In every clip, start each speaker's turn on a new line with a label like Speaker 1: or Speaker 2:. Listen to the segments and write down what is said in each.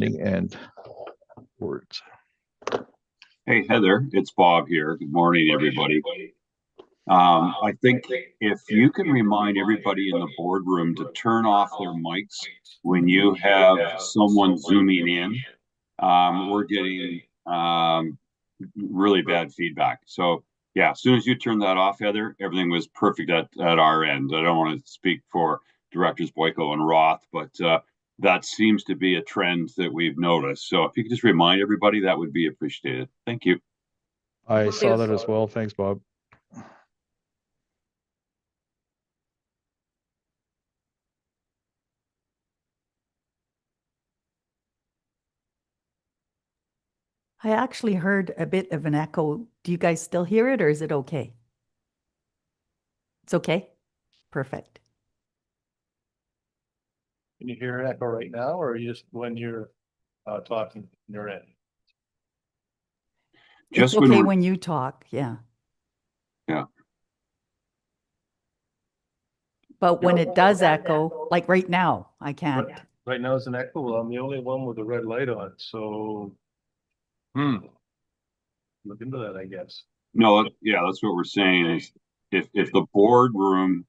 Speaker 1: understanding and words.
Speaker 2: Hey, Heather, it's Bob here. Good morning, everybody. I think if you can remind everybody in the boardroom to turn off their mics when you have someone zooming in, we're getting really bad feedback. So yeah, as soon as you turn that off, Heather, everything was perfect at our end. I don't want to speak for directors Boyko and Roth, but that seems to be a trend that we've noticed. So if you could just remind everybody, that would be appreciated. Thank you.
Speaker 1: I saw that as well. Thanks, Bob.
Speaker 3: I actually heard a bit of an echo. Do you guys still hear it, or is it okay? It's okay? Perfect.
Speaker 4: Can you hear an echo right now, or just when you're talking in your end?
Speaker 3: It's okay when you talk, yeah.
Speaker 2: Yeah.
Speaker 3: But when it does echo, like right now, I can't.
Speaker 4: Right now it's an echo. Well, I'm the only one with a red light on, so look into that, I guess.
Speaker 2: No, yeah, that's what we're saying is if the boardroom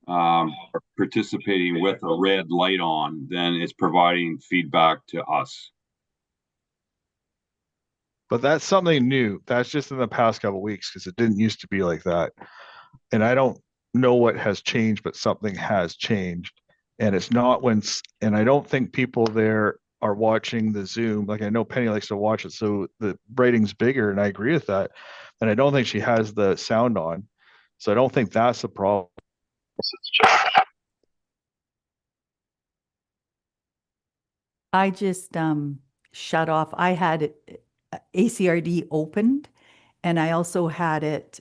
Speaker 2: are participating with a red light on, then it's providing feedback to us.
Speaker 1: But that's something new. That's just in the past couple of weeks because it didn't used to be like that. And I don't know what has changed, but something has changed. And it's not and I don't think people there are watching the Zoom. Like I know Penny likes to watch it, so the rating's bigger, and I agree with that. And I don't think she has the sound on. So I don't think that's the problem. It's just
Speaker 3: I just shut off. I had it, ACRD opened, and I also had it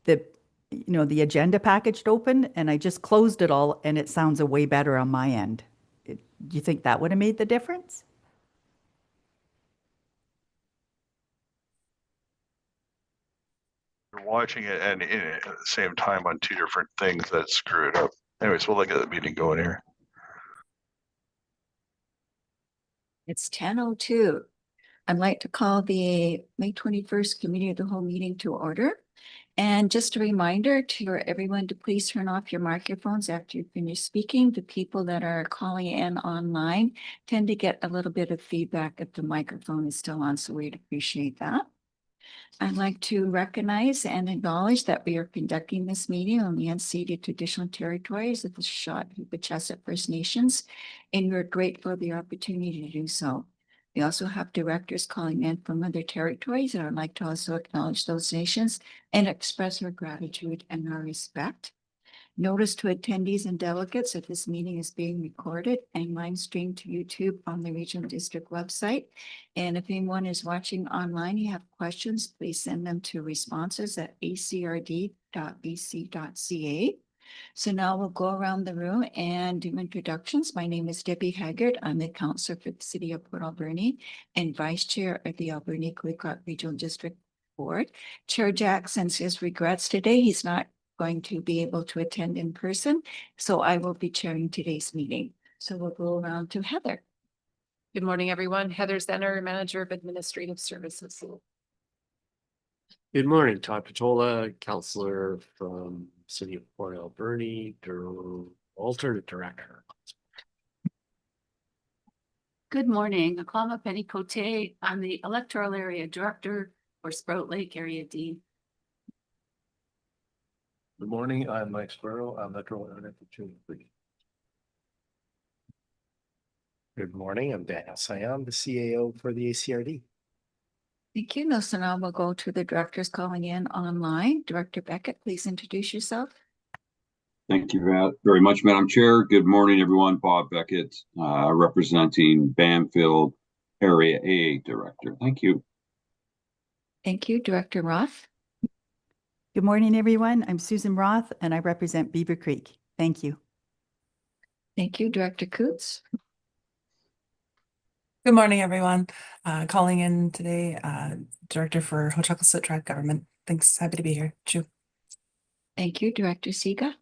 Speaker 3: the agenda packaged open, and I just closed it all, and it sounds way better on my end. Do you think that would have made the difference?
Speaker 1: You're watching it and in it at the same time on two different things that screw it up. Anyways, we'll get the meeting going here.
Speaker 5: It's 10:02. I'd like to call the May 21st Committee of the Whole meeting to order. And just a reminder to everyone to please turn off your microphones after you finish speaking. The people that are calling in online tend to get a little bit of feedback if the microphone is still on, so we'd appreciate that. I'd like to recognize and acknowledge that we are conducting this meeting on the unceded traditional territories of the Shot-Hupa-Chesed First Nations, and we're grateful for the opportunity to do so. We also have directors calling in from other territories, and I'd like to also acknowledge those nations and express our gratitude and our respect. Notice to attendees and delegates that this meeting is being recorded and live streamed to YouTube on the Regional District website. And if anyone is watching online, you have questions, please send them to responses@acrd.bc.ca. So now we'll go around the room and do introductions. My name is Debbie Haggard. I'm the counselor for the City of Port Alberni and vice chair of the Alberni-Quecot Regional District Board. Chair Jack sends his regrets today. He's not going to be able to attend in person, so I will be chairing today's meeting. So we'll go around to Heather.
Speaker 6: Good morning, everyone. Heather Zenner, Manager of Administrative Services.
Speaker 7: Good morning, Todd Patola, Councillor from City of Port Alberni, Alternate Director.
Speaker 6: Good morning, Aklama Penny Cote. I'm the Electoral Area Director for Sprout Lake Area D.
Speaker 4: Good morning, I'm Mike Sparrow. I'm Electoral Area for
Speaker 7: Good morning, I'm Daniel Siam, the CAO for the ACRD.
Speaker 5: Thank you. No, so now we'll go to the directors calling in online. Director Beckett, please introduce yourself.
Speaker 2: Thank you very much, Madam Chair. Good morning, everyone. Bob Beckett, representing Bamfield Area A Director. Thank you.
Speaker 5: Thank you. Director Roth.
Speaker 3: Good morning, everyone. I'm Susan Roth, and I represent Beaver Creek. Thank you.
Speaker 5: Thank you. Director Coots.
Speaker 8: Good morning, everyone. Calling in today, Director for Ho-Chunk-Al-Sut Tribe Government. Thanks. Happy to be here. Chew.
Speaker 5: Thank you. Director Siga.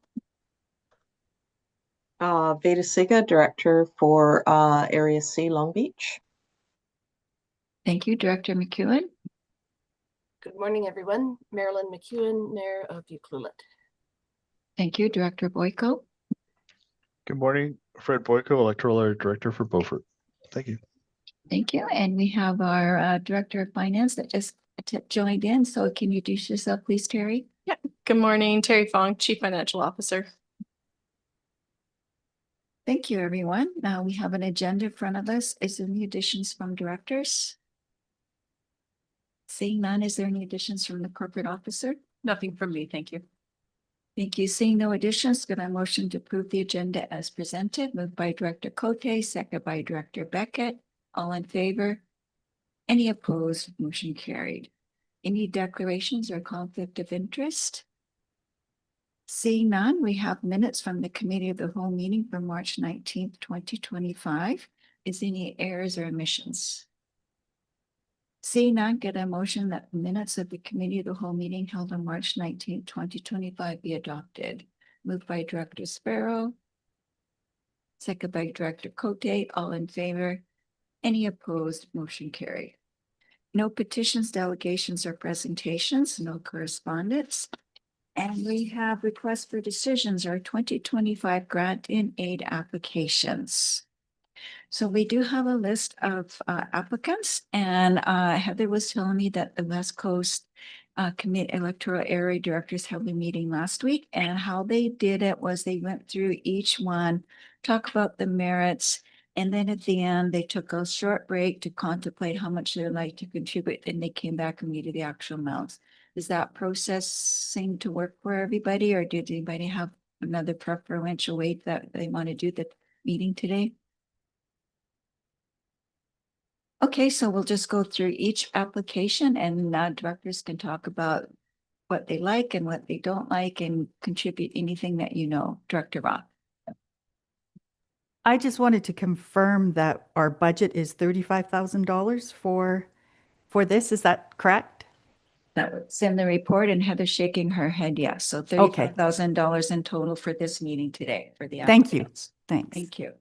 Speaker 9: Veda Siga, Director for Area C, Long Beach.
Speaker 5: Thank you, Director McEwen.
Speaker 10: Good morning, everyone. Marilyn McEwen, Mayor of Ucluelet.
Speaker 5: Thank you, Director Boyko.
Speaker 1: Good morning, Fred Boyko, Electoral Area Director for Beaufort. Thank you.
Speaker 5: Thank you. And we have our Director of Finance that just joined in. So can you introduce yourself, please, Terry?
Speaker 11: Good morning, Terry Fong, Chief Financial Officer.
Speaker 5: Thank you, everyone. Now we have an agenda in front of us. Is there any additions from directors? Seeing none, is there any additions from the corporate officer?
Speaker 6: Nothing from me, thank you.
Speaker 5: Thank you. Seeing no additions, could I motion to approve the agenda as presented? Moved by Director Cote, second by Director Beckett. All in favor? Any opposed? Motion carried. Any declarations or conflict of interest? Seeing none, we have minutes from the Committee of the Whole meeting for March 19th, 2025. Is any errors or omissions? Seeing none, get a motion that the minutes of the Committee of the Whole meeting held on March 19th, 2025 be adopted. Moved by Director Sparrow. Second by Director Cote. All in favor? Any opposed? Motion carried. No petitions, delegations, or presentations, no correspondence. And we have requests for decisions or 2025 grant in aid applications. So we do have a list of applicants, and Heather was telling me that the West Coast Electoral Area Directors held a meeting last week, and how they did it was they went through each one, talk about the merits, and then at the end, they took a short break to contemplate how much they'd like to contribute, and they came back and made the actual amounts. Does that process seem to work for everybody, or did anybody have another preferential way that they want to do the meeting today? Okay, so we'll just go through each application, and directors can talk about what they like and what they don't like and contribute anything that you know. Director Roth.
Speaker 3: I just wanted to confirm that our budget is $35,000 for this. Is that correct?
Speaker 5: That's in the report, and Heather's shaking her head yes. So $35,000 in total for this meeting today for the
Speaker 3: Thank you.
Speaker 5: applicants.
Speaker 3: Thanks.
Speaker 5: Thank you.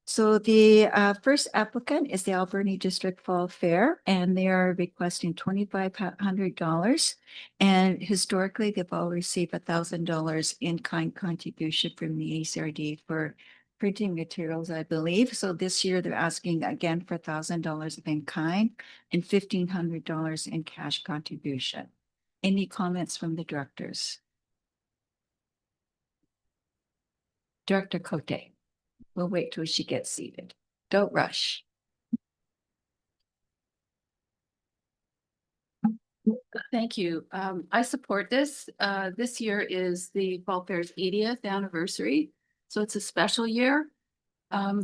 Speaker 5: So the first applicant is the Alberni District Fall Fair, and they are requesting $2,500. And historically, they've all received $1,000 in-kind contribution from the ACRD for printing materials, I believe. So this year they're asking again for $1,000 of in-kind and $1,500 in cash contribution. Any comments from the directors? Director Cote. We'll wait till she gets seated. Don't rush.
Speaker 6: Thank you. I support this. This year is the Fall Fair's 80th anniversary, so it's a special year.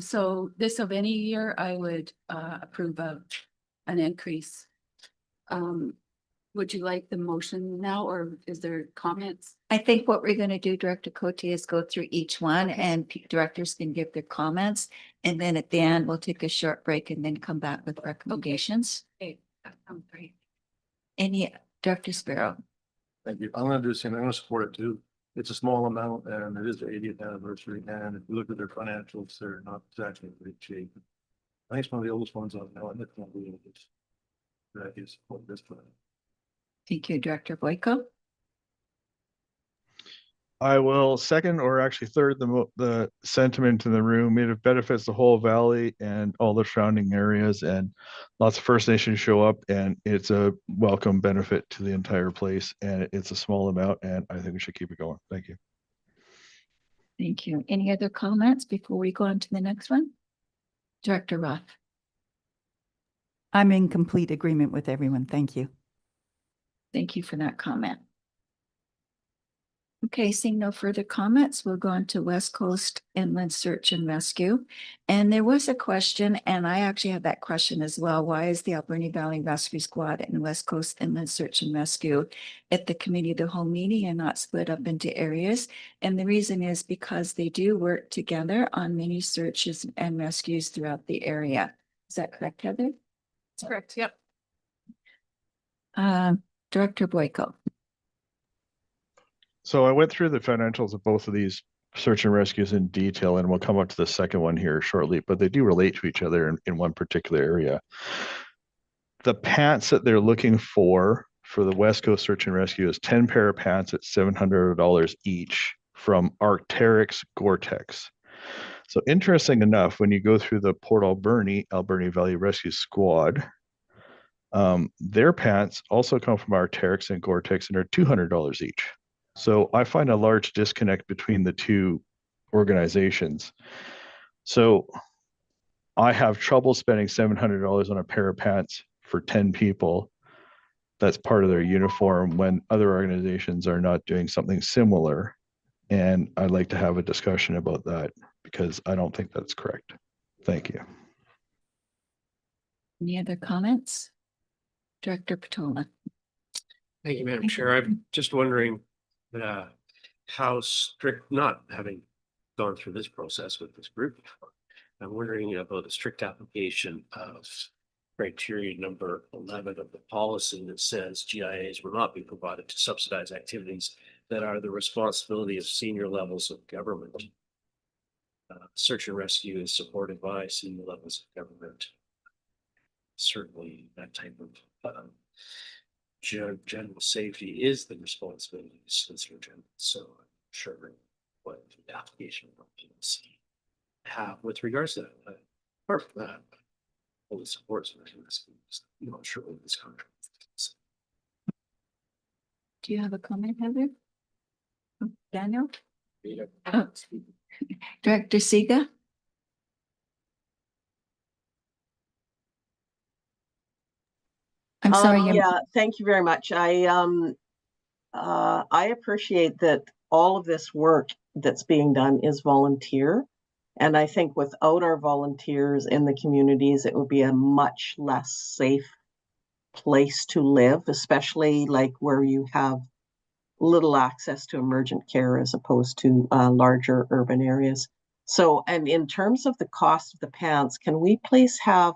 Speaker 6: So this of any year, I would approve of an increase. Would you like the motion now, or is there comments?
Speaker 5: I think what we're going to do, Director Cote, is go through each one,
Speaker 6: Okay.
Speaker 5: and directors can give their comments. And then at the end, we'll take a short break and then come back with recommendations.
Speaker 6: Okay, that sounds great.
Speaker 5: Any, Director Sparrow?
Speaker 4: Thank you. I'm gonna do the same. I'm gonna support it too. It's a small amount and it is the 80th anniversary. And if you look at their financials, they're not exactly in great shape. I think it's one of the oldest ones on now, and it's one of the oldest. That is support this plan.
Speaker 5: Thank you, Director Boyko.
Speaker 1: I will second or actually third the sentiment in the room. It benefits the whole valley and all the surrounding areas, and lots of First Nations show up, and it's a welcome benefit to the entire place, and it's a small amount, and I think we should keep it going. Thank you.
Speaker 5: Thank you. Any other comments before we go on to the next one? Director Roth.
Speaker 3: I'm in complete agreement with everyone. Thank you.
Speaker 5: Thank you for that comment. Okay, seeing no further comments, we'll go on to West Coast Inland Search and Rescue. And there was a question, and I actually had that question as well. Why is the Alberni Valley Rescue Squad and West Coast Inland Search and Rescue at the Committee of the Whole meeting and not split up into areas? And the reason is because they do work together on many searches and rescues throughout the area. Is that correct, Heather?
Speaker 11: That's correct. Yep.
Speaker 5: Director Boyko.
Speaker 1: So I went through the financials of both of these search and rescues in detail, and we'll come up to the second one here shortly, but they do relate to each other in one particular area. The pants that they're looking for the West Coast Search and Rescue is 10 pair of pants at $700 each from Arc'teryx Gore-Tex. So interesting enough, when you go through the Port Alberni Valley Rescue Squad, their pants also come from Arc'teryx and Gore-Tex and are $200 each. So I find a large disconnect between the two organizations. So I have trouble spending $700 on a pair of pants for 10 people. That's part of their uniform when other organizations are not doing something similar. And I'd like to have a discussion about that because I don't think that's correct. Thank you.
Speaker 5: Any other comments? Director Patola.
Speaker 12: Thank you, Madam Chair. I'm just wondering how strict, not having gone through this process with this group before, I'm wondering about the strict application of criteria number 11 of the policy that says GIAs will not be provided to subsidize activities that are the responsibility of senior levels of government. Search and rescue is supported by senior levels of government. Certainly that type of general safety is the responsibility of the Solicitor General. So I'm sure what the application of PLC have with regards to that. Apart from that, all the supports of I'm not sure what this contract is.
Speaker 5: Do you have a comment, Heather? Daniel?
Speaker 12: Yeah.
Speaker 5: Oh, Director Siga? I'm sorry.
Speaker 9: Yeah, thank you very much. I appreciate that all of this work that's being done is volunteer. And I think without our volunteers in the communities, it would be a much less safe place to live, especially like where you have little access to emergent care as opposed to larger urban areas. So, and in terms of the cost of the pants, can we please have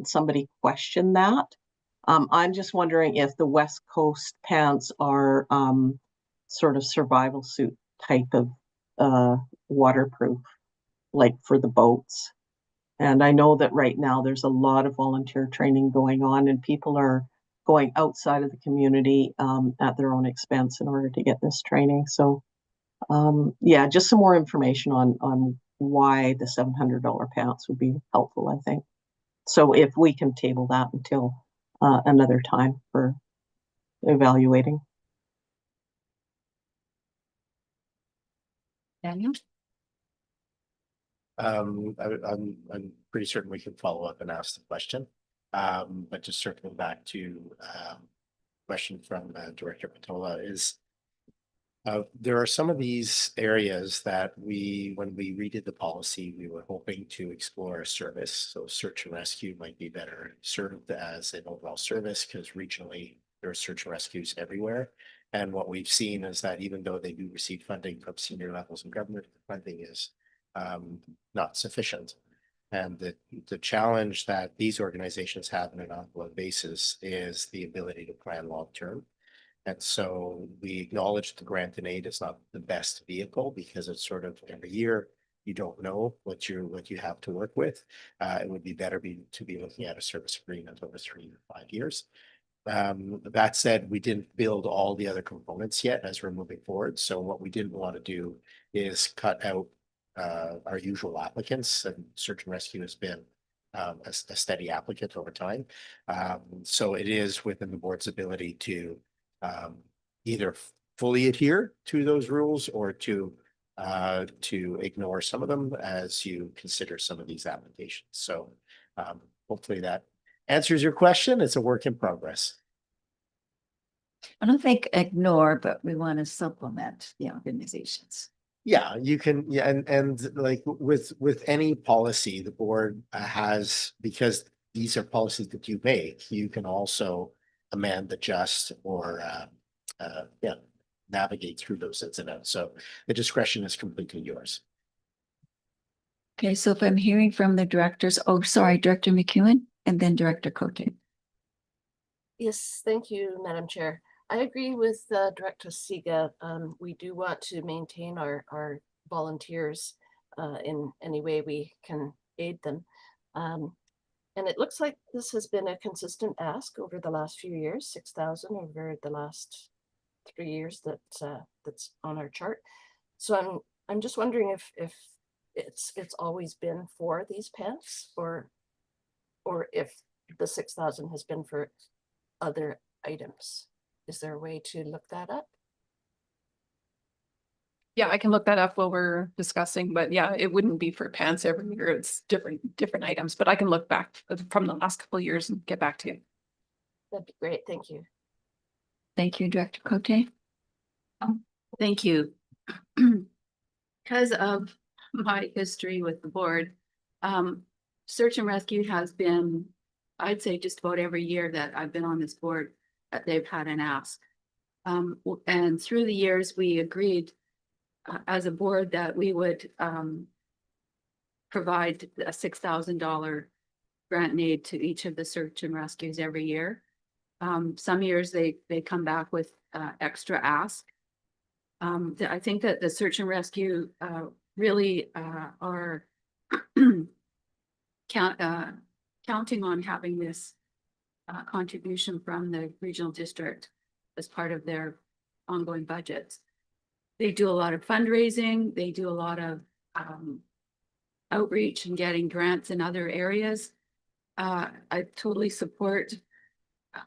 Speaker 9: somebody question that? I'm just wondering if the West Coast pants are sort of survival suit type of waterproof, like for the boats. And I know that right now there's a lot of volunteer training going on and people are going outside of the community at their own expense in order to get this training. So yeah, just some more information on why the $700 pants would be helpful, I think. So if we can table that until another time for evaluating.
Speaker 5: Daniel?
Speaker 7: I'm pretty certain we can follow up and ask the question. But just circling back to question from Director Patola is there are some of these areas that when we redid the policy, we were hoping to explore a service. So search and rescue might be better served as an overall service because regionally there are search and rescues everywhere. And what we've seen is that even though they do receive funding from senior levels of government, the funding is not sufficient. And the challenge that these organizations have on an ongoing basis is the ability to plan long-term. And so we acknowledge the grant and aid is not the best vehicle because it's sort of every year you don't know what you have to work with. It would be better to be looking at a service agreement over 3 or 5 years. That said, we didn't build all the other components yet as we're moving forward. So what we didn't want to do is cut out our usual applicants, and search and rescue has been a steady applicant over time. So it is within the board's ability to either fully adhere to those rules or to ignore some of them as you consider some of these applications. So hopefully that answers your question. It's a work in progress.
Speaker 5: I don't think ignore, but we want to supplement the organizations.
Speaker 7: Yeah, you can. Yeah, and like with any policy, the board has, because these are policies that you make, you can also amend, adjust, or navigate through those ins and outs. So the discretion is completely yours.
Speaker 5: Okay, so if I'm hearing from the directors, oh, sorry, Director McEwen and then Director Cote.
Speaker 10: Yes, thank you, Madam Chair. I agree with Director Siga. We do want to maintain our volunteers in any way we can aid them. And it looks like this has been a consistent ask over the last few years, 6,000 over the last 3 years that's on our chart. So I'm just wondering if it's always been for these pants, or if the 6,000 has been for other items. Is there a way to look that up?
Speaker 11: Yeah, I can look that up while we're discussing, but yeah, it wouldn't be for pants every year. It's different items, but I can look back from the last couple of years and get back to you.
Speaker 10: That'd be great. Thank you.
Speaker 5: Thank you, Director Cote.
Speaker 6: Thank you. Because of my history with the board, search and rescue has been, I'd say just about every year that I've been on this board, they've had an ask. And through the years, we agreed as a board that we would provide a $6,000 grant and aid to each of the search and rescues every year. Some years they come back with extra ask. I think that the search and rescue really are counting on having this contribution from the regional district as part of their ongoing budgets. They do a lot of fundraising. They do a lot of outreach and getting grants in other areas. I totally support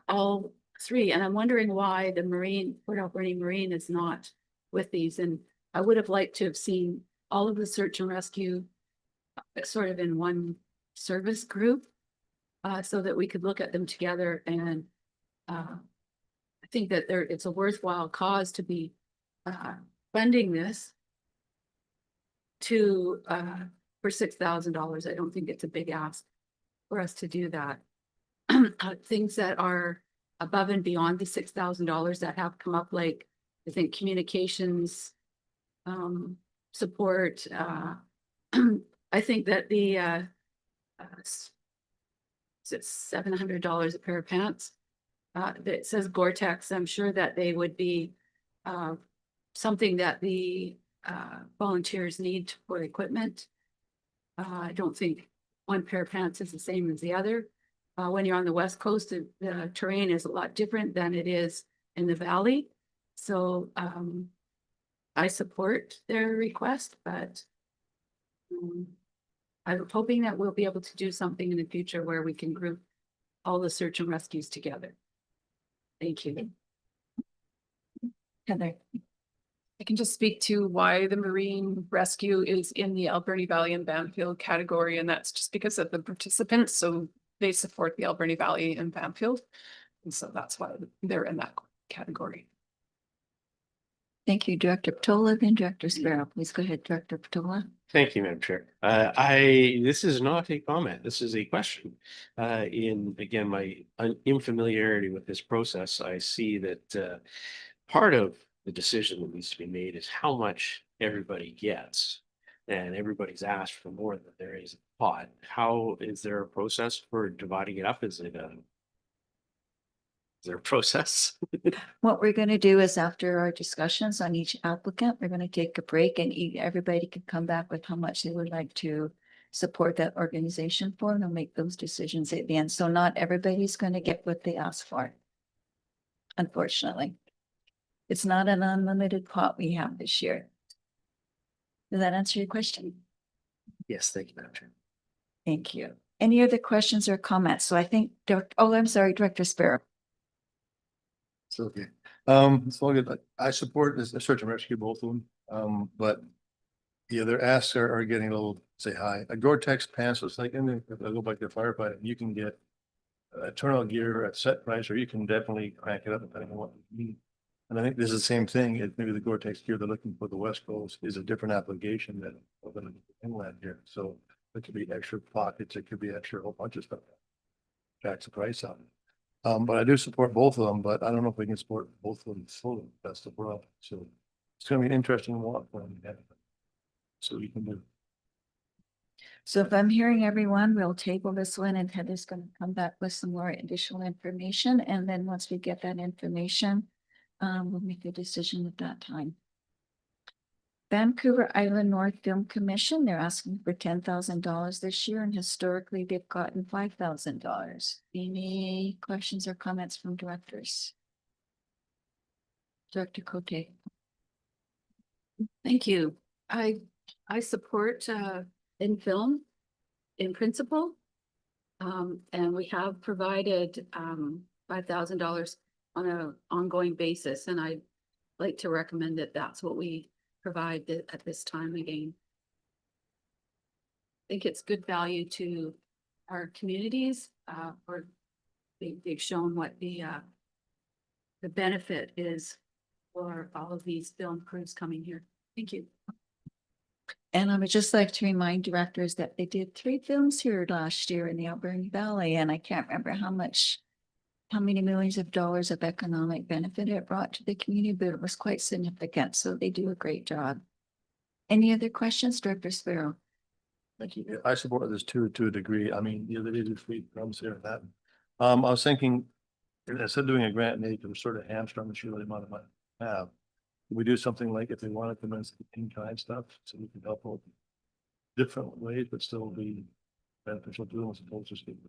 Speaker 6: all three, and I'm wondering why the Port Alberni Marine is not with these. And I would have liked to have seen all of the search and rescue sort of in one service group, so that we could look at them together. And I think that it's a worthwhile cause to be funding this to for $6,000. I don't think it's a big ask for us to do that. Things that are above and beyond the $6,000 that have come up, like I think communications support. I think that the it's $700 a pair of pants that says Gore-Tex. I'm sure that they would be something that the volunteers need for equipment. I don't think one pair of pants is the same as the other. When you're on the West Coast, the terrain is a lot different than it is in the Valley. So I support their request, but I'm hoping that we'll be able to do something in the future where we can group all the search and rescues together. Thank you.
Speaker 5: Heather.
Speaker 11: I can just speak to why the Marine Rescue is in the Alberni Valley and Bamfield category, and that's just because of the participants. So they support the Alberni Valley and Bamfield, and so that's why they're in that category.
Speaker 5: Thank you, Director Patola. Then Director Sparrow. Please go ahead, Director Patola.
Speaker 12: Thank you, Madam Chair. This is not a comment. This is a question. In again, my unfamiliarity with this process, I see that part of the decision that needs to be made is how much everybody gets, and everybody's asked for more than there is in the pot. How is there a process for dividing it up? Is there a process?
Speaker 5: What we're going to do is, after our discussions on each applicant, we're going to take a break, and everybody can come back with how much they would like to support that organization for, and they'll make those decisions at the end. So not everybody's going to get what they ask for. Unfortunately, it's not an unlimited pot we have this year. Does that answer your question?
Speaker 12: Yes, thank you, Madam Chair.
Speaker 5: Thank you. Any other questions or comments? So I think, I'm sorry, Director Sparrow.
Speaker 4: It's okay. It's all good. I support this search and rescue, both of them. But yeah, their asks are getting a little, say, high. A Gore-Tex pants, it's like, if I go back to firefighting, you can get turnout gear at set price, or you can definitely crank it up depending on what you need. And I think this is the same thing. Maybe the Gore-Tex gear they're looking for the West Coast is a different application than the inland here. So it could be extra pockets, it could be extra whole bunch of stuff. Jacks the price on it. But I do support both of them, but I don't know if we can support both of them fully. That's the problem. So it's gonna be an interesting walk when we have it. So we can do.
Speaker 5: So if I'm hearing everyone, we'll table this one, and Heather's going to come back with some more additional information. And then once we get that information, we'll make a decision at that time. Vancouver Island North Film Commission, they're asking for $10,000 this year, and historically they've gotten $5,000. Any questions or comments from directors? Director Cote.
Speaker 6: Thank you. I support in film in principle. And we have provided $5,000 on an ongoing basis, and I'd like to recommend that that's what we provide at this time again. I think it's good value to our communities, or they've shown what the benefit is for all of these film crews coming here. Thank you.
Speaker 5: And I would just like to remind directors that they did 3 films here last year in the Alberni Valley, and I can't remember how many millions of dollars of economic benefit it brought to the community, but it was quite significant. So they do a great job. Any other questions, Director Sparrow?
Speaker 4: Thank you. I support this too, to a degree. I mean, the other day, there's 3 drums here and that. I was thinking, instead of doing a grant, maybe we're sort of hamstrung the sheer amount of money we have. We do something like if they want to commence the in-kind stuff, so we can help out different ways, but still be beneficial to them as opposed to speaking.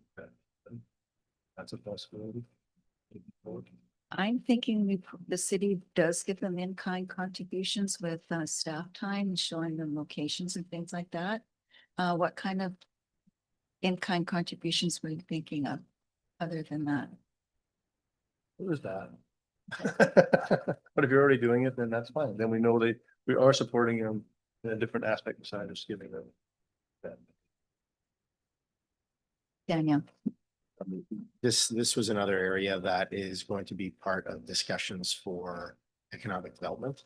Speaker 4: That's a possibility.
Speaker 5: I'm thinking the city does give them in-kind contributions with staff time and showing them locations and things like that. What kind of in-kind contributions were you thinking of other than that?
Speaker 4: What is that? But if you're already doing it, then that's fine. Then we know we are supporting them in a different aspect besides just giving them that.
Speaker 5: Daniel.
Speaker 7: This was another area that is going to be part of discussions for economic development.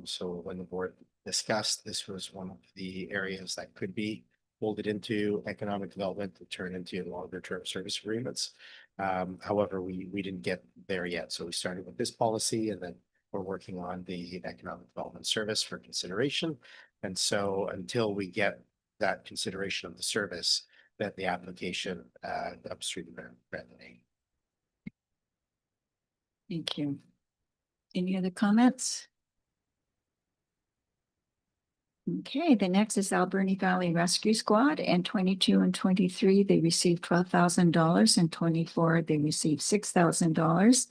Speaker 7: So when the board discussed, this was one of the areas that could be folded into economic development to turn into longer term service agreements. However, we didn't get there yet. So we started with this policy, and then we're working on the economic development service for consideration. And so until we get that consideration of the service, that the application comes through the grant.
Speaker 5: Thank you. Any other comments? Okay, the next is Alberni Valley Rescue Squad, and 22 and 23, they received $12,000, and 24, they received $6,000.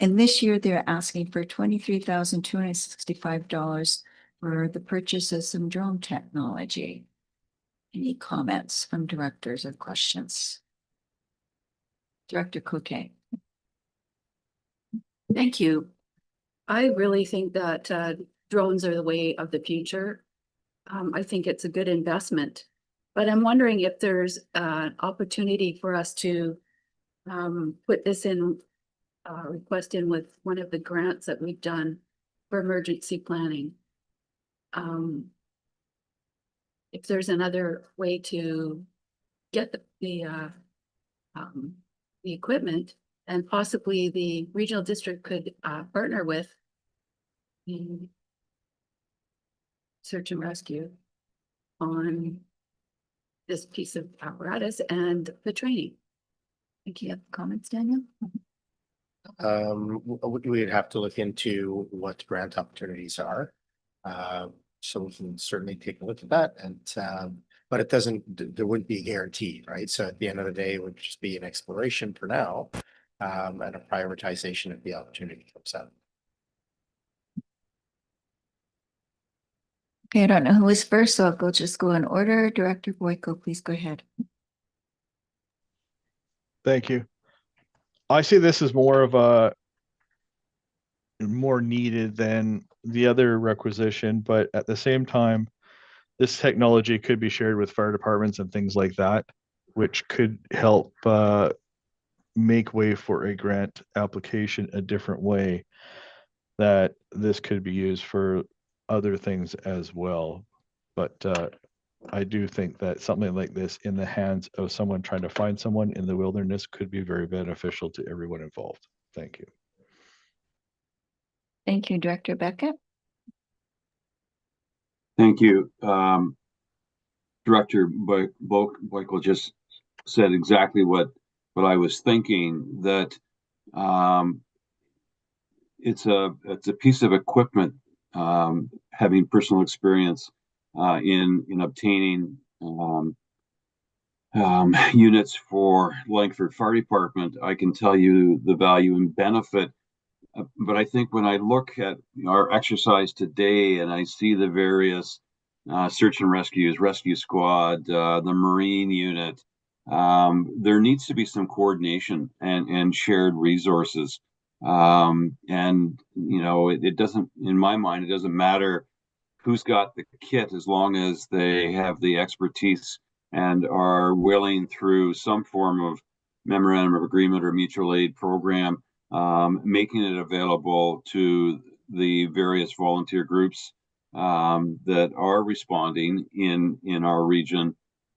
Speaker 5: And this year they're asking for $23,265 for the purchase of some drone technology. Any comments from directors or questions? Director Cote.
Speaker 6: Thank you. I really think that drones are the way of the future. I think it's a good investment, but I'm wondering if there's an opportunity for us to put this in, request in with one of the grants that we've done for emergency planning. If there's another way to get the equipment, and possibly the regional district could partner with the search and rescue on this piece of apparatus and the training.
Speaker 5: Thank you. Comments, Daniel?
Speaker 7: We'd have to look into what grant opportunities are. So we can certainly take a look at that, and but it doesn't, there wouldn't be a guarantee, right? So at the end of the day, it would just be an exploration for now, and a prioritization if the opportunity comes up.
Speaker 5: Okay, I don't know who is first, so I'll just go in order. Director Boyko, please go ahead.
Speaker 1: Thank you. I see this as more of a more needed than the other requisition, but at the same time, this technology could be shared with fire departments and things like that, which could help make way for a grant application a different way, that this could be used for other things as well. But I do think that something like this in the hands of someone trying to find someone in the wilderness could be very beneficial to everyone involved. Thank you.
Speaker 5: Thank you, Director Beckett.
Speaker 2: Thank you. Director Boyko just said exactly what I was thinking, that it's a piece of equipment having personal experience in obtaining units for Langford Fire Department, I can tell you the value and benefit. But I think when I look at our exercise today and I see the various search and rescues, rescue squad, the Marine unit, there needs to be some coordination and shared resources. And, you know, it doesn't, in my mind, it doesn't matter who's got the kit as long as they have the expertise and are willing through some form of memorandum of agreement or mutual aid program, making it available to the various volunteer groups that are responding in our region,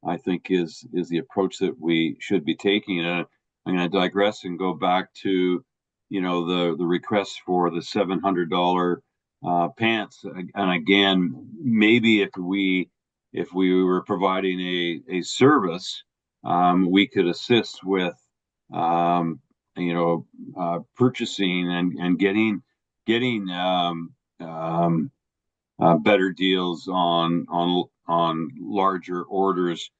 Speaker 2: I think is the approach that we should be taking. And I'm going to digress and go back to, you know, the request for the $700 pants. And again, maybe if we were providing a service, we could assist with purchasing and getting better deals on larger orders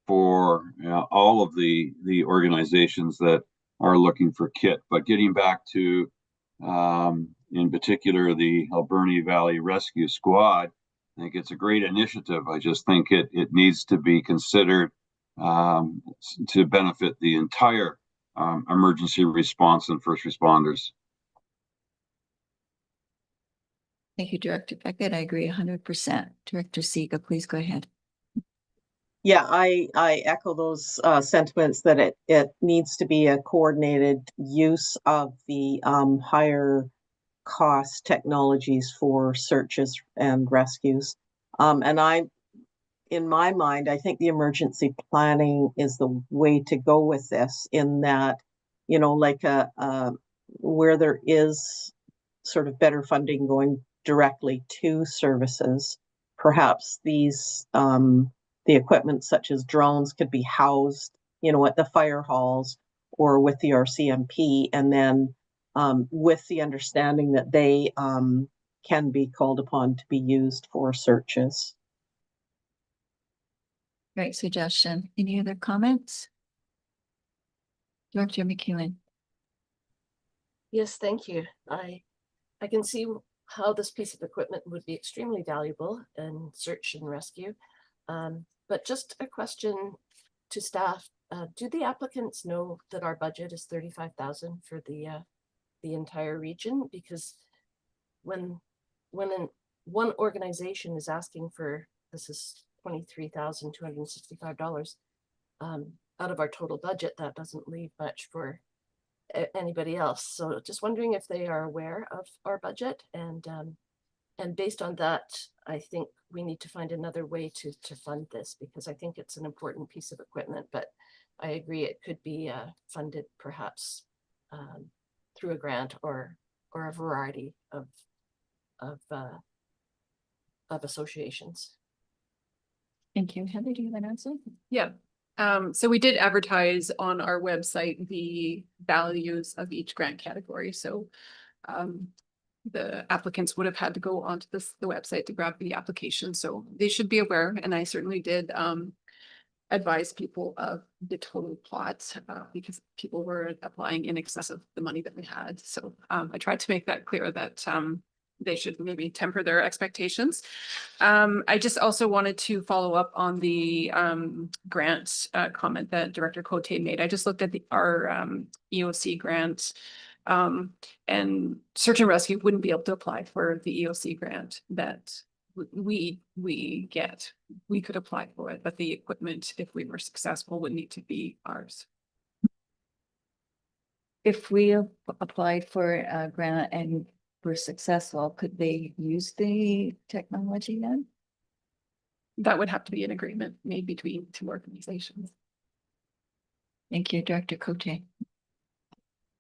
Speaker 2: for all of the organizations that are looking for kit. But getting back to in particular the Alberni Valley Rescue Squad, I think it's a great initiative. I just think it needs to be considered to benefit the entire emergency response and first responders.
Speaker 5: Thank you, Director Beckett. I agree 100%. Director Siga, please go ahead.
Speaker 9: Yeah, I echo those sentiments that it needs to be a coordinated use of the higher cost technologies for searches and rescues. And in my mind, I think the emergency planning is the way to go with this, in that, you know, like where there is sort of better funding going directly to services, perhaps these the equipment such as drones could be housed, you know, at the fire halls or with the RCMP, and then with the understanding that they can be called upon to be used for searches.
Speaker 5: Great suggestion. Any other comments? Director McEwen.
Speaker 10: Yes, thank you. I can see how this piece of equipment would be extremely valuable in search and rescue. But just a question to staff: do the applicants know that our budget is $35,000 for the entire region? Because when one organization is asking for, this is $23,265 out of our total budget, that doesn't leave much for anybody else. So just wondering if they are aware of our budget, and based on that, I think we need to find another way to fund this, because I think it's an important piece of equipment. But I agree it could be funded perhaps through a grant or a variety of associations.
Speaker 5: Thank you. Heather, do you have an answer?
Speaker 11: Yeah. So we did advertise on our website the values of each grant category. So the applicants would have had to go onto the website to grab the application. So they should be aware. And I certainly did advise people of the total plot because people were applying in excess of the money that we had. So I tried to make that clear that they should maybe temper their expectations. I just also wanted to follow up on the grant comment that Director Cote made. I just looked at our EOC grant, and search and rescue wouldn't be able to apply for the EOC grant that we get. We could apply for it, but the equipment, if we were successful, would need to be ours.
Speaker 5: If we applied for a grant and were successful, could they use the technology then?
Speaker 11: That would have to be an agreement made between two organizations.
Speaker 5: Thank you, Director Cote.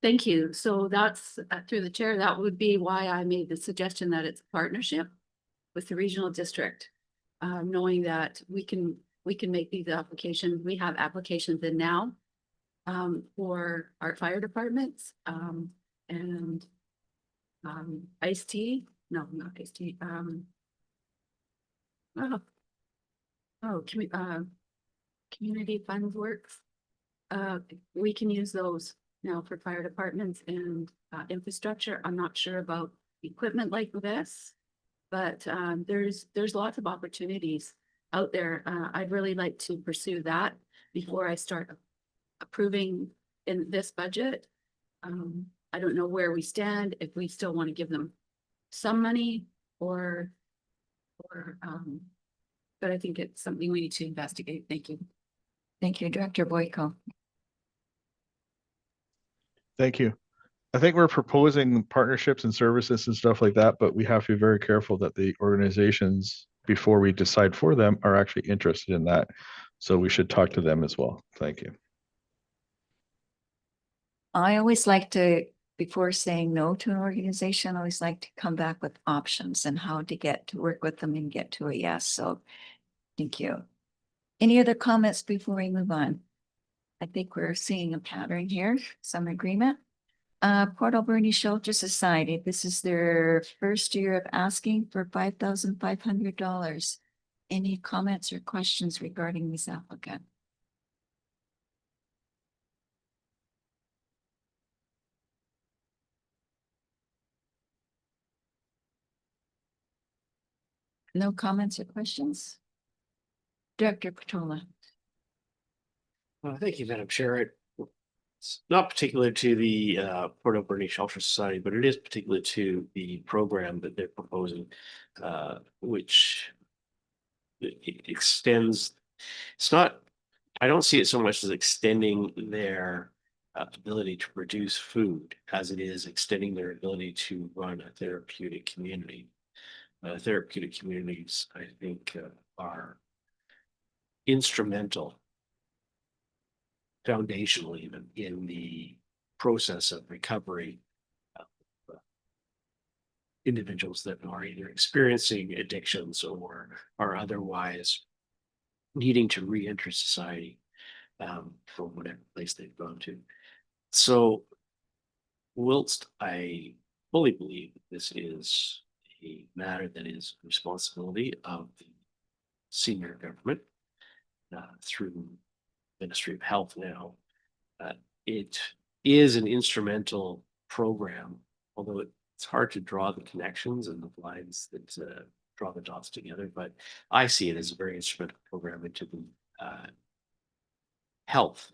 Speaker 6: Thank you. So that's through the chair, that would be why I made the suggestion that it's a partnership with the regional district, knowing that we can make these applications. We have applications in now for our fire departments and ICE-T no, not tasty, oh. Oh, community funds works. We can use those now for fire departments and infrastructure. I'm not sure about equipment like this. But there's lots of opportunities out there. I'd really like to pursue that before I start approving in this budget. I don't know where we stand, if we still want to give them some money or but I think it's something we need to investigate. Thank you.
Speaker 5: Thank you, Director Boyko.
Speaker 1: Thank you. I think we're proposing partnerships and services and stuff like that, but we have to be very careful that the organizations, before we decide for them, are actually interested in that. So we should talk to them as well. Thank you.
Speaker 5: I always like to, before saying no to an organization, I always like to come back with options and how to get to work with them and get to a yes. So thank you. Any other comments before we move on? I think we're seeing a pattern here, some agreement. Port Alberni Shelter Society, this is their first year of asking for $5,500. Any comments or questions regarding this applicant? No comments or questions? Director Patola.
Speaker 12: Well, thank you, Madam Chair. It's not particular to the Port Alberni Shelter Society, but it is particular to the program that they're proposing, which it extends. It's not. I don't see it so much as extending their ability to produce food as it is extending their ability to run a therapeutic community. Therapeutic communities, I think, are instrumental, foundational even, in the process of recovery of individuals that are either experiencing addictions or are otherwise needing to re-enter society from whatever place they've gone to. So whilst I fully believe that this is a matter that is responsibility of the senior government through Ministry of Health now, it is an instrumental program, although it's hard to draw the connections and the lines that draw the dots together, but I see it as a very instrumental program into the health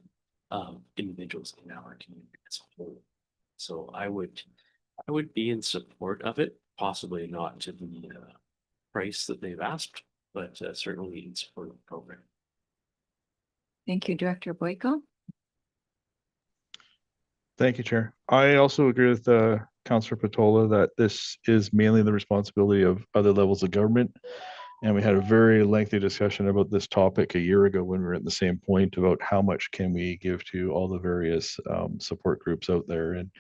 Speaker 12: of individuals in our community as a whole. So I would be in support of it, possibly not to the price that they've asked, but certainly in support of the program.
Speaker 5: Thank you, Director Boyko.
Speaker 1: Thank you, Chair. I also agree with Councillor Patola that this is mainly the responsibility of other levels of government. And we had a very lengthy discussion about this topic a year ago when we were at the same point about how much can we give to all the various support groups out there. And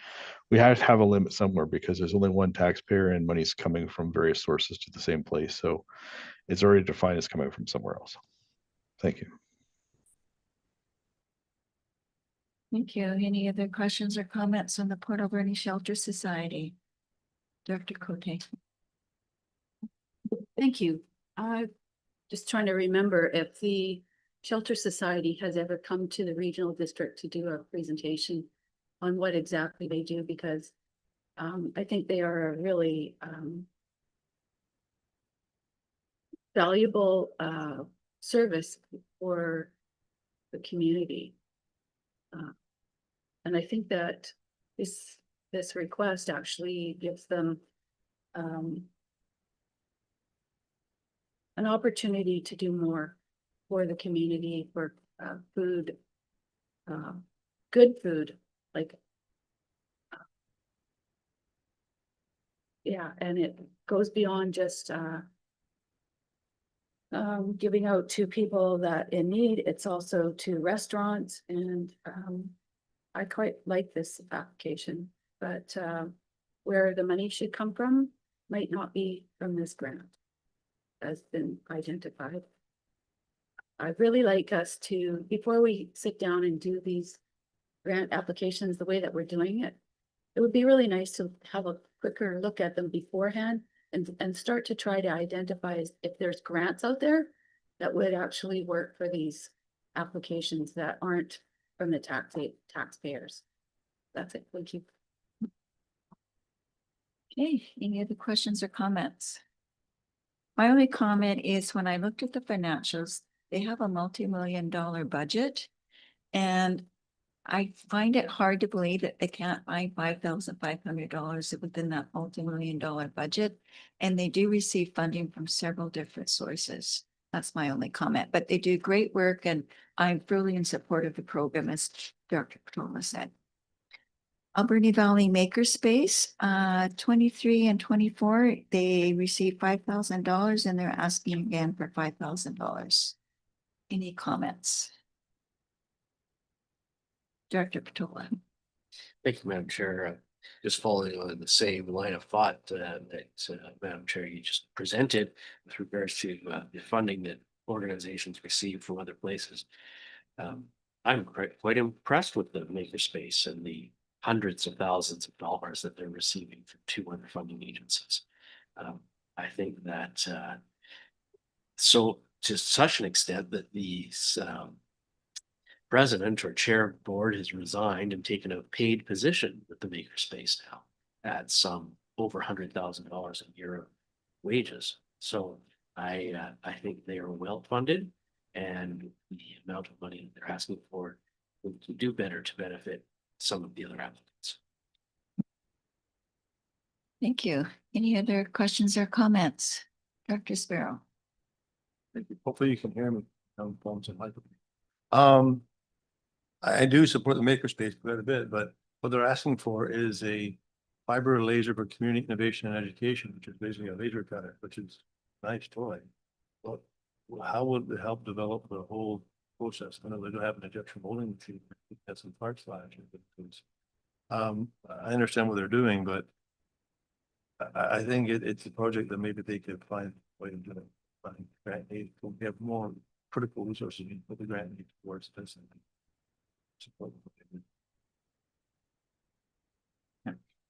Speaker 1: we have to have a limit somewhere because there's only one taxpayer and money's coming from various sources to the same place. So it's already defined as coming from somewhere else. Thank you.
Speaker 5: Thank you. Any other questions or comments on the Port Alberni Shelter Society? Director Cote.
Speaker 6: Thank you. Just trying to remember if the Shelter Society has ever come to the regional district to do a presentation on what exactly they do, because I think they are a really valuable service for the community. And I think that this request actually gives them an opportunity to do more for the community, for food, good food, like, yeah, and it goes beyond just giving out to people that in need. It's also to restaurants, and I quite like this application, but where the money should come from might not be from this grant has been identified. I'd really like us to, before we sit down and do these grant applications the way that we're doing it, it would be really nice to have a quicker look at them beforehand and start to try to identify if there's grants out there that would actually work for these applications that aren't from the taxpayers. That's it. Thank you.
Speaker 5: Okay, any other questions or comments? My only comment is when I looked at the financials, they have a multi-million-dollar budget. And I find it hard to believe that they can't find $5,500 within that multi-million-dollar budget. And they do receive funding from several different sources. That's my only comment, but they do great work and I'm fully in support of the program, as Dr. Patola said. Alberni Valley Makerspace, 23 and 24, they received $5,000 and they're asking again for $5,000. Any comments? Director Patola.
Speaker 12: Thank you, Madam Chair. Just following on the same line of thought that Madam Chair, you just presented with regards to the funding that organizations receive from other places. I'm quite impressed with the makerspace and the hundreds of thousands of dollars that they're receiving from 2 other funding agencies. I think that so to such an extent that the president or chair of the board has resigned and taken a paid position with the makerspace now at some over $100,000 a year of wages. So I think they are well funded, and the amount of money that they're asking for will do better to benefit some of the other applicants.
Speaker 5: Thank you. Any other questions or comments? Dr. Sparrow.
Speaker 4: Thank you. Hopefully you can hear me. I do support the makerspace quite a bit, but what they're asking for is a fiber laser for community innovation and education, which is basically a laser cutter, which is a nice toy. But how would it help develop the whole process? I know they don't have an injection molding machine, that's some parts last year. I understand what they're doing, but I think it's a project that maybe they could find a way to do it. Grant aid, we have more critical resources, but the grant needs towards this.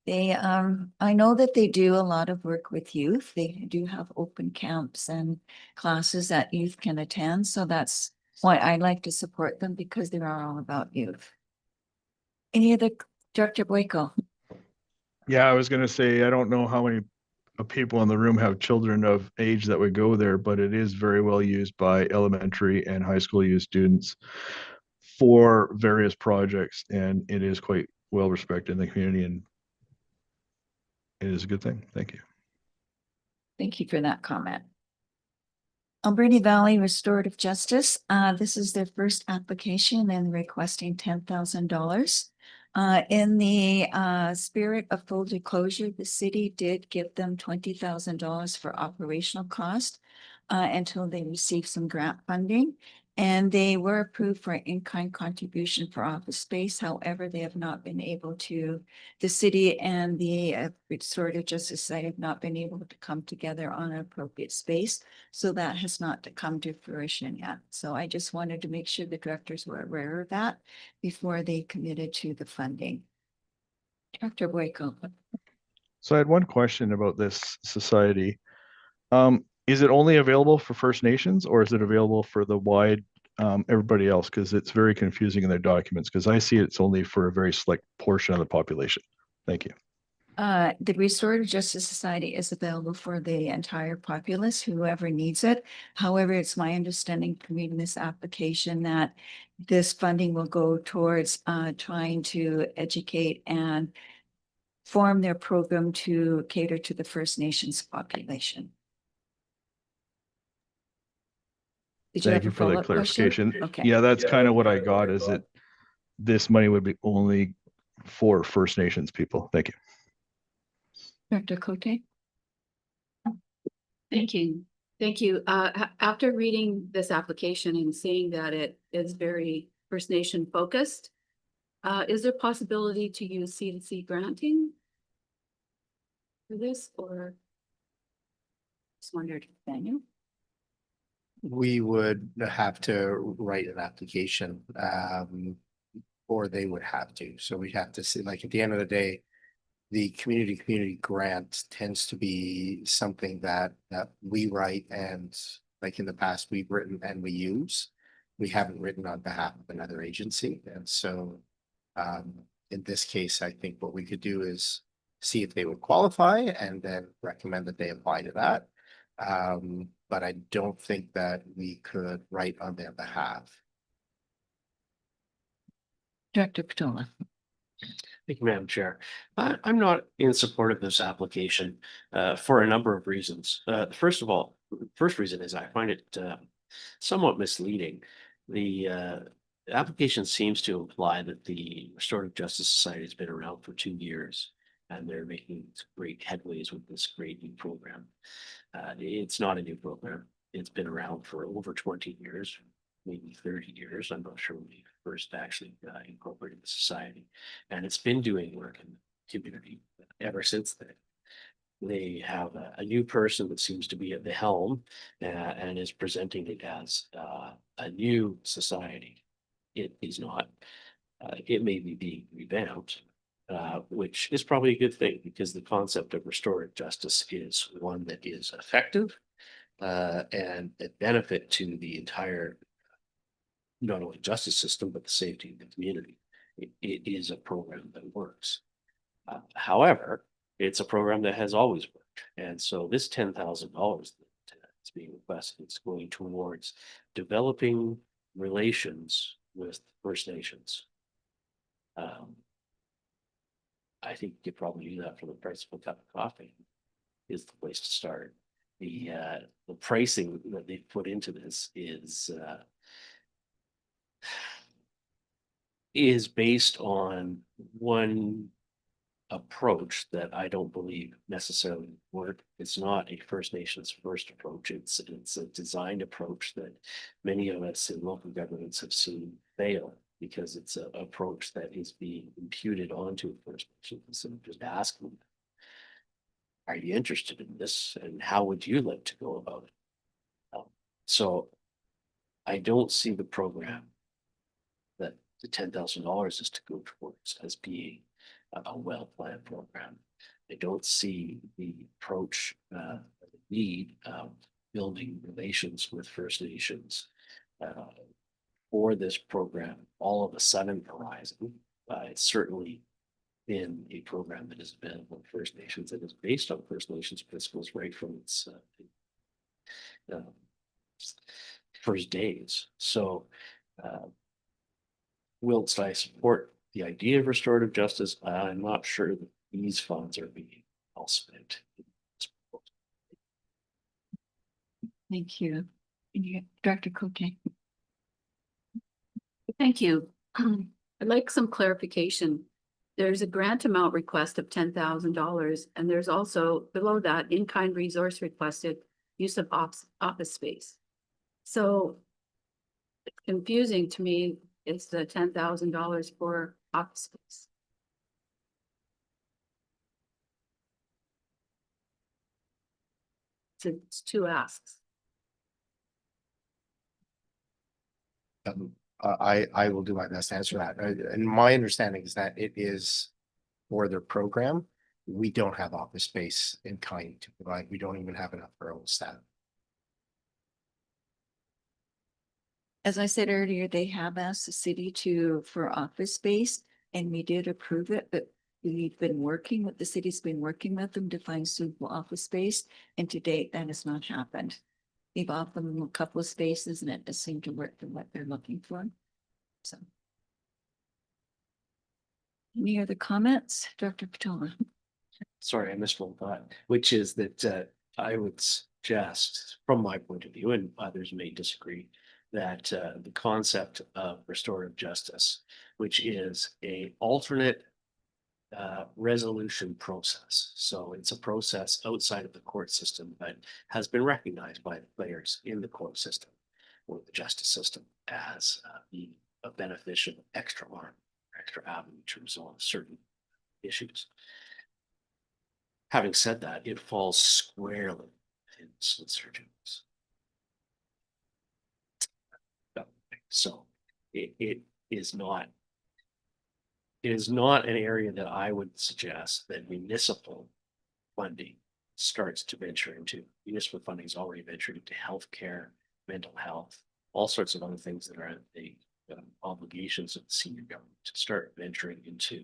Speaker 5: They, I know that they do a lot of work with youth. They do have open camps and classes that youth can attend. So that's why I like to support them, because they are all about youth. Any other, Director Boyko?
Speaker 1: Yeah, I was gonna say, I don't know how many people in the room have children of age that would go there, but it is very well used by elementary and high school youth students for various projects, and it is quite well respected in the community, and it is a good thing. Thank you.
Speaker 5: Thank you for that comment. Alberni Valley Restorative Justice, this is their first application and requesting $10,000. In the spirit of full disclosure, the city did give them $20,000 for operational cost until they received some grant funding. And they were approved for in-kind contribution for office space. However, they have not been able to, the city and the Restorative Justice Society have not been able to come together on an appropriate space. So that has not come to fruition yet. So I just wanted to make sure the directors were aware of that before they committed to the funding. Director Boyko.
Speaker 1: So I had one question about this society. Is it only available for First Nations, or is it available for the wide everybody else? Because it's very confusing in their documents, because I see it's only for a very select portion of the population. Thank you.
Speaker 5: The Restorative Justice Society is available for the entire populace, whoever needs it. However, it's my understanding from reading this application that this funding will go towards trying to educate and form their program to cater to the First Nations population. Did you
Speaker 1: Thank
Speaker 5: have
Speaker 1: you
Speaker 5: a
Speaker 1: for the
Speaker 5: follow-up question?
Speaker 1: clarification.
Speaker 5: Okay.
Speaker 1: Yeah, that's kind of what I got, is it this money would be only for First Nations people. Thank you.
Speaker 5: Director Cote?
Speaker 6: Thank you. Thank you. After reading this application and seeing that it is very First Nation focused, is there possibility to use C2C granting for this, or just wondered, Daniel?
Speaker 7: We would have to write an application, or they would have to. So we'd have to see, like, at the end of the day, the community grant tends to be something that we write, and like in the past, we've written and we use. We haven't written on behalf of another agency. And so in this case, I think what we could do is see if they would qualify and then recommend that they apply to that. But I don't think that we could write on their behalf.
Speaker 5: Director Patola.
Speaker 12: Thank you, Madam Chair. I'm not in support of this application for a number of reasons. First of all, first reason is I find it somewhat misleading. The application seems to imply that the Restorative Justice Society has been around for 2 years and they're making great headways with this great new program. It's not a new program. It's been around for over 20 years, maybe 30 years. I'm not sure when we first actually incorporated the society. And it's been doing work in the community ever since then. They have a new person that seems to be at the helm and is presenting it as a new society. It is not. It may be being revamped, which is probably a good thing because the concept of restorative justice is one that is effective and a benefit to the entire, not only justice system, but the safety of the community. It is a program that works. However, it's a program that has always worked. And so this $10,000 that is being requested is going towards developing relations with First Nations. I think you could probably do that for the price of a cup of coffee is the place to start. The pricing that they put into this is based on one approach that I don't believe necessarily work. It's not a First Nations first approach. It's a designed approach that many of us in local governments have seen fail because it's an approach that is being imputed onto First Nations instead of just asking them, are you interested in this and how would you like to go about it? So I don't see the program that the $10,000 is to go towards as being a well-planned program. I don't see the approach, the need of building relations with First Nations for this program all of a sudden arising. It's certainly been a program that has been with First Nations and is based on First Nations principles right from its first days. So whilst I support the idea of restorative justice, I'm not sure that these funds are being well spent.
Speaker 5: Thank you. Director Cote.
Speaker 6: Thank you. I'd like some clarification. There's a grant amount request of $10,000, and there's also below that in-kind resource requested use of office space. So it's confusing to me. It's the $10,000 for office space. So it's 2 asks.
Speaker 7: I will do my best to answer that. And my understanding is that it is for their program. We don't have office space in kind to provide. We don't even have enough for our own staff.
Speaker 5: As I said earlier, they have asked the city for office space and we did approve it, but we've been working with, the city's been working with them to find suitable office space. And to date, that has not happened. They've offered them a couple of spaces and it does seem to work for what they're looking for. So. Any other comments, Dr. Patola?
Speaker 12: Sorry, I missed one thought, which is that I would suggest, from my point of view, and others may disagree, that the concept of restorative justice, which is a alternate resolution process. So it's a process outside of the court system, but has been recognized by the players in the court system or the justice system as being a beneficial extra arm, extra avenue to resolve certain issues. Having said that, it falls squarely in Solicitor General's. So it is not it is not an area that I would suggest that municipal funding starts to venture into. Municipal funding is already ventured into healthcare, mental health, all sorts of other things that are the obligations of the senior government to start venturing into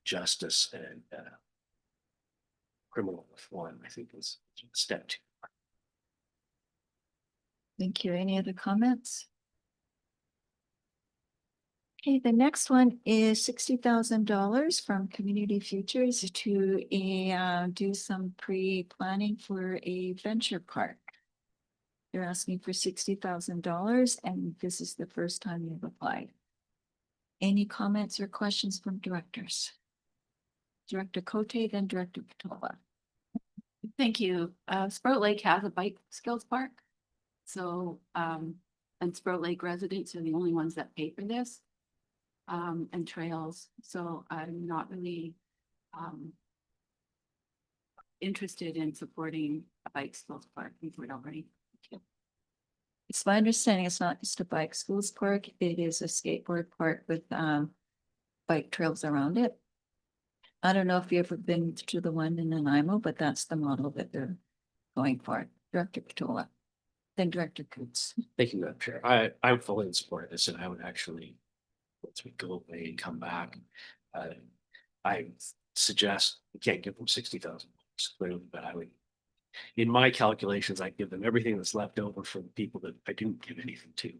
Speaker 12: justice and criminal reform, I think is step 2.
Speaker 5: Thank you. Any other comments? Okay, the next one is $60,000 from Community Futures to do some pre-planning for a venture park. They're asking for $60,000 and this is the first time they've applied. Any comments or questions from directors? Director Cote, then Director Patola.
Speaker 6: Thank you. Sprout Lake has a bike skills park. So, and Sprout Lake residents are the only ones that pay for this. And trails. So I'm not really, interested in supporting a bike skills park. We've heard already.
Speaker 5: It's my understanding it's not just a bike schools park, it is a skateboard park with bike trails around it. I don't know if you've ever been to the one in Nanaimo, but that's the model that they're going for. Director Patola, then Director Coots.
Speaker 12: Thank you, Madam Chair. I'm fully in support of this, and I would actually, once we go away and come back, I suggest we can't give them $60,000 clearly, but I would, in my calculations, I give them everything that's left over for the people that I didn't give anything to,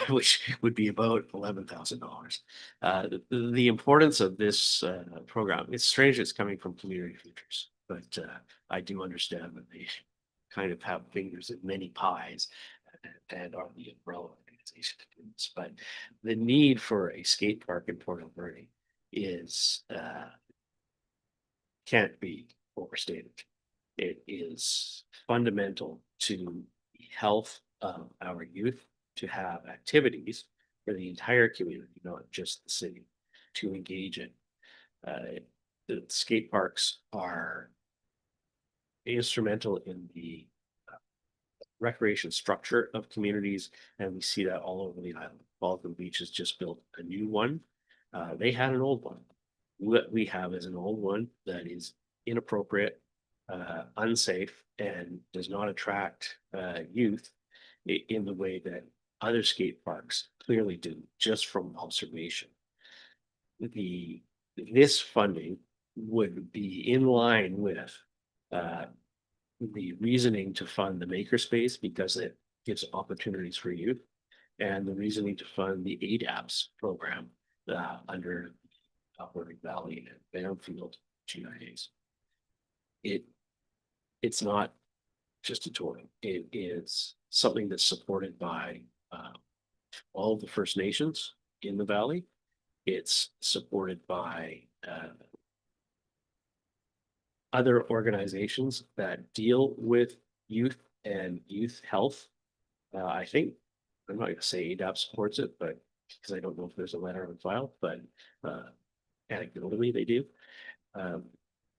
Speaker 12: which would be about $11,000. The importance of this program, it's strange it's coming from Community Futures, but I do understand that they kind of have fingers in many pies and are the umbrella organization to do this. But the need for a skate park in Port Alberni is can't be overstated. It is fundamental to the health of our youth to have activities for the entire community, not just the city, to engage in. The skate parks are instrumental in the recreation structure of communities, and we see that all over the island. Baldwin Beach has just built a new one. They had an old one. What we have is an old one that is inappropriate, unsafe, and does not attract youth in the way that other skate parks clearly do, just from observation. This funding would be in line with the reasoning to fund the makerspace because it gives opportunities for youth, and the reasoning to fund the ADAPS program under Alberni Valley and Banfield GIAs. It's not just a toy. It is something that's supported by all of the First Nations in the valley. It's supported by other organizations that deal with youth and youth health. I think, I'm not going to say ADAP supports it, but because I don't know if there's a letter on file, but anecdotally they do.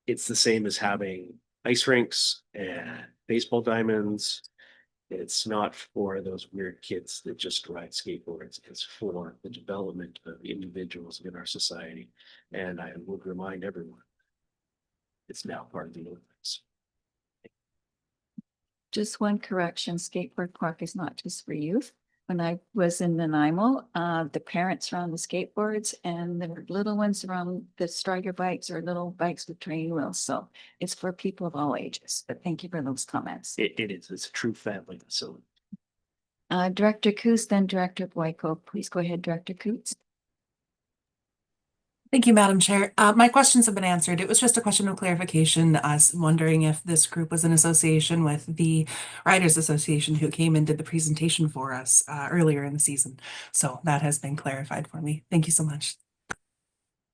Speaker 12: It's the same as having ice rinks and baseball diamonds. It's not for those weird kids that just ride skateboards. It's for the development of individuals in our society. And I would remind everyone, it's now part of the Olympics.
Speaker 5: Just one correction, skateboard park is not just for youth. When I was in Nanaimo, the parents are on the skateboards and the little ones are on the strider bikes or little bikes with training wheels. So it's for people of all ages, but thank you for those comments.
Speaker 12: It is, it's a true family facility.
Speaker 5: Director Coots, then Director Boyko. Please go ahead, Director Coots.
Speaker 8: Thank you, Madam Chair. My questions have been answered. It was just a question of clarification. I was wondering if this group was in association with the Riders Association who came and did the presentation for us earlier in the season. So that has been clarified for me. Thank you so much.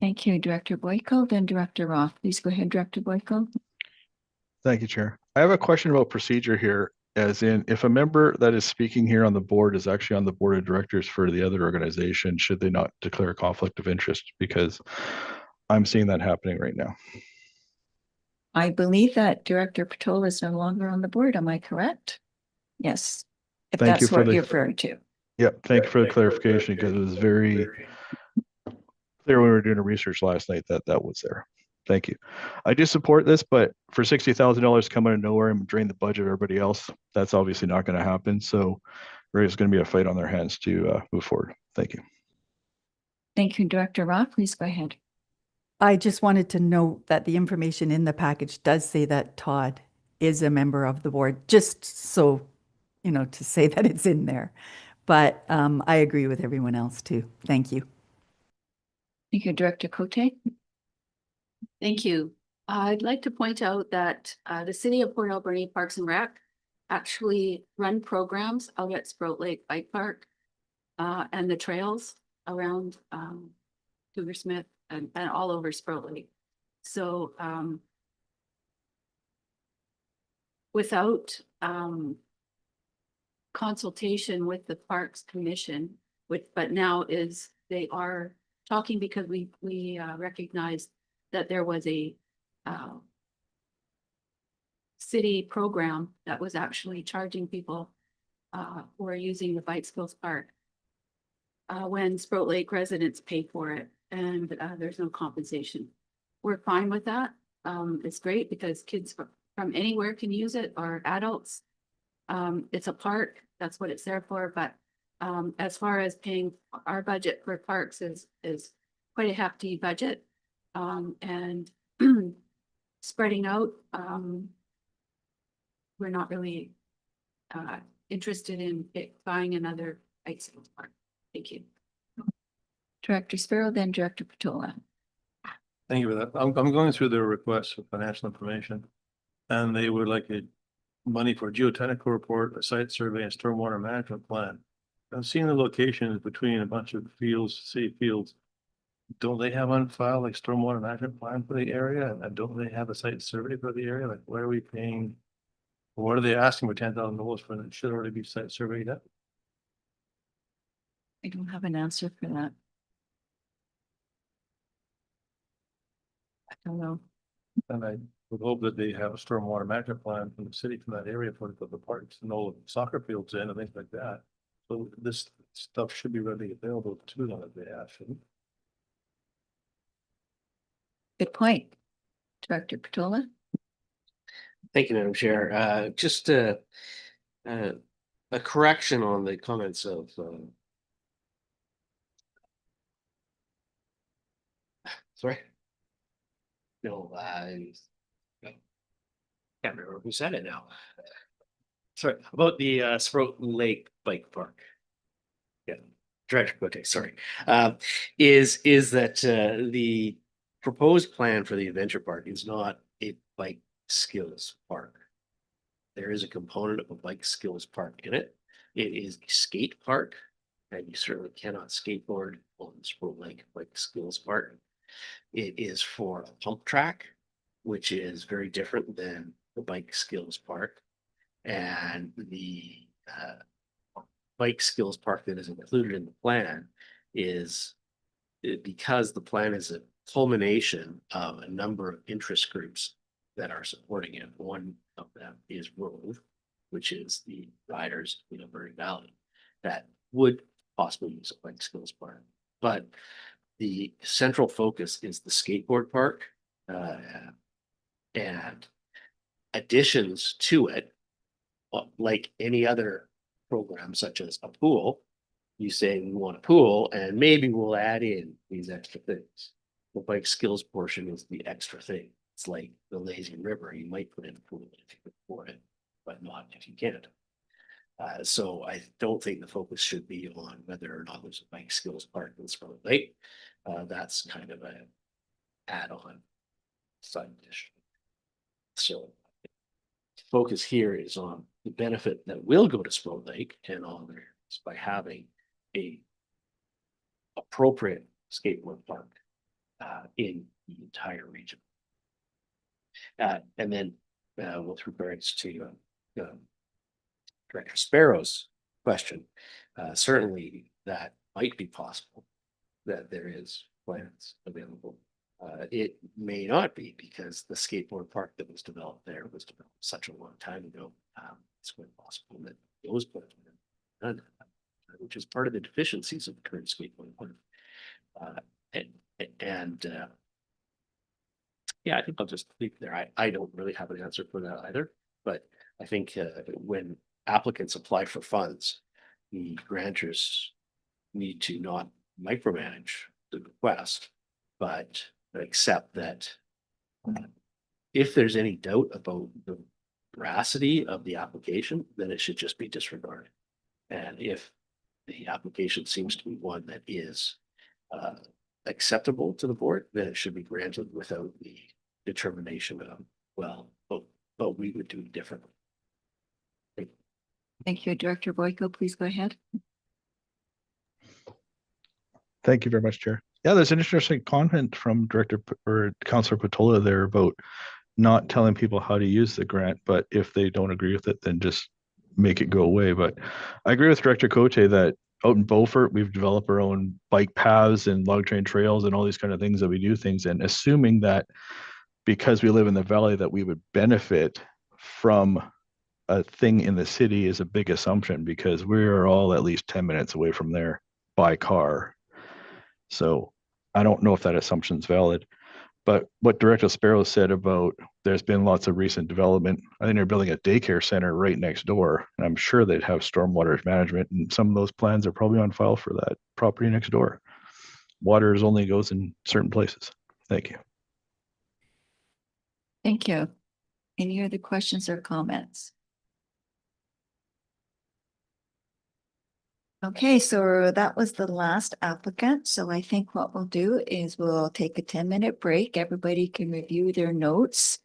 Speaker 5: Thank you, Director Boyko, then Director Roth. Please go ahead, Director Boyko.
Speaker 1: Thank you, Chair. I have a question about procedure here, as in if a member that is speaking here on the board is actually on the board of directors for the other organization, should they not declare a conflict of interest? Because I'm seeing that happening right now.
Speaker 5: I believe that Director Patola is no longer on the board. Am I correct? Yes. If
Speaker 1: Thank you
Speaker 5: that's
Speaker 1: for
Speaker 5: what
Speaker 1: the-
Speaker 5: you're referring to.
Speaker 1: Yep, thank you for the clarification, because it was very clear when we were doing a research last night that that was there. Thank you. I do support this, but for $60,000 come out of nowhere and drain the budget of everybody else, that's obviously not going to happen. So there's going to be a fight on their hands to move forward. Thank you.
Speaker 5: Thank you, Director Roth. Please go ahead.
Speaker 3: I just wanted to note that the information in the package does say that Todd is a member of the board, just so, you know, to say that it's in there. But I agree with everyone else too. Thank you.
Speaker 5: Thank you, Director Cote.
Speaker 6: Thank you. I'd like to point out that the City of Port Alberni Parks and Rec actually run programs out at Sprout Lake Bike Park and the trails around Cougar Smith and all over Sprout Lake. So without consultation with the Parks Commission, but now is they are talking because we recognized that there was a city program that was actually charging people who are using the Bike Skills Park when Sprout Lake residents pay for it, and there's no compensation. We're fine with that. It's great because kids from anywhere can use it, or adults. It's a park, that's what it's there for, but as far as paying, our budget for parks is quite a hefty budget. And spreading out, we're not really interested in buying another Bike Skills Park. Thank you.
Speaker 5: Director Sparrow, then Director Patola.
Speaker 4: Thank you for that. I'm going through their requests for financial information. And they would like money for a geotechnical report, a site survey, and stormwater management plan. I'm seeing the locations between a bunch of fields, city fields. Don't they have on file like stormwater management plan for the area? And don't they have a site survey for the area? Like, what are we paying? What are they asking for $10,000 for? It should already be site surveyed up.
Speaker 5: I don't have an answer for that. I don't know.
Speaker 4: And I would hope that they have a stormwater management plan from the city from that area for the parks and all the soccer fields in and things like that. So this stuff should be readily available to them if they ask. Shouldn't it?
Speaker 5: Good point. Director Patola.
Speaker 12: Thank you, Madam Chair. Just a correction on the comments of sorry. No, I can't remember who said it now. Sorry, about the Sprout Lake Bike Park. Yeah, Director Cote, sorry. Is that the proposed plan for the adventure park is not a bike skills park. There is a component of a bike skills park in it. It is a skate park, and you certainly cannot skateboard on the Sprout Lake Bike Skills Park. It is for a pump track, which is very different than the Bike Skills Park. And the Bike Skills Park that is included in the plan is because the plan is a culmination of a number of interest groups that are supporting it. One of them is Rove, which is the riders in Alberni Valley that would possibly use a Bike Skills Park. But the central focus is the skateboard park, and additions to it, like any other program, such as a pool. You say we want a pool, and maybe we'll add in these extra things. The bike skills portion is the extra thing. It's like the lazy river. You might put in a pool if you can afford it, but not if you can't. So I don't think the focus should be on whether or not there's a bike skills park in Sprout Lake. That's kind of an add-on side dish. So focus here is on the benefit that will go to Sprout Lake and on there by having a appropriate skateboard park in the entire region. And then with regards to Director Sparrow's question, certainly that might be possible, that there is plans available. It may not be, because the skateboard park that was developed there was developed such a long time ago. It's quite possible that those plans were done, which is part of the deficiencies of the current skateboard park. And
Speaker 7: And yeah, I think I'll just leave it there. I don't really have an answer for that either, but I think when applicants apply for funds, the grantors need to not micromanage the request, but accept that if there's any doubt about the veracity of the application, then it should just be disregarded. And if the application seems to be one that is acceptable to the board, then it should be granted without the determination of, well, but we would do it differently.
Speaker 5: Thank you, Director Boyko. Please go ahead.
Speaker 1: Thank you very much, Chair. Yeah, there's an interesting comment from or Councillor Patola there about not telling people how to use the grant, but if they don't agree with it, then just make it go away. But I agree with Director Cote that out in Beaufort, we've developed our own bike paths and log train trails and all these kind of things that we do things. And assuming that because we live in the valley that we would benefit from a thing in the city is a big assumption because we're all at least 10 minutes away from there by car. So I don't know if that assumption is valid. But what Director Sparrow said about there's been lots of recent development. I think they're building a daycare center right next door. And I'm sure they'd have stormwater management. And some of those plans are probably on file for that property next door. Water only goes in certain places. Thank you.
Speaker 5: Thank you. Any other questions or comments? Okay, so that was the last applicant. So I think what we'll do is we'll take a 10-minute break. Everybody can review their notes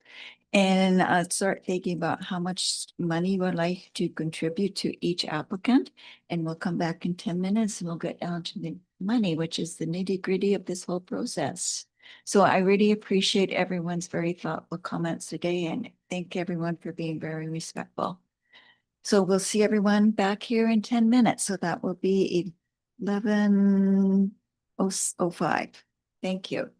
Speaker 5: and start thinking about how much money you would like to contribute to each applicant. And we'll come back in 10 minutes and we'll get down to the money, which is the nitty-gritty of this whole process. So I really appreciate everyone's very thoughtful comments today and thank everyone for being very respectful. So we'll see everyone back here in 10 minutes. So that will be 11:05. Thank you.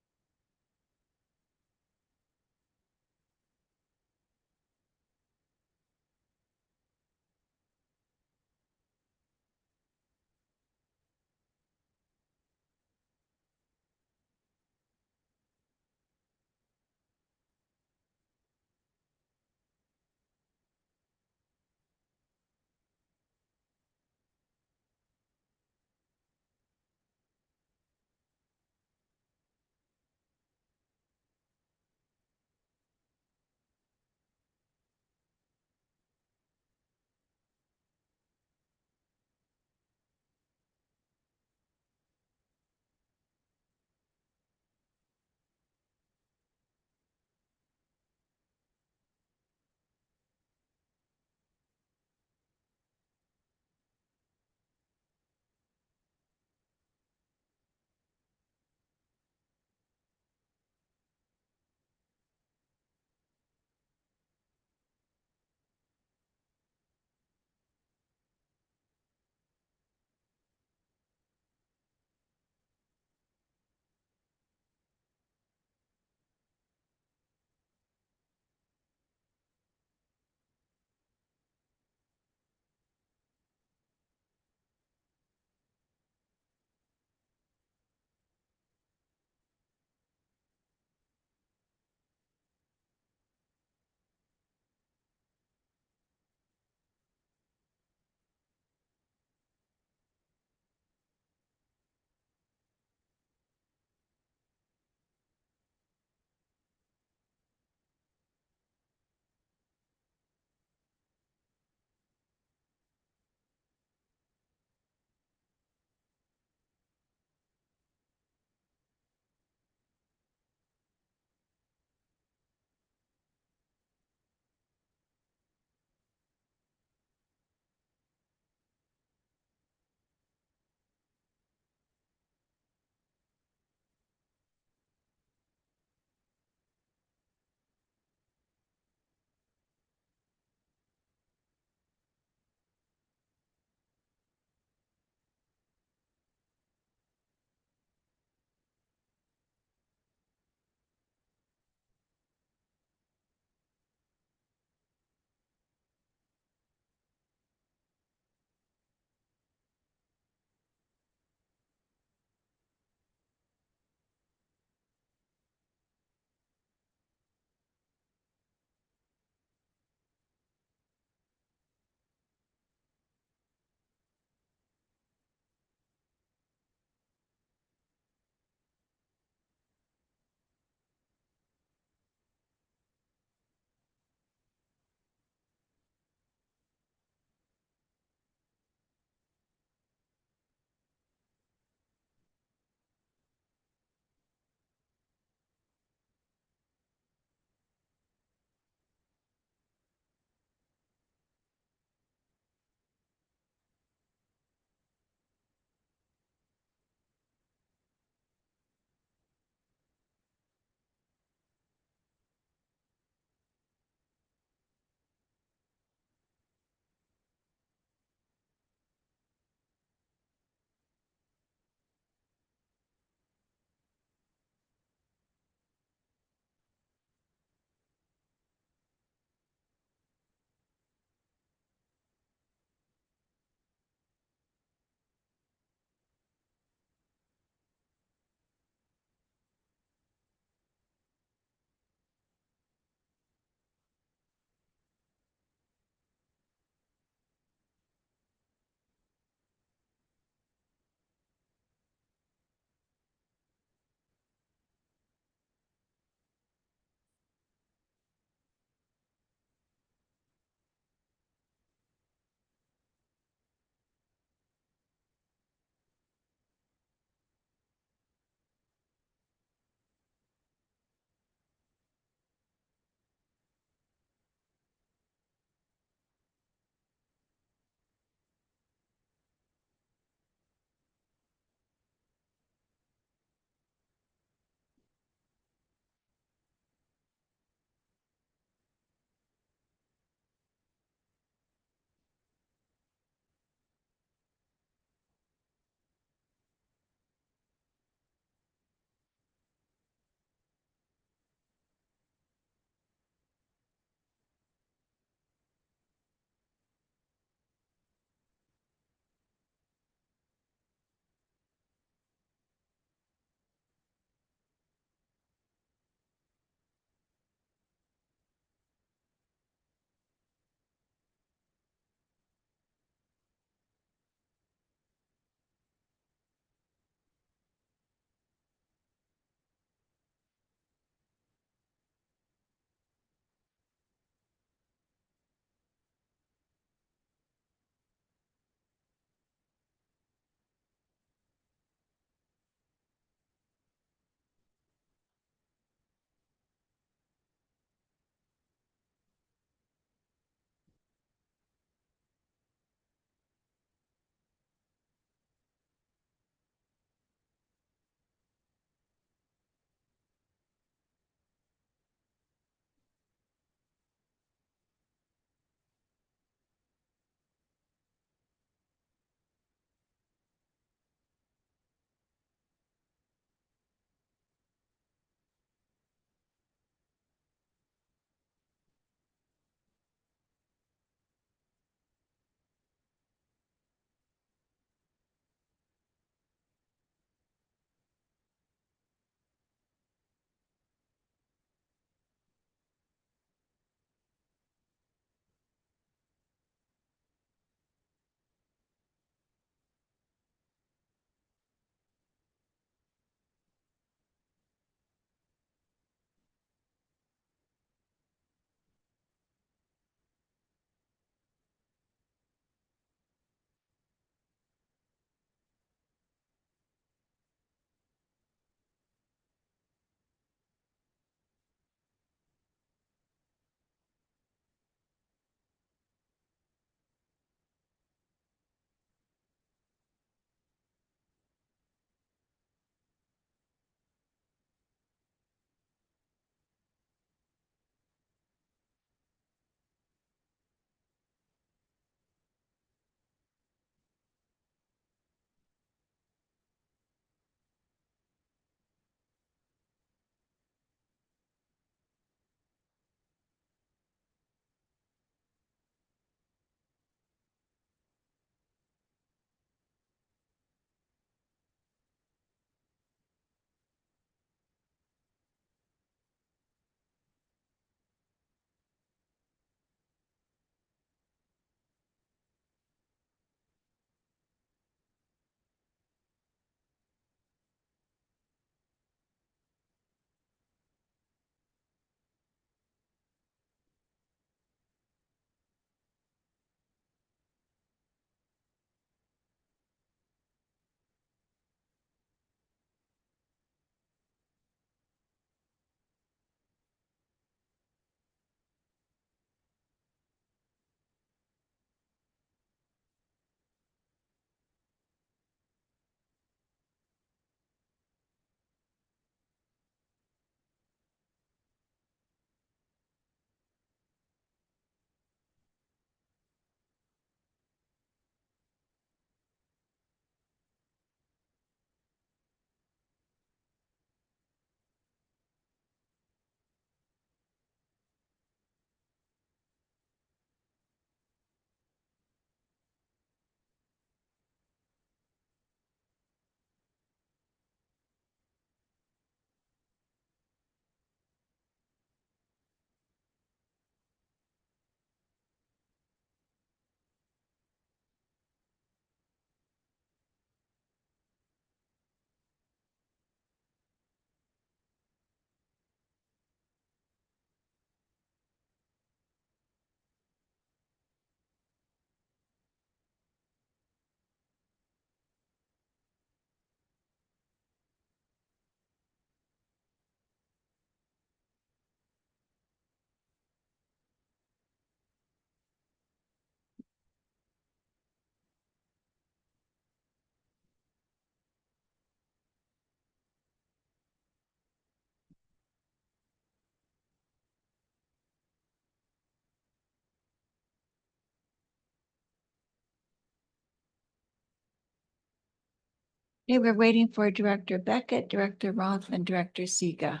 Speaker 5: Okay, we're waiting for Director Beckett, Director Roth, and Director Siga.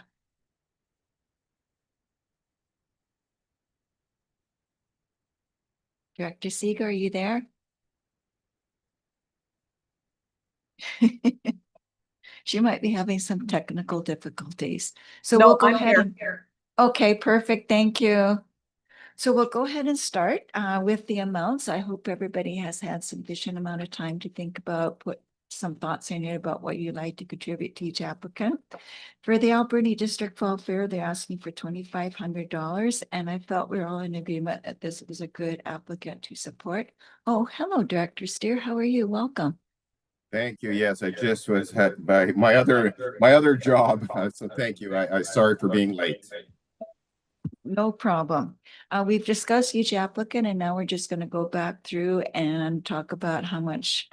Speaker 5: Director Siga, are you there? She might be having some technical difficulties. So we'll go ahead and, okay, perfect. Thank you. So we'll go ahead and start with the amounts. I hope everybody has had sufficient amount of time to think about, put some thoughts in it about what you'd like to contribute to each applicant. For the Alberni District Fall Fair, they're asking for $2,500, and I felt we were all in agreement that this was a good applicant to support. Oh, hello, Director Steer. How are you? Welcome.
Speaker 13: Thank you. Yes, I just was had by my other job. So thank you. I sorry for being late.
Speaker 5: No problem. We've discussed each applicant, and now we're just going to go back through and talk about how much,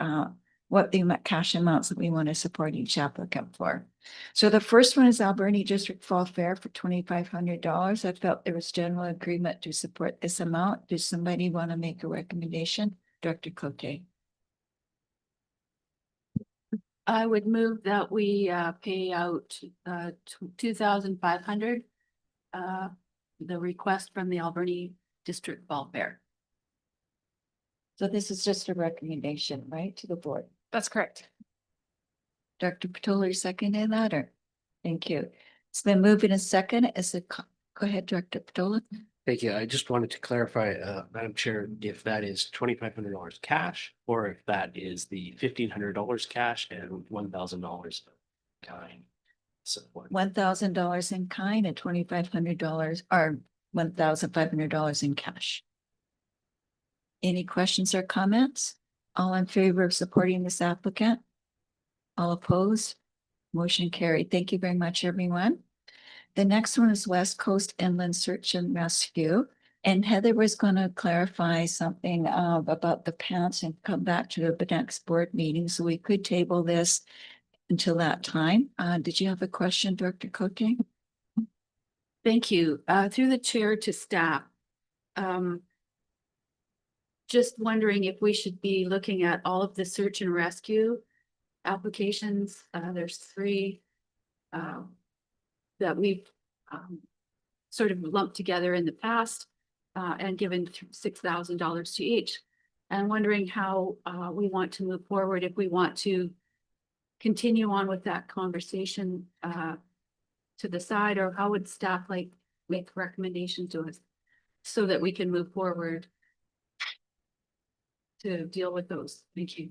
Speaker 5: what the cash amounts that we want to support each applicant for. So the first one is Alberni District Fall Fair for $2,500. I felt there was general agreement to support this amount. Does somebody want to make a recommendation? Director Cote.
Speaker 6: I would move that we pay out 2,500. The request from the Alberni District Fall Fair.
Speaker 5: So this is just a recommendation, right, to the board?
Speaker 11: That's correct.
Speaker 5: Dr. Patola, seconded that, or? Thank you. It's been moved in a second. Go ahead, Director Patola.
Speaker 12: Thank you. I just wanted to clarify, Madam Chair, if that is $2,500 cash, or if that is the $1,500 cash and $1,000 kind support.
Speaker 5: $1,000 in kind and $2,500 or $1,500 in cash. Any questions or comments? All in favor of supporting this applicant? All opposed? Motion carried. Thank you very much, everyone. The next one is West Coast Inland Search and Rescue. And Heather was going to clarify something about the pants and come back to the next board meeting. So we could table this until that time. Did you have a question, Director Cote?
Speaker 6: Thank you. Through the chair to staff. Just wondering if we should be looking at all of the search and rescue applications. There's 3 that we've sort of lumped together in the past and given $6,000 to each. And wondering how we want to move forward, if we want to continue on with that conversation to the side, or how would staff like make recommendations to us so that we can move forward to deal with those. Thank you.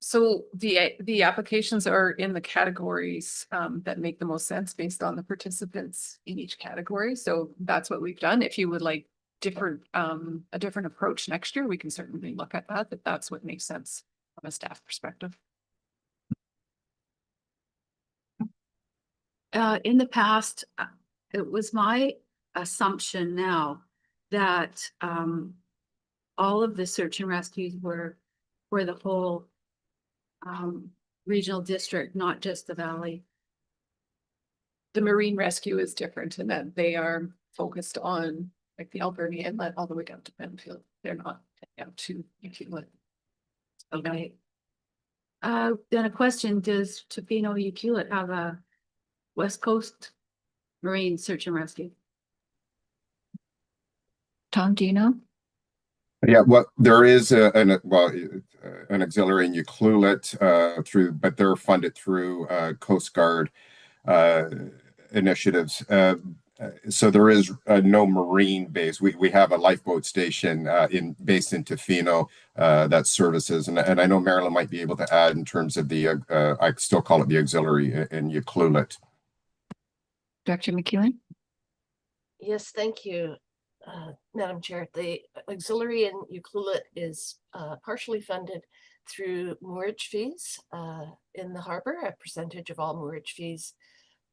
Speaker 11: So the applications are in the categories that make the most sense based on the participants in each category. So that's what we've done. If you would like a different approach next year, we can certainly look at that, if that's what makes sense from a staff perspective.
Speaker 6: In the past, it was my assumption now that all of the search and rescues were for the whole regional district, not just the valley.
Speaker 11: The marine rescue is different in that they are focused on like the Alberni Inlet all the way down to Benfield. They're not out to Ucluelet.
Speaker 6: Okay. Then a question, does Tofino Ucluelet have a West Coast Marine Search and Rescue?
Speaker 5: Tom, do you know?
Speaker 13: Yeah, well, there is an auxiliary in Ucluelet but they're funded through Coast Guard initiatives. So there is no marine base. We have a lifeboat station based in Tofino that services, and I know Marilyn might be able to add in terms of the I still call it the auxiliary in Ucluelet.
Speaker 5: Dr. McEwen?
Speaker 10: Yes, thank you, Madam Chair. The auxiliary in Ucluelet is partially funded through moorage fees in the harbor. A percentage of all moorage fees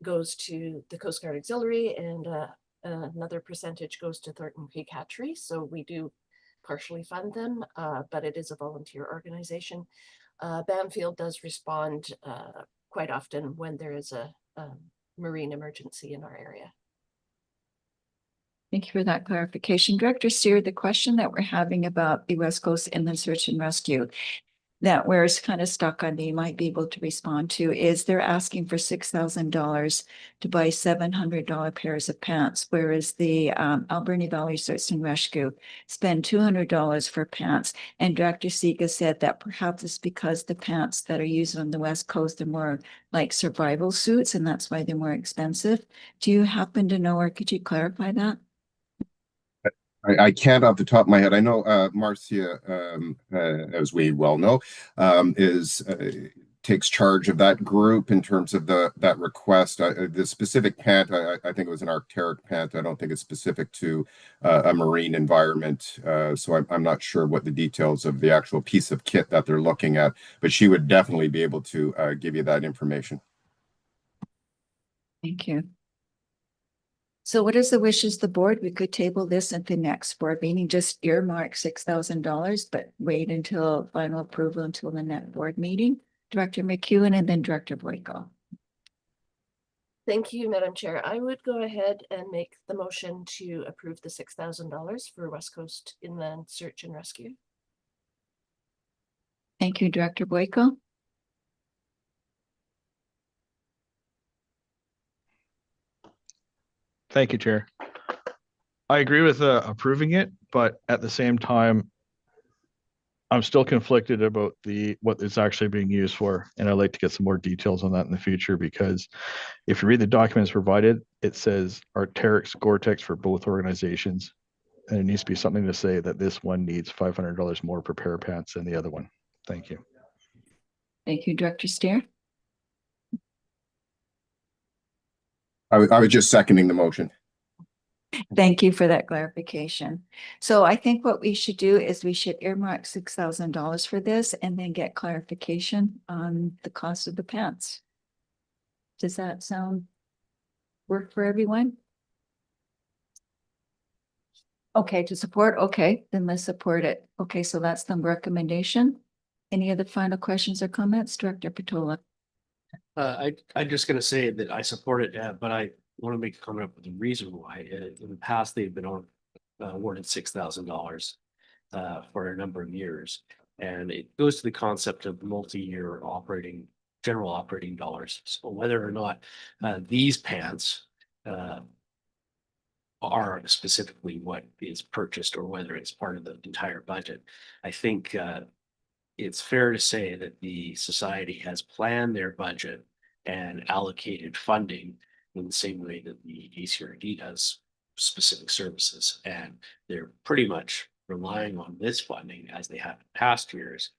Speaker 10: goes to the Coast Guard Auxiliary, and another percentage goes to Thornton Creek Hatchery. So we do partially fund them, but it is a volunteer organization. Banfield does respond quite often when there is a marine emergency in our area.
Speaker 5: Thank you for that clarification. Director Steer, the question that we're having about the West Coast Inland Search and Rescue, that we're kind of stuck on, that you might be able to respond to, is they're asking for $6,000 to buy $700 pairs of pants, whereas the Alberni Valley Search and Rescue spend $200 for pants. And Dr. Siga said that perhaps it's because the pants that are used on the West Coast are more like survival suits, and that's why they're more expensive. Do you happen to know, or could you clarify that?
Speaker 13: I can't off the top of my head. I know Marcia, as we well know, is takes charge of that group in terms of that request. The specific pant, I think it was an Arc'teryx pant. I don't think it's specific to a marine environment. So I'm not sure what the details of the actual piece of kit that they're looking at, but she would definitely be able to give you that information.
Speaker 5: Thank you. So what is the wishes of the board? We could table this at the next board meeting, just earmark $6,000, but wait until final approval until the next board meeting. Director McEwen and then Director Boyko.
Speaker 10: Thank you, Madam Chair. I would go ahead and make the motion to approve the $6,000 for West Coast Inland Search and Rescue.
Speaker 5: Thank you, Director Boyko.
Speaker 1: Thank you, Chair. I agree with approving it, but at the same time, I'm still conflicted about what it's actually being used for, and I'd like to get some more details on that in the future, because if you read the documents provided, it says Arc'teryx, Gore-Tex for both organizations, and it needs to be something to say that this one needs $500 more per pair of pants than the other one. Thank you.
Speaker 5: Thank you, Director Stair.
Speaker 13: I was just seconding the motion.
Speaker 5: Thank you for that clarification. So I think what we should do is we should earmark $6,000 for this and then get clarification on the cost of the pants. Does that work for everyone? Okay, to support. Okay, then let's support it. Okay, so that's the recommendation. Any other final questions or comments, Director Petola?
Speaker 12: I'm just going to say that I support it, but I want to make a comment with the reason why. In the past, they've been awarded $6,000 for a number of years, and it goes to the concept of multi-year general operating dollars. So whether or not these pants are specifically what is purchased, or whether it's part of the entire budget, I think it's fair to say that the society has planned their budget and allocated funding in the same way that the ACRD does specific services. And they're pretty much relying on this funding as they have in past years.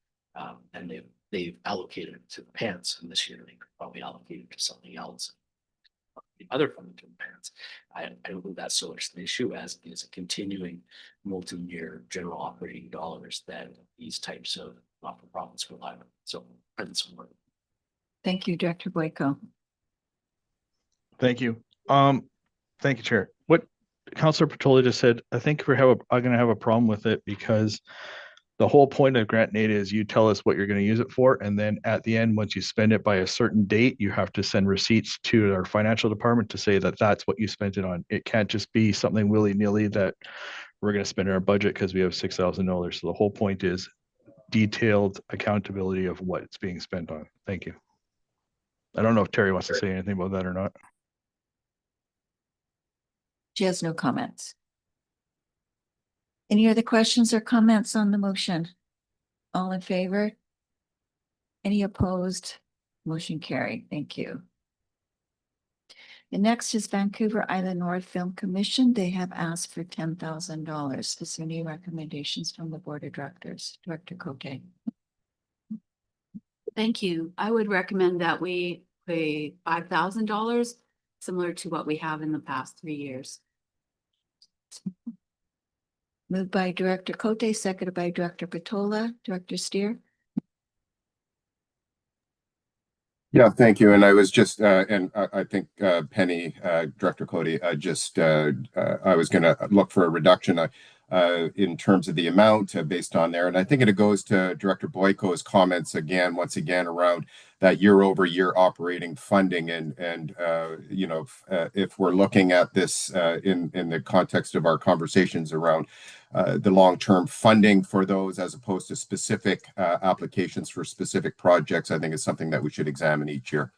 Speaker 12: And they've allocated it to the pants, and this year they could probably allocate it to something else. The other funding to the pants, I don't think that's so much an issue as it is a continuing multi-year general operating dollars that these types of not-for-profits rely on. So I'm support.
Speaker 5: Thank you, Director Boyko.
Speaker 1: Thank you. Thank you, Chair. What Councillor Petola just said, I think I'm going to have a problem with it, because the whole point of Grant Nada is you tell us what you're going to use it for, and then at the end, once you spend it by a certain date, you have to send receipts to our financial department to say that that's what you spent it on. It can't just be something willy-nilly that we're going to spend in our budget because we have $6,000. So the whole point is detailed accountability of what it's being spent on. Thank you. I don't know if Terry wants to say anything about that or not.
Speaker 5: She has no comments. Any other questions or comments on the motion? All in favor? Any opposed? Motion carried. Thank you. The next is Vancouver Island North Film Commission. They have asked for $10,000. Is there any recommendations from the Board of Directors? Director Cote.
Speaker 6: Thank you. I would recommend that we pay $5,000, similar to what we have in the past 3 years.
Speaker 5: Moved by Director Cote, seconded by Director Petola. Director Steer.
Speaker 13: Yeah, thank you. And I was just, and I think Penny, Director Cody, I was going to look for a reduction. in terms of the amount based on there. And I think it goes to Director Boyko's comments again, once again, around that year-over-year operating funding. And you know, if we're looking at this in the context of our conversations around the long-term funding for those as opposed to specific applications for specific projects, I think it's something that we should examine each year.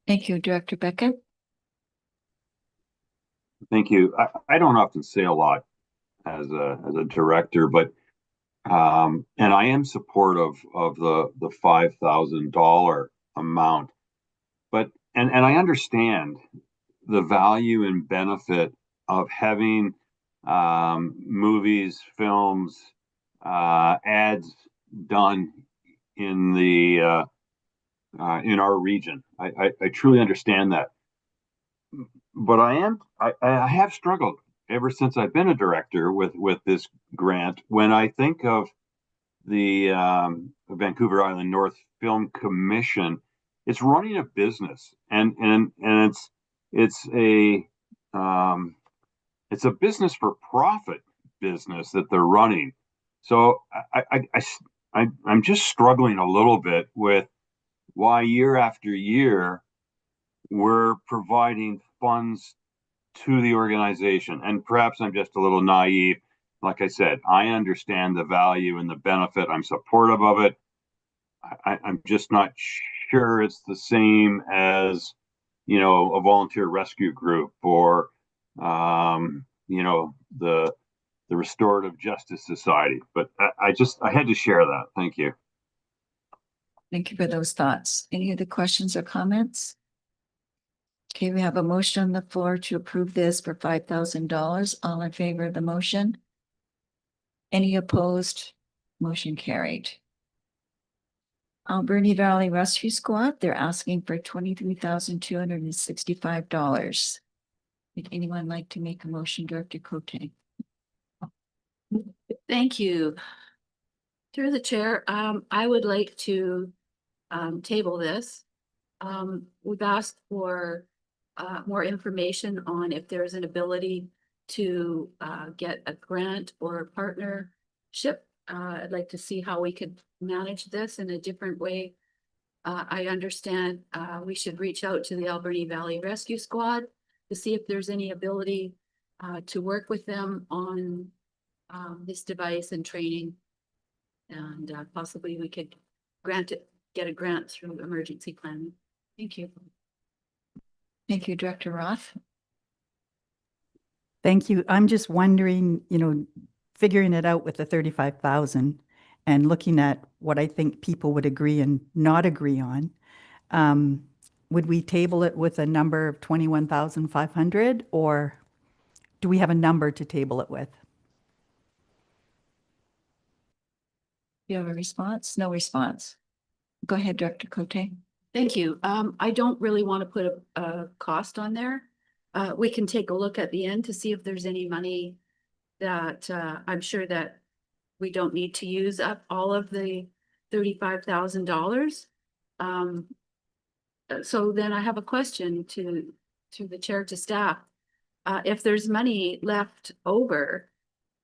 Speaker 5: Thank you, Director Beckett.
Speaker 2: Thank you. I don't often say a lot as a director, but and I am supportive of the $5,000 amount, but and I understand the value and benefit of having movies, films, ads done in the in our region. I truly understand that. But I have struggled ever since I've been a director with this grant. When I think of the Vancouver Island North Film Commission, it's running a business, and it's a business for profit business that they're running. So I'm just struggling a little bit with why year after year we're providing funds to the organization. And perhaps I'm just a little naive. Like I said, I understand the value and the benefit. I'm supportive of it. I'm just not sure it's the same as, you know, a volunteer rescue group or, you know, the Restorative Justice Society. But I had to share that. Thank you.
Speaker 5: Thank you for those thoughts. Any other questions or comments? Okay, we have a motion on the floor to approve this for $5,000. All in favor of the motion? Any opposed? Motion carried. Alberni Valley Rescue Squad, they're asking for $23,265. Would anyone like to make a motion, Director Cote?
Speaker 6: Thank you. Through the chair, I would like to table this. We've asked for more information on if there's an ability to get a grant or a partnership. I'd like to see how we could manage this in a different way. I understand we should reach out to the Alberni Valley Rescue Squad to see if there's any ability to work with them on this device and training. And possibly we could get a grant through emergency planning. Thank you.
Speaker 5: Thank you, Director Roth.
Speaker 3: Thank you. I'm just wondering, you know, figuring it out with the 35,000 and looking at what I think people would agree and not agree on. Would we table it with a number of 21,500, or do we have a number to table it with?
Speaker 5: Do you have a response? No response. Go ahead, Director Cote.
Speaker 6: Thank you. I don't really want to put a cost on there. We can take a look at the end to see if there's any money that I'm sure that we don't need to use up all of the $35,000. So then I have a question to the chair, to staff. If there's money left over,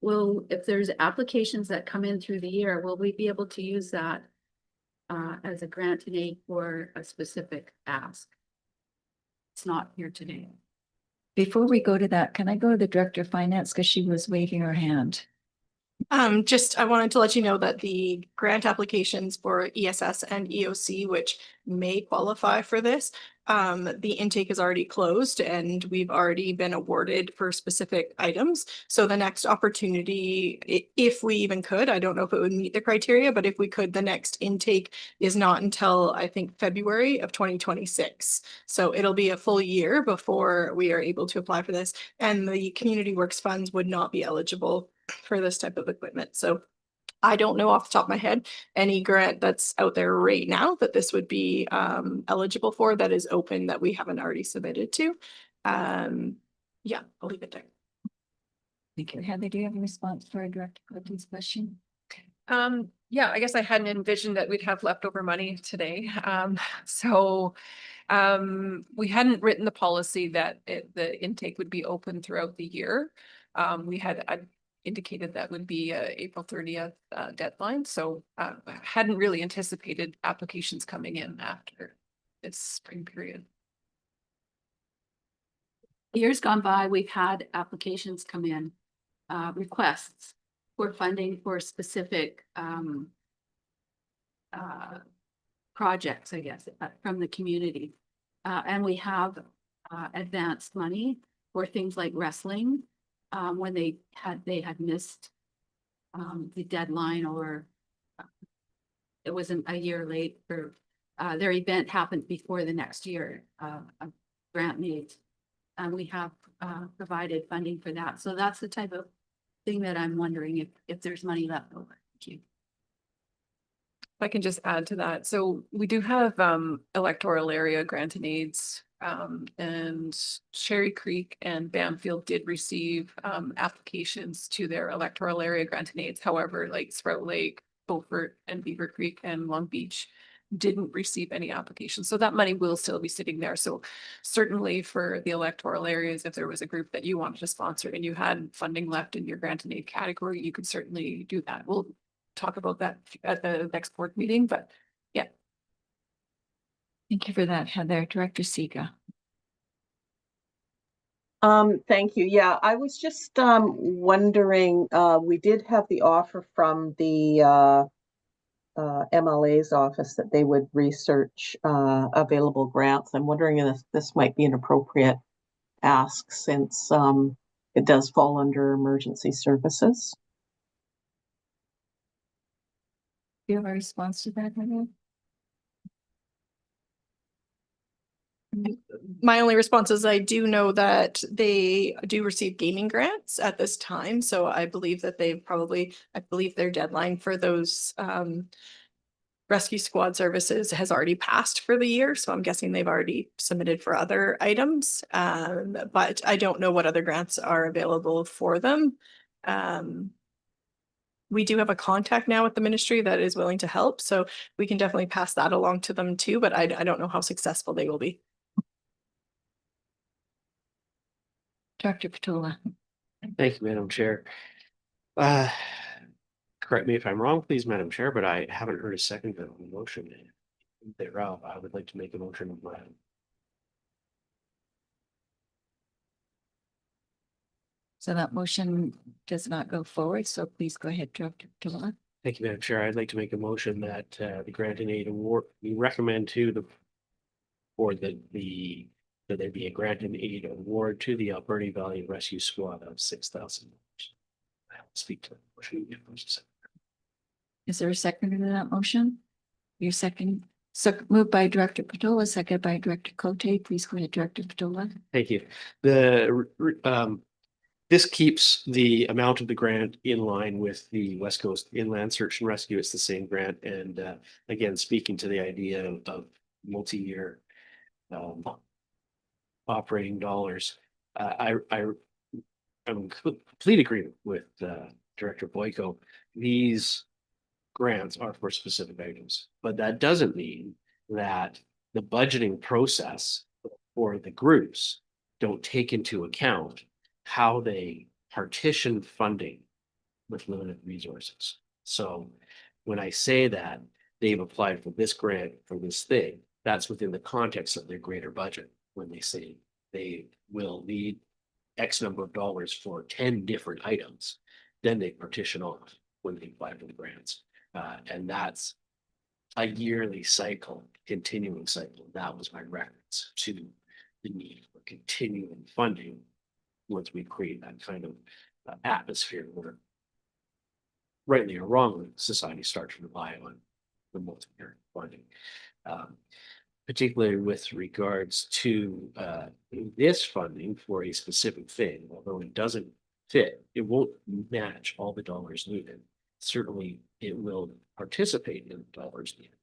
Speaker 6: if there's applications that come in through the year, will we be able to use that as a grant and aid for a specific ask? It's not here today.
Speaker 5: Before we go to that, can I go to the Director of Finance because she was waving her hand?
Speaker 14: I wanted to let you know that the grant applications for ESS and EOC, which may qualify for this, the intake is already closed and we've already been awarded for specific items. So the next opportunity, if we even could, I don't know if it would meet the criteria, but if we could, the next intake is not until I think February of 2026. So it'll be a full year before we are able to apply for this, and the Community Works funds would not be eligible for this type of equipment. So I don't know off the top of my head any grant that's out there right now that this would be eligible for, that is open, that we haven't already submitted to. Yeah, I'll leave it there.
Speaker 5: Thank you. Heather, do you have a response for Director Cote's question?
Speaker 11: Yeah, I guess I hadn't envisioned that we'd have leftover money today. So we hadn't written the policy that the intake would be open throughout the year. We had indicated that would be April 30th deadline. So hadn't really anticipated applications coming in after this spring period.
Speaker 6: Years gone by, we've had applications come in, requests for funding for specific projects, I guess, from the community. And we have advanced money for things like wrestling, when they had missed the deadline, or it wasn't a year late for their event happened before the next year of grant needs. And we have provided funding for that. So that's the type of thing that I'm wondering if there's money left over. Thank you.
Speaker 11: If I can just add to that. So we do have electoral area grant and aids, and Cherry Creek and Bamfield did receive applications to their electoral area grant and aids. However, like Sprout Lake, Beaufort and Beaver Creek and Long Beach didn't receive any applications. So that money will still be sitting there. So certainly for the electoral areas, if there was a group that you wanted to sponsor and you had funding left in your grant and aid category, you could certainly do that. We'll talk about that at the next board meeting, but yeah.
Speaker 5: Thank you for that, Heather. Director Siga.
Speaker 9: Thank you. Yeah, I was just wondering, we did have the offer from the MLA's office that they would research available grants. I'm wondering if this might be an appropriate ask, since it does fall under emergency services.
Speaker 5: Do you have a response to that, Heather?
Speaker 14: My only response is I do know that they do receive gaming grants at this time. So I believe that I believe their deadline for those rescue squad services has already passed for the year. So I'm guessing they've already submitted for other items. But I don't know what other grants are available for them. We do have a contact now with the ministry that is willing to help. So we can definitely pass that along to them too, but I don't know how successful they will be.
Speaker 5: Dr. Patola.
Speaker 12: Thank you, Madam Chair. Correct me if I'm wrong, please, Madam Chair, but I haven't heard a second on the motion thereof. I would like to make a motion of my own.
Speaker 5: So that motion does not go forward. So please go ahead, Director Patola.
Speaker 12: Thank you, Madam Chair. I'd like to make a motion that the grant and aid award, we recommend to the board that there be a grant and aid award to the Alberni Valley Rescue Squad of $6,000. I will speak to the motion.
Speaker 5: Is there a second to that motion? Your second, so moved by Director Patola, second by Director Cote. Please go ahead, Director Patola.
Speaker 12: Thank you. This keeps the amount of the grant in line with the West Coast Inland Search and Rescue. It's the same grant. And again, speaking to the idea of multi-year operating dollars, I'm in complete agreement with Director Boyko. These grants are for specific items, but that doesn't mean that the budgeting process for the groups don't take into account how they partition funding with limited resources. So when I say that they've applied for this grant for this thing, that's within the context of their greater budget. When they say they will need X number of dollars for 10 different items, then they partition off when they apply for the grants. And that's a yearly cycle, continuing cycle. That was my reference to the need for continuing funding once we create that kind of atmosphere where, rightly or wrongly, society starts to rely on the multi-year funding. Particularly with regards to this funding for a specific thing, although it doesn't fit, it won't match all the dollars needed. Certainly, it will participate in the dollars needed.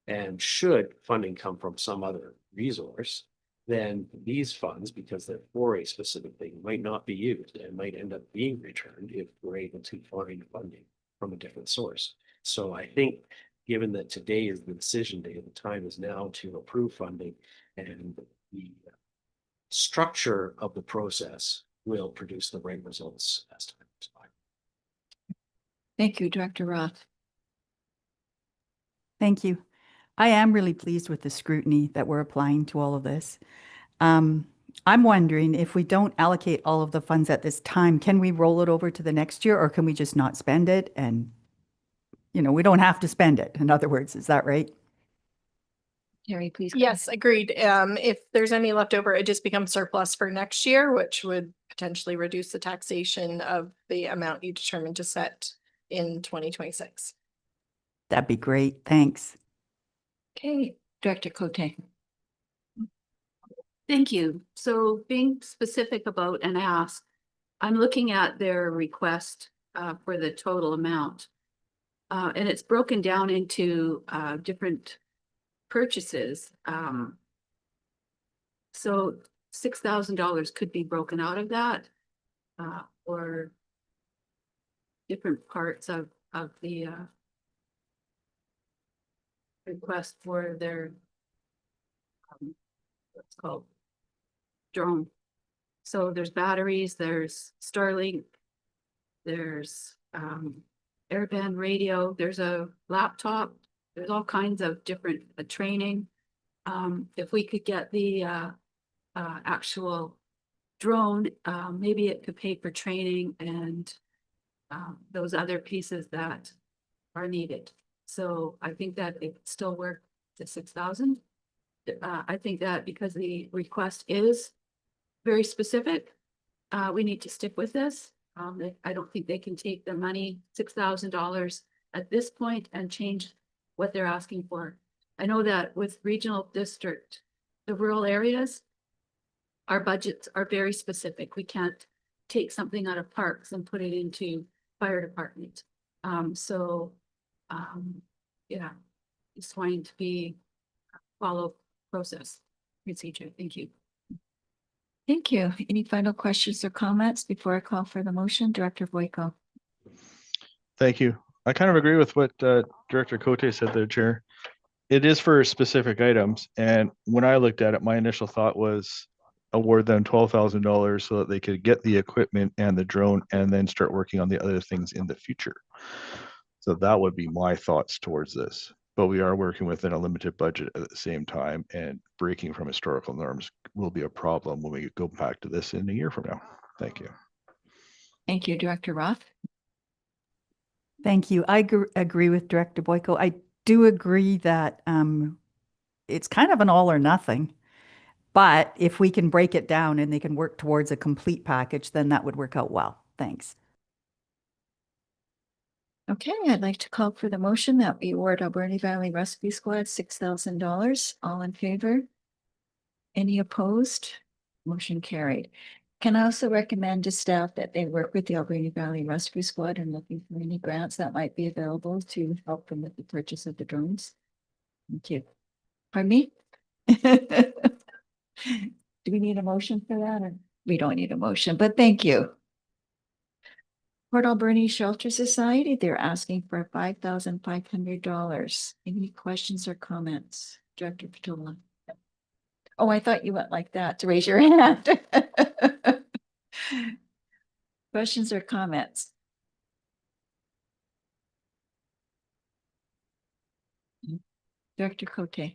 Speaker 12: And should funding come from some other resource, then these funds, because they're for a specific thing, might not be used and might end up being returned if we're able to find funding from a different source. So I think, given that today is the decision day, the time is now to approve funding, and the structure of the process will produce the right results as time goes by.
Speaker 5: Thank you, Director Roth.
Speaker 3: Thank you. I am really pleased with the scrutiny that we're applying to all of this. I'm wondering if we don't allocate all of the funds at this time, can we roll it over to the next year, or can we just not spend it? And, we don't have to spend it. In other words, is that right?
Speaker 5: Terry, please. go
Speaker 14: Yes,
Speaker 5: ahead.
Speaker 14: agreed. If there's any left over, it just becomes surplus for next year, which would potentially reduce the taxation of the amount you determined to set in 2026.
Speaker 3: That'd be great. Thanks.
Speaker 5: Okay, Director Cote.
Speaker 6: Thank you. So being specific about an ask, I'm looking at their request for the total amount. And it's broken down into different purchases. So $6,000 could be broken out of that, or different parts of the request for their what's called drone. So there's batteries, there's Starlink, there's airband radio, there's a laptop, there's all kinds of different training. If we could get the actual drone, maybe it could pay for training and those other pieces that are needed. So I think that it still work to 6,000. I think that because the request is very specific, we need to stick with this. I don't think they can take the money, $6,000 at this point, and change what they're asking for. I know that with regional district, the rural areas, our budgets are very specific. We can't take something out of parks and put it into fire department. Yeah, just wanting to be follow process procedure. Thank you.
Speaker 5: Thank you. Any final questions or comments before I call for the motion? Director Boyko.
Speaker 1: Thank you. I kind of agree with what Director Cote said there, Chair. It is for specific items. And when I looked at it, my initial thought was award them $12,000 so that they could get the equipment and the drone and then start working on the other things in the future. So that would be my thoughts towards this. But we are working within a limited budget at the same time, and breaking from historical norms will be a problem when we go back to this in a year from now. Thank you.
Speaker 5: Thank you, Director Roth.
Speaker 3: Thank you. I agree with Director Boyko. I do agree that it's kind of an all or nothing. But if we can break it down and they can work towards a complete package, then that would work out well. Thanks.
Speaker 5: Okay, I'd like to call for the motion that we award Alberni Valley Rescue Squad $6,000. All in favor? Any opposed? Motion carried. Can I also recommend to staff that they work with the Alberni Valley Rescue Squad and looking for any grants that might be available to help them with the purchase of the drones? Thank you. Pardon me? Do we need a motion for that, or we don't need a motion, but thank you. Port Alberni Shelter Society, they're asking for $5,500. Any questions or comments? Director Petola. Oh, I thought you went like that to raise your hand. Questions or comments? Director Cote.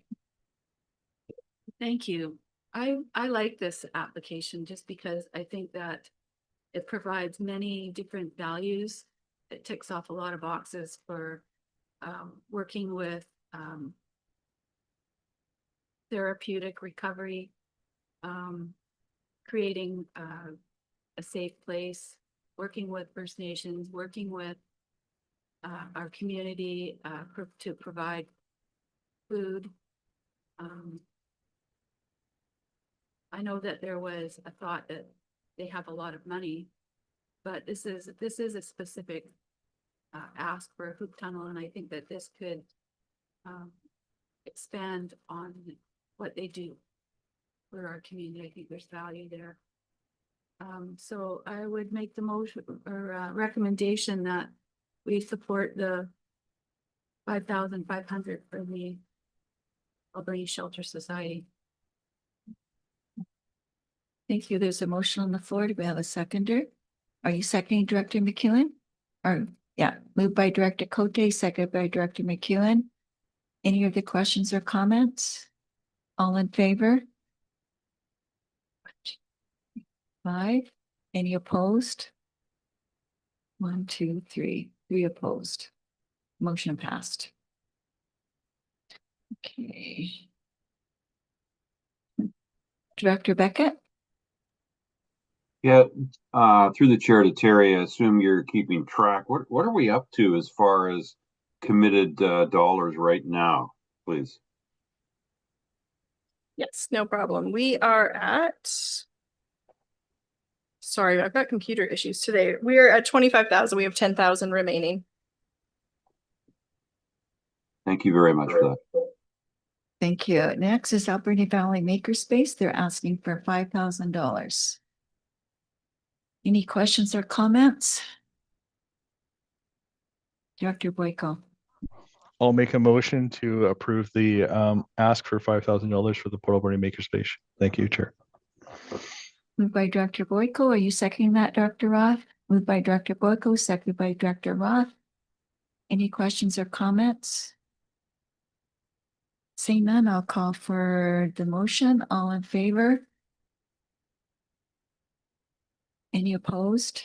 Speaker 6: Thank you. I like this application just because I think that it provides many different values. It ticks off a lot of boxes for working with therapeutic recovery, creating a safe place, working with First Nations, working with our community to provide food. I know that there was a thought that they have a lot of money, but this is a specific ask for a hoop tunnel, and I think that this could expand on what they do for our community. I think there's value there. So I would make the motion or recommendation that we support the 5,500 for the Alberni Shelter Society.
Speaker 5: Thank you. There's a motion on the floor. Do we have a seconder? Are you seconding Director McEwen? Or, yeah, moved by Director Cote, seconded by Director McEwen. Any other questions or comments? All in favor? 5. Any opposed? 1, 2, 3. 3 opposed. Motion passed. Okay. Director Beckett?
Speaker 2: Yeah, through the chair to Terry, I assume you're keeping track. What are we up to as far as committed dollars right now, please?
Speaker 14: Yes, no problem. We are at. Sorry, I've got computer issues today. We are at 25,000. We have 10,000 remaining.
Speaker 2: Thank you very much for that.
Speaker 5: Thank you. Next is Alberni Valley Makerspace. They're asking for $5,000. Any questions or comments? Director Boyko.
Speaker 1: I'll make a motion to approve the ask for $5,000 for the Port Alberni Makerspace. Thank you, Chair.
Speaker 5: Moved by Director Boyko. Are you seconding that, Director Roth? Moved by Director Boyko, seconded by Director Roth. Any questions or comments? Seeing none, I'll call for the motion. All in favor? Any opposed?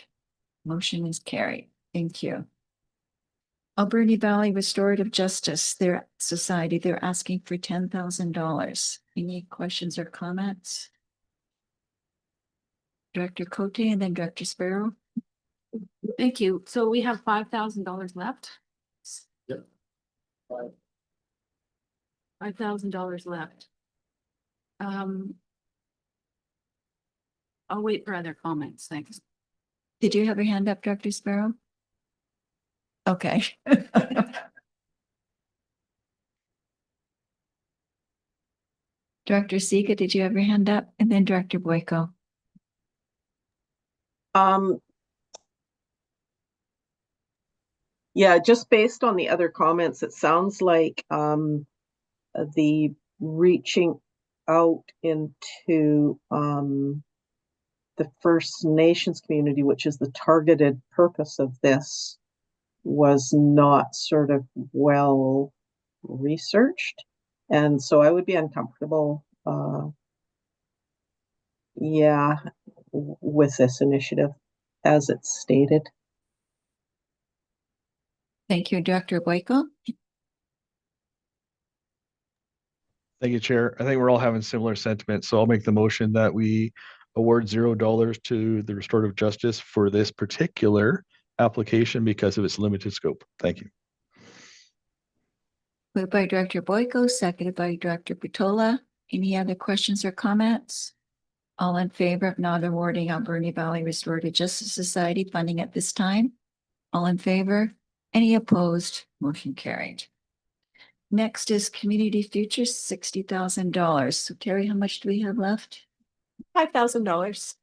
Speaker 5: Motion is carried. Thank you. Alberni Valley Restorative Justice, their society, they're asking for $10,000. Any questions or comments? Director Cote and then Director Sparrow.
Speaker 6: Thank you. So we have $5,000 left.
Speaker 4: Yep.
Speaker 6: $5,000 left. I'll wait for other comments. Thanks.
Speaker 5: Did you have your hand up, Director Sparrow? Okay. Director Sika, did you have your hand up? And then Director Boyko.
Speaker 9: Yeah, just based on the other comments, it sounds like the reaching out into the First Nations community, which is the targeted purpose of this, was not sort of well researched. And so I would be uncomfortable, with this initiative as it's stated.
Speaker 5: Thank you, Director Boyko.
Speaker 1: Thank you, Chair. I think we're all having similar sentiments, so I'll make the motion that we award $0 to the restorative justice for this particular application because of its limited scope. Thank you.
Speaker 5: Moved by Director Boyko, seconded by Director Patola. Any other questions or comments? All in favor of not awarding Alberni Valley Restorative Justice Society funding at this time? All in favor? Any opposed? Motion carried. Next is Community Futures, $60,000. So Terry, how much do we have left?
Speaker 14: $5,000.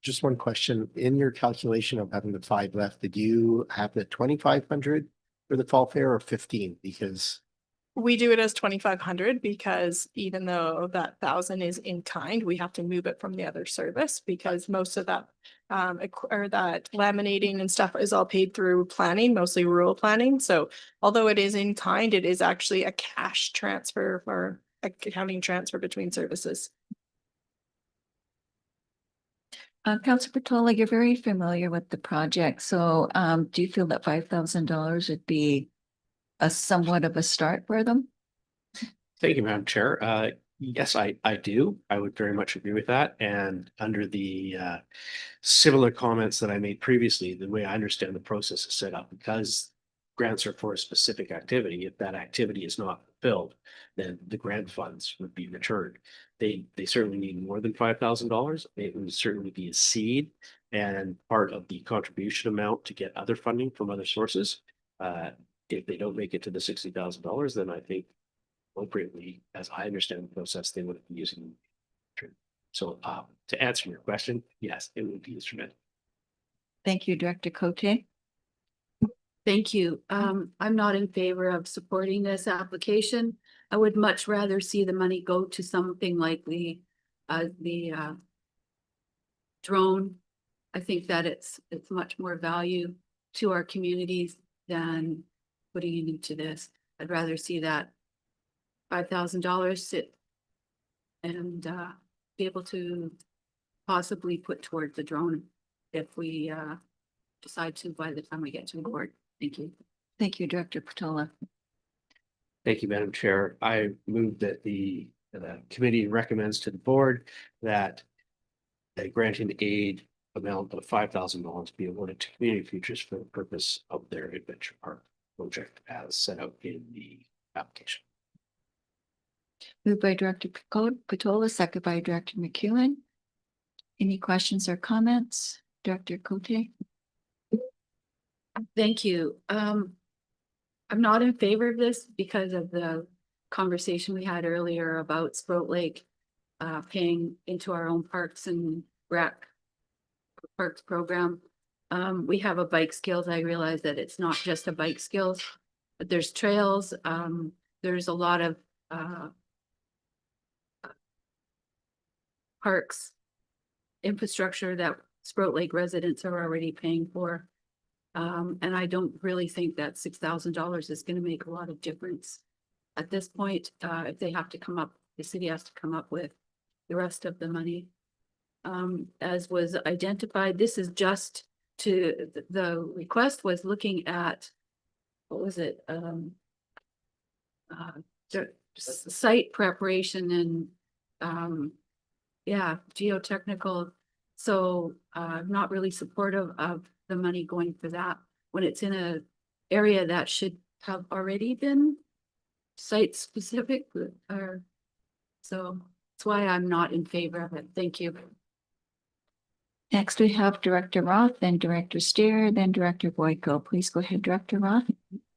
Speaker 7: Just one question. In your calculation of having the 5 left, did you have the 2,500 for the fall fair or 15? Because
Speaker 14: We do it as 2,500 because even though that 1,000 is in kind, we have to move it from the other service because most of that or that laminating and stuff is all paid through planning, mostly rural planning. So although it is in kind, it is actually a cash transfer or accounting transfer between services.
Speaker 5: Councilor Patola, you're very familiar with the project. So do you feel that $5,000 would be a somewhat of a start for them?
Speaker 12: Thank you, Madam Chair. Yes, I do. I would very much agree with that. And under the similar comments that I made previously, the way I understand the process is set up, because grants are for a specific activity, if that activity is not fulfilled, then the grant funds would be returned. They certainly need more than $5,000. It would certainly be a seed and part of the contribution amount to get other funding from other sources. If they don't make it to the $60,000, then I think appropriately, as I understand the process, they would be using. So to answer your question, yes, it would be instrumental.
Speaker 5: Thank you, Director Cote.
Speaker 6: Thank you. I'm not in favor of supporting this application. I would much rather see the money go to something like the drone. I think that it's much more value to our communities than putting it into this. I'd rather see that $5,000 sit and be able to possibly put towards the drone if we decide to by the time we get to the board. Thank you.
Speaker 5: Thank you, Director Patola.
Speaker 12: Thank you, Madam Chair. I move that the committee recommends to the board that a granting aid amount of $5,000 be awarded to Community Futures for the purpose of their Adventure Park project as set out in the application.
Speaker 5: Moved by Director Patola, second by Director McEwen. Any questions or comments? Director Cote?
Speaker 6: Thank you. I'm not in favor of this because of the conversation we had earlier about Sprout Lake paying into our own parks and rec parks program. We have a bike skills. I realize that it's not just a bike skills, but there's trails. There's a lot of parks infrastructure that Sprout Lake residents are already paying for. And I don't really think that $6,000 is going to make a lot of difference at this point. If they have to come up, the city has to come up with the rest of the money. As was identified, this is just to, the request was looking at, what was it? Site preparation and, yeah, geotechnical. So I'm not really supportive of the money going for that when it's in a area that should have already been site specific. So that's why I'm not in favor of it. Thank you.
Speaker 5: Next, we have Director Roth, then Director Steer, then Director Boyko. Please go ahead, Director Roth.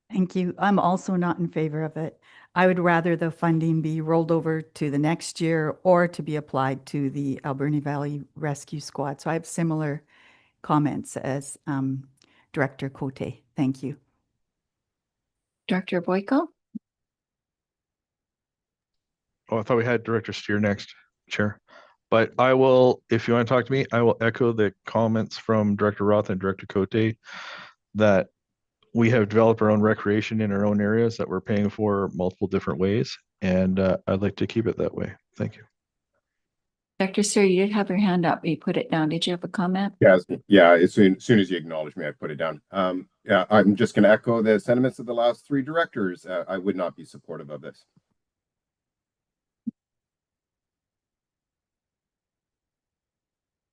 Speaker 3: Thank you. I'm also not in favor of it. I would rather the funding be rolled over to the next year or to be applied to the Alberni Valley Rescue Squad. So I have similar comments as Director Cote. Thank you.
Speaker 5: Director Boyko?
Speaker 1: Oh, I thought we had Director Steer next, Chair. But I will, if you want to talk to me, I will echo the comments from Director Roth and Director Cote that we have developed our own recreation in our own areas that we're paying for multiple different ways. And I'd like to keep it that way. Thank you.
Speaker 5: Director Steer, you did have your hand up. You put it down. Did you have a comment?
Speaker 13: Yeah. As soon as you acknowledge me, I put it down. Yeah, I'm just going to echo the sentiments of the last three directors. I would not be supportive of this.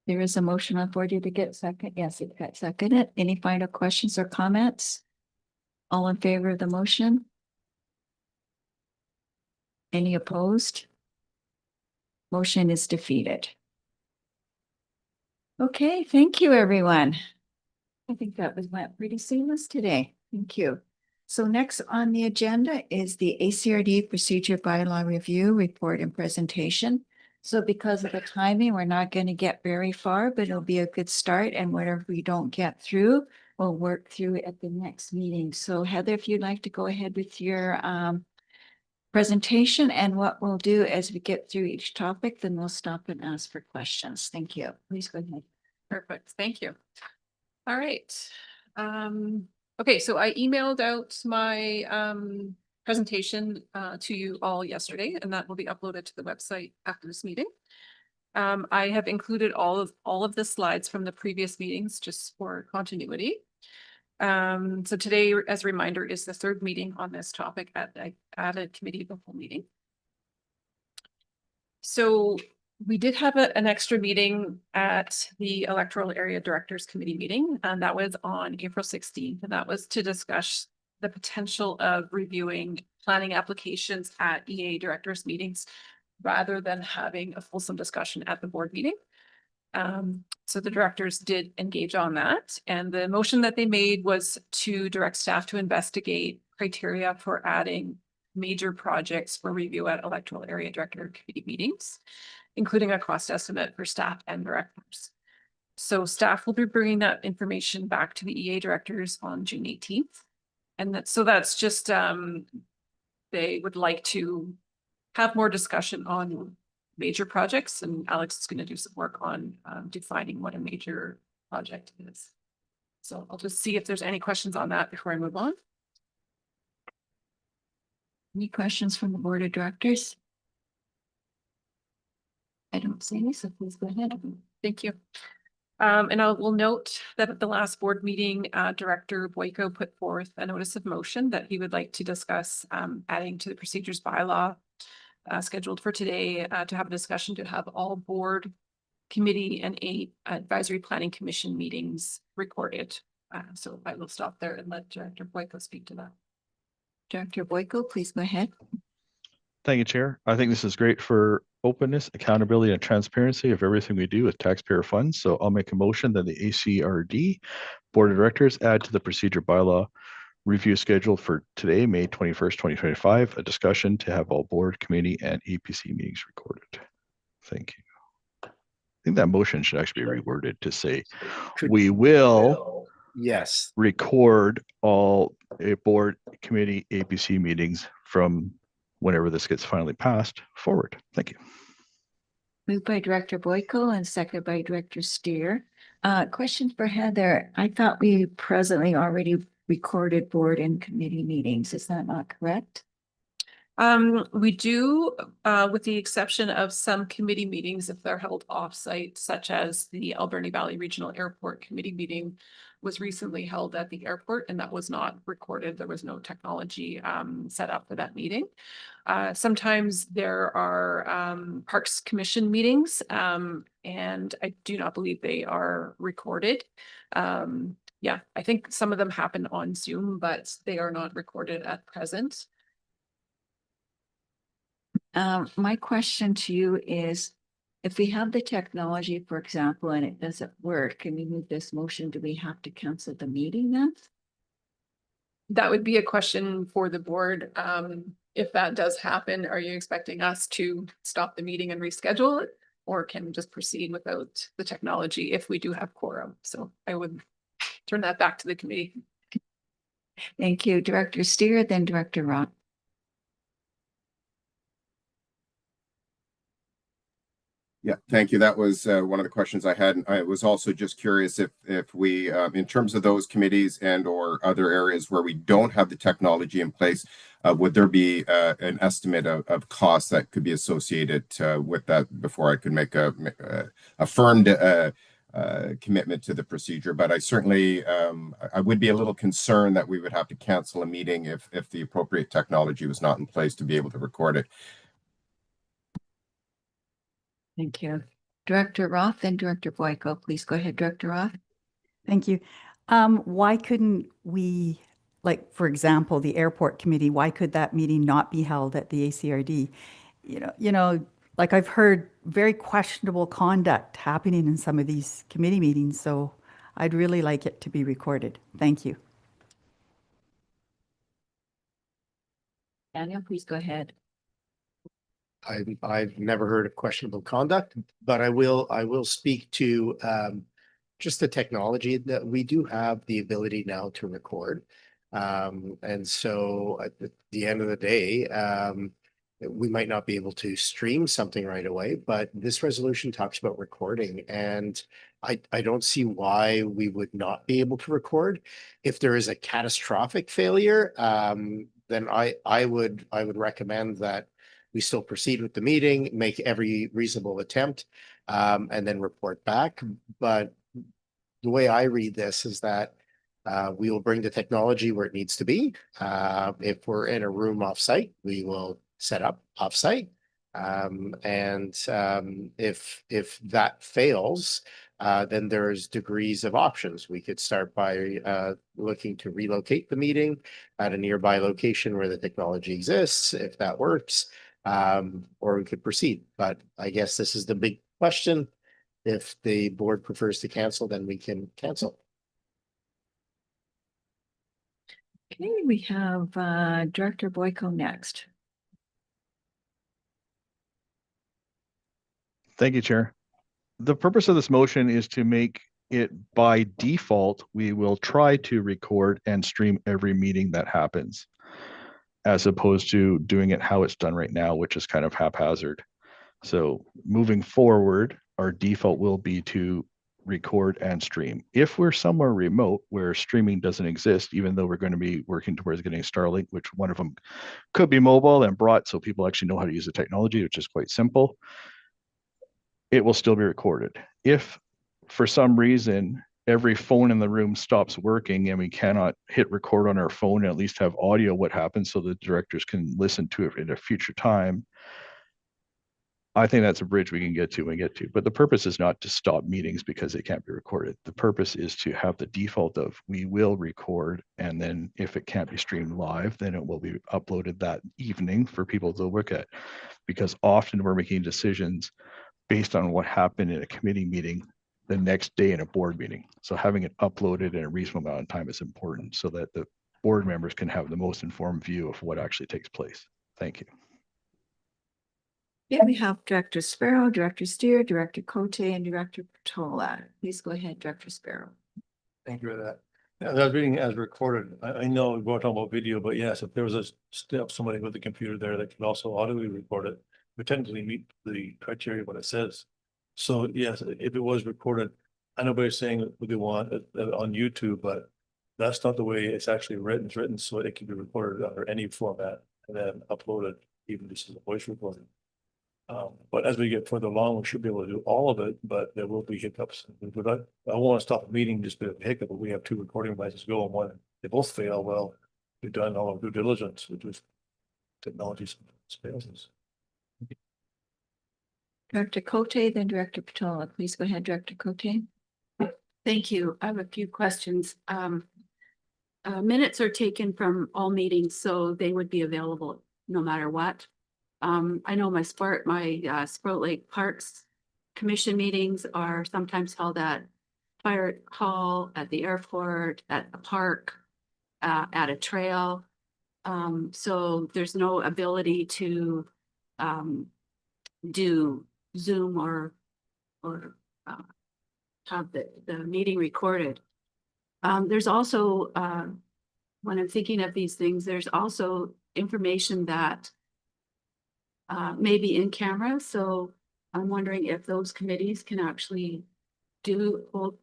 Speaker 5: There is a motion on board. Did it get second? Yes, it got seconded. Any final questions or comments? All in favor of the motion? Any opposed? Motion is defeated. Okay, thank you, everyone. I think that went pretty seamless today. Thank you. So next on the agenda is the ACRD Procedure Bylaw Review Report and Presentation. So because of the timing, we're not going to get very far, but it'll be a good start. And whatever we don't get through, we'll work through at the next meeting. So Heather, if you'd like to go ahead with your presentation, and what we'll do as we get through each topic, then we'll stop and ask for questions. Thank you. Please go ahead.
Speaker 11: Perfect. Thank you. All right. Okay, so I emailed out my presentation to you all yesterday, and that will be uploaded to the website after this meeting. I have included all of the slides from the previous meetings just for continuity. So today, as a reminder, is the third meeting on this topic at a committee of the whole meeting. So we did have an extra meeting at the Electoral Area Directors Committee meeting, and that was on April 16th, and that was to discuss the potential of reviewing planning applications at EA directors meetings rather than having a fulsome discussion at the board meeting. So the directors did engage on that, and the motion that they made was to direct staff to investigate criteria for adding major projects for review at Electoral Area Director Committee meetings, including a cost estimate for staff and directors. So staff will be bringing that information back to the EA directors on June 18th. And that's just, they would like to have more discussion on major projects, and Alex is going to do some work on defining what a major project is. So I'll just see if there's any questions on that before I move on.
Speaker 5: Any questions from the board of directors? I don't see any, so please go ahead.
Speaker 11: Thank you. And will note that at the last board meeting, Director Boyko put forth a notice of motion that he would like to discuss adding to the procedures bylaw scheduled for today to have a discussion to have all board, committee, and 8 advisory planning commission meetings recorded. So I will stop there and let Director Boyko speak to that.
Speaker 5: Director Boyko, please go ahead.
Speaker 1: Thank you, Chair. I think this is great for openness, accountability, and transparency of everything we do with taxpayer funds. So I'll make a motion that the ACRD Board of Directors add to the procedure bylaw review scheduled for today, May 21st, 2025, a discussion to have all board, committee, and APC meetings recorded. Thank you. I think that motion should actually be reworded to say, we will record all board, committee, APC meetings from whenever this gets finally passed forward. Thank you.
Speaker 5: Moved by Director Boyko and seconded by Director Steer. Question for Heather. I thought we presently already recorded board and committee meetings. Is that not correct?
Speaker 11: We do, with the exception of some committee meetings, if they're held offsite, such as the Alberni Valley Regional Airport Committee meeting was recently held at the airport, and that was not recorded. There was no technology set up for that meeting. Sometimes there are Parks Commission meetings, and I do not believe they are recorded. Yeah, I think some of them happen on Zoom, but they are not recorded at present.
Speaker 5: My question to you is, if we have the technology, for example, and it doesn't work, can we move this motion? Do we have to cancel the meeting then?
Speaker 11: That would be a question for the board. If that does happen, are you expecting us to stop the meeting and reschedule it? Or can we just proceed without the technology if we do have quorum? So I would turn that back to the committee.
Speaker 5: Thank you, Director Steer, then Director Roth.
Speaker 13: Yeah, thank you. That was one of the questions I had. And I was also just curious if we, in terms of those committees and or other areas where we don't have the technology in place, would there be an estimate of costs that could be associated with that before I could make a affirmed commitment to the procedure? But I certainly, I would be a little concerned that we would have to cancel a meeting if the appropriate technology was not in place to be able to record it.
Speaker 5: Thank you. Director Roth and Director Boyko, please go ahead, Director Roth.
Speaker 3: Thank you. Why couldn't we, like, for example, the airport committee, why could that meeting not be held at the ACRD? You know, like I've heard very questionable conduct happening in some of these committee meetings, so I'd really like it to be recorded. Thank you.
Speaker 5: Daniel, please go ahead.
Speaker 7: I've never heard of questionable conduct, but I will speak to just the technology that we do have the ability now to record. And so at the end of the day, we might not be able to stream something right away, but this resolution talks about recording, and I don't see why we would not be able to record. If there is a catastrophic failure, then I would recommend that we still proceed with the meeting, make every reasonable attempt, and then report back. But the way I read this is that we will bring the technology where it needs to be. If we're in a room offsite, we will set up offsite. And if that fails, then there's degrees of options. We could start by looking to relocate the meeting at a nearby location where the technology exists, if that works. Or we could proceed. But I guess this is the big question. If the board prefers to cancel, then we can cancel.
Speaker 5: Okay, we have Director Boyko next.
Speaker 1: Thank you, Chair. the purpose of this motion is to make it by default, we will try to record and stream every meeting that happens, as opposed to doing it how it's done right now, which is kind of haphazard. So moving forward, our default will be to record and stream. If we're somewhere remote where streaming doesn't exist, even though we're going to be working towards getting Starlink, which one of them could be mobile and brought so people actually know how to use the technology, which is quite simple, it will still be recorded. If for some reason every phone in the room stops working and we cannot hit record on our phone and at least have audio what happens so the directors can listen to it in a future time, I think that's a bridge we can get to and get to. But the purpose is not to stop meetings because they can't be recorded. The purpose is to have the default of we will record, and then if it can't be streamed live, then it will be uploaded that evening for people to look at. Because often we're making decisions based on what happened in a committee meeting the next day in a board meeting. So having it uploaded in a reasonable amount of time is important so that the board members can have the most informed view of what actually takes place. Thank you.
Speaker 5: Yeah, we have Director Sparrow, Director Steer, Director Cote, and Director Patola. Please go ahead, Director Sparrow.
Speaker 4: Thank you for that. As I was reading as recorded, I know we're talking about video, but yes, if there was a step, somebody with a computer there that could also audio record it, would technically meet the criteria of what it says. So yes, if it was recorded, I know everybody's saying what they want on YouTube, but that's not the way it's actually written. It's written so it can be recorded under any format and then uploaded, even just as a voice recording. But as we get further along, we should be able to do all of it, but there will be hiccups. But I won't want to stop a meeting just because of a hiccup, but we have 2 recording devices go and one, they both fail. Well, we've done all our due diligence, which was technology fails us.
Speaker 5: Director Cote, then Director Patola. Please go ahead, Director Cote.
Speaker 6: Thank you. I have a few questions. Minutes are taken from all meetings, so they would be available no matter what. I know my Sprout Lake Parks Commission meetings are sometimes held at Fire Hall, at the airport, at the park, at a trail. So there's no ability to do Zoom or have the meeting recorded. There's also, when I'm thinking of these things, there's also information that maybe in camera. So I'm wondering if those committees can actually do, well,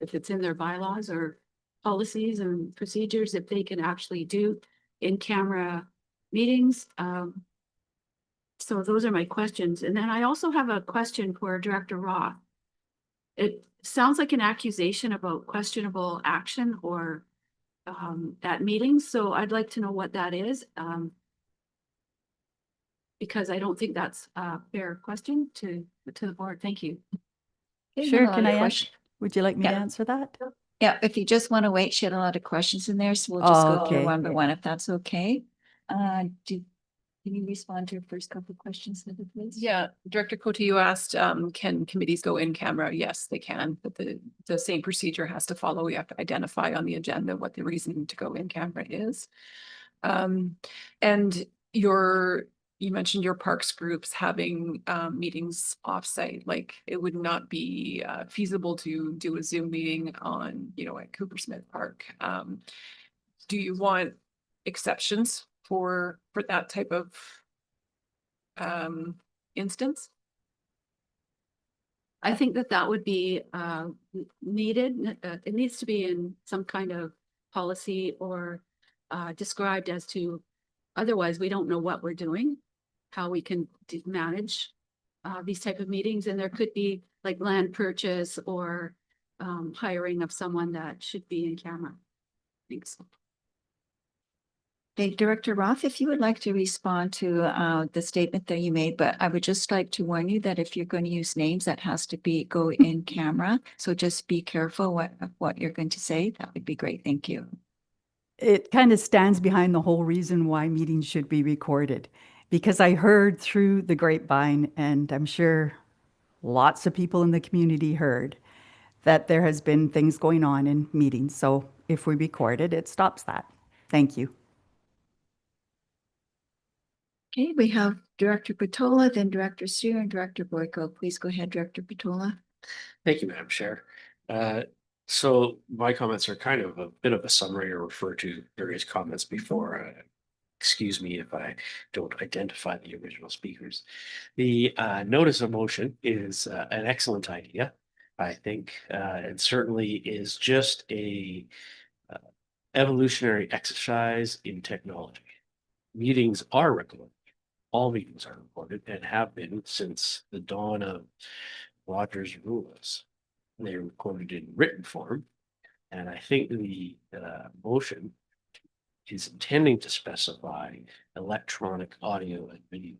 Speaker 6: if it's in their bylaws or policies and procedures, if they can actually do in camera meetings. So those are my questions. And then I also have a question for Director Roth. It sounds like an accusation about questionable action or at meetings. So I'd like to know what that is. Because I don't think that's a fair question to the board. Thank you.
Speaker 3: Sure, can I answer? Would you like me to
Speaker 5: Yeah.
Speaker 3: answer that?
Speaker 5: Yeah, if you just want to wait, she had a lot of questions in there, so we'll just go through
Speaker 3: Okay.
Speaker 5: one by one if that's okay. Can you respond to your first couple of questions, Heather, please?
Speaker 11: Yeah, Director Cote, you asked, can committees go in camera? Yes, they can, but the same procedure has to follow. We have to identify on the agenda what the reason to go in camera is. And you mentioned your parks groups having meetings offsite. Like it would not be feasible to do a Zoom meeting on, at Coopersmith Park. Do you want exceptions for that type of instance?
Speaker 6: I think that would be needed. It needs to be in some kind of policy or described as to, otherwise we don't know what we're doing, how we can manage these type of meetings. And there could be like land purchase or hiring of someone that should be in camera. Thanks.
Speaker 5: Okay, Director Roth, if you would like to respond to the statement that you made, but I would just like to warn you that if you're going to use names, that has to go in camera. So just be careful what you're going to say. That would be great. Thank you.
Speaker 3: It kind of stands behind the whole reason why meetings should be recorded, because I heard through the grapevine, and I'm sure lots of people in the community heard, that there has been things going on in meetings. So if we record it, it stops that. Thank you.
Speaker 5: Okay, we have Director Patola, then Director Steer and Director Boyko. Please go ahead, Director Patola.
Speaker 12: Thank you, Madam Chair. So my comments are kind of a bit of a summary or refer to various comments before. Excuse me if I don't identify the original speakers. The notice of motion is an excellent idea, I think. It certainly is just a evolutionary exercise in technology. Meetings are recorded. All meetings are recorded and have been since the dawn of Rogers rules. They're recorded in written form. And I think the motion is intending to specify electronic audio and video,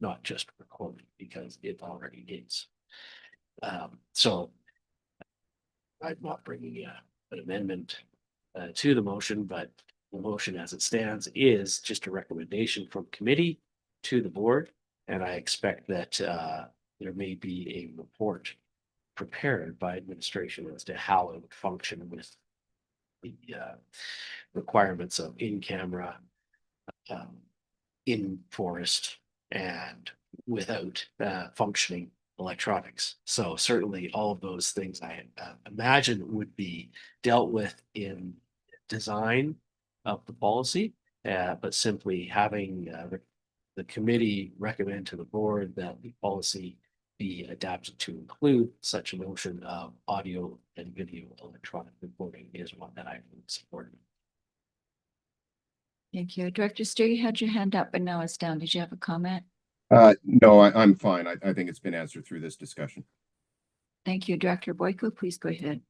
Speaker 12: not just recording, because it already is. So I'm not bringing an amendment to the motion, but the motion as it stands is just a recommendation from committee to the board. And I expect that there may be a report prepared by administration as to how it would function with the requirements of in-camera, in forest, and without functioning electronics. So certainly all of those things I imagine would be dealt with in design of the policy, but simply having the committee recommend to the board that the policy be adapted to include such a notion of audio and video electronic recording is one that I would support.
Speaker 5: Thank you. Director Steer, you had your hand up, but now it's down. Did you have a comment?
Speaker 13: No, I'm fine. I think it's been answered through this discussion.
Speaker 5: Thank you. Director Boyko, please go ahead.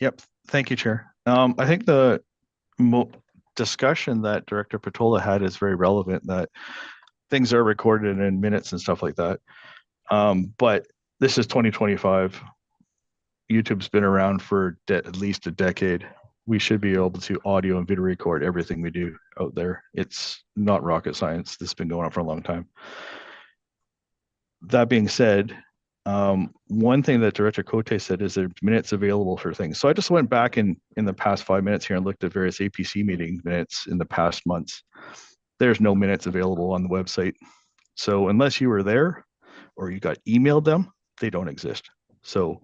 Speaker 1: Yep. Thank you, Chair. I think the discussion that Director Petola had is very relevant, that things are recorded in minutes and stuff like that. But this is 2025. YouTube's been around for at least a decade. We should be able to audio and video record everything we do out there. It's not rocket science. This has been going on for a long time. That being said, one thing that Director Cote said is there minutes available for things. So I just went back in the past 5 minutes here and looked at various APC meeting minutes in the past months. There's no minutes available on the website. So unless you were there or you got emailed them, they don't exist. So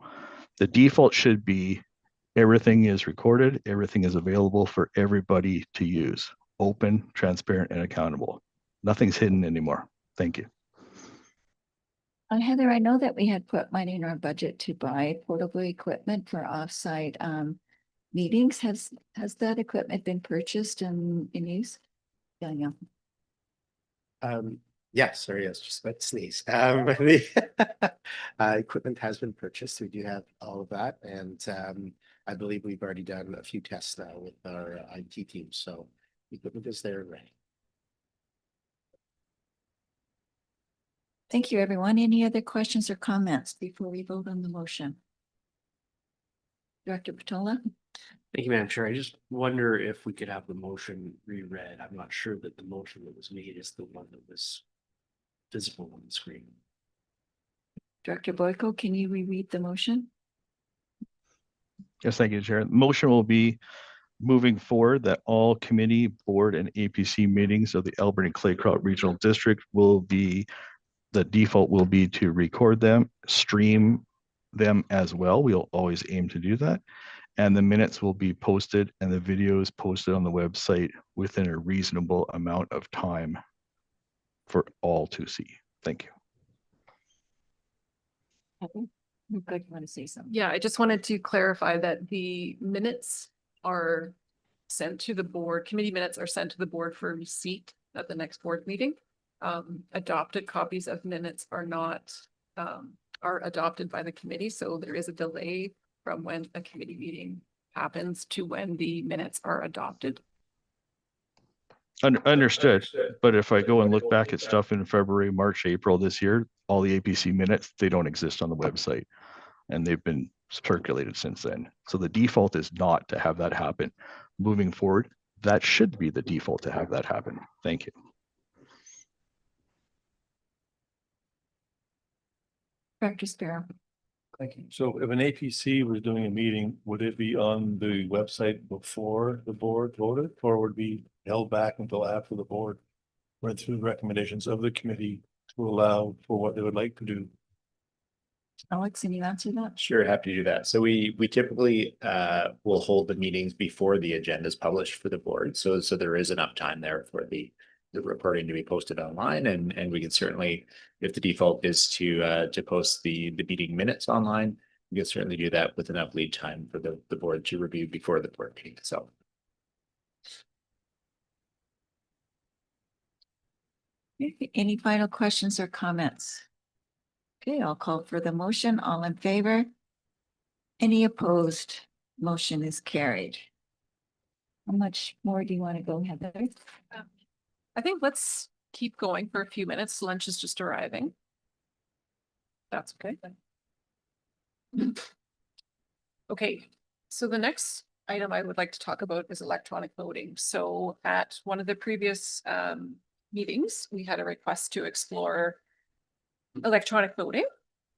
Speaker 1: the default should be everything is recorded, everything is available for everybody to use, open, transparent, and accountable. Nothing's hidden anymore. Thank you.
Speaker 5: Heather, I know that we had put money in our budget to buy portable equipment for offsite meetings. Has that equipment been purchased and in use? Daniel.
Speaker 7: Yes, sorry, I was just about to sneeze. The equipment has been purchased. We do have all of that, and I believe we've already done a few tests now with our IT team. So the equipment is there and ready.
Speaker 5: Thank you, everyone. Any other questions or comments before we vote on the motion? Director Petola?
Speaker 12: Thank you, Madam Chair. I just wonder if we could have the motion reread. I'm not sure that the motion that was made is the one that was visible on the screen.
Speaker 5: Director Boyko, can you reread the motion?
Speaker 1: Yes, thank you, Chair. The motion will be moving forward that all committee, board, and APC meetings of the Alberni Claycroft Regional District will be, the default will be to record them, stream them as well. We'll always aim to do that. And the minutes will be posted and the videos posted on the website within a reasonable amount of time for all to see. Thank you.
Speaker 5: Heather, you want to say something?
Speaker 11: Yeah, I just wanted to clarify that the minutes are sent to the board, committee minutes are sent to the board for receipt at the next board meeting. Adopted copies of minutes are not, are adopted by the committee. So there is a delay from when a committee meeting happens to when the minutes are adopted.
Speaker 1: Understood. But if I go and look back at stuff in February, March, April this year, all the APC minutes, they don't exist on the website and they've been circulated since then. So the default is not to have that happen. Moving forward, that should be the default to have that happen. Thank you.
Speaker 5: Director Sparrow.
Speaker 4: Thank you. So if an APC was doing a meeting, would it be on the website before the board voted, or would it be held back until after the board went through the recommendations of the committee to allow for what they would like to do
Speaker 5: Alex, can you answer that?
Speaker 7: Sure, happy to do that. So we typically will hold the meetings before the agenda is published for the board. So there is enough time there for the reporting to be posted online, and we can certainly, if the default is to post the meeting minutes online, we can certainly do that with enough lead time for the board to review before the board meeting itself.
Speaker 5: Any final questions or comments? Okay, I'll call for the motion. All in favor? Any opposed? Motion is carried. How much more do you want to go, Heather?
Speaker 11: I think let's keep going for a few minutes. Lunch is just arriving. That's okay. Okay, so the next item I would like to talk about is electronic voting. So at one of the previous meetings, we had a request to explore electronic voting.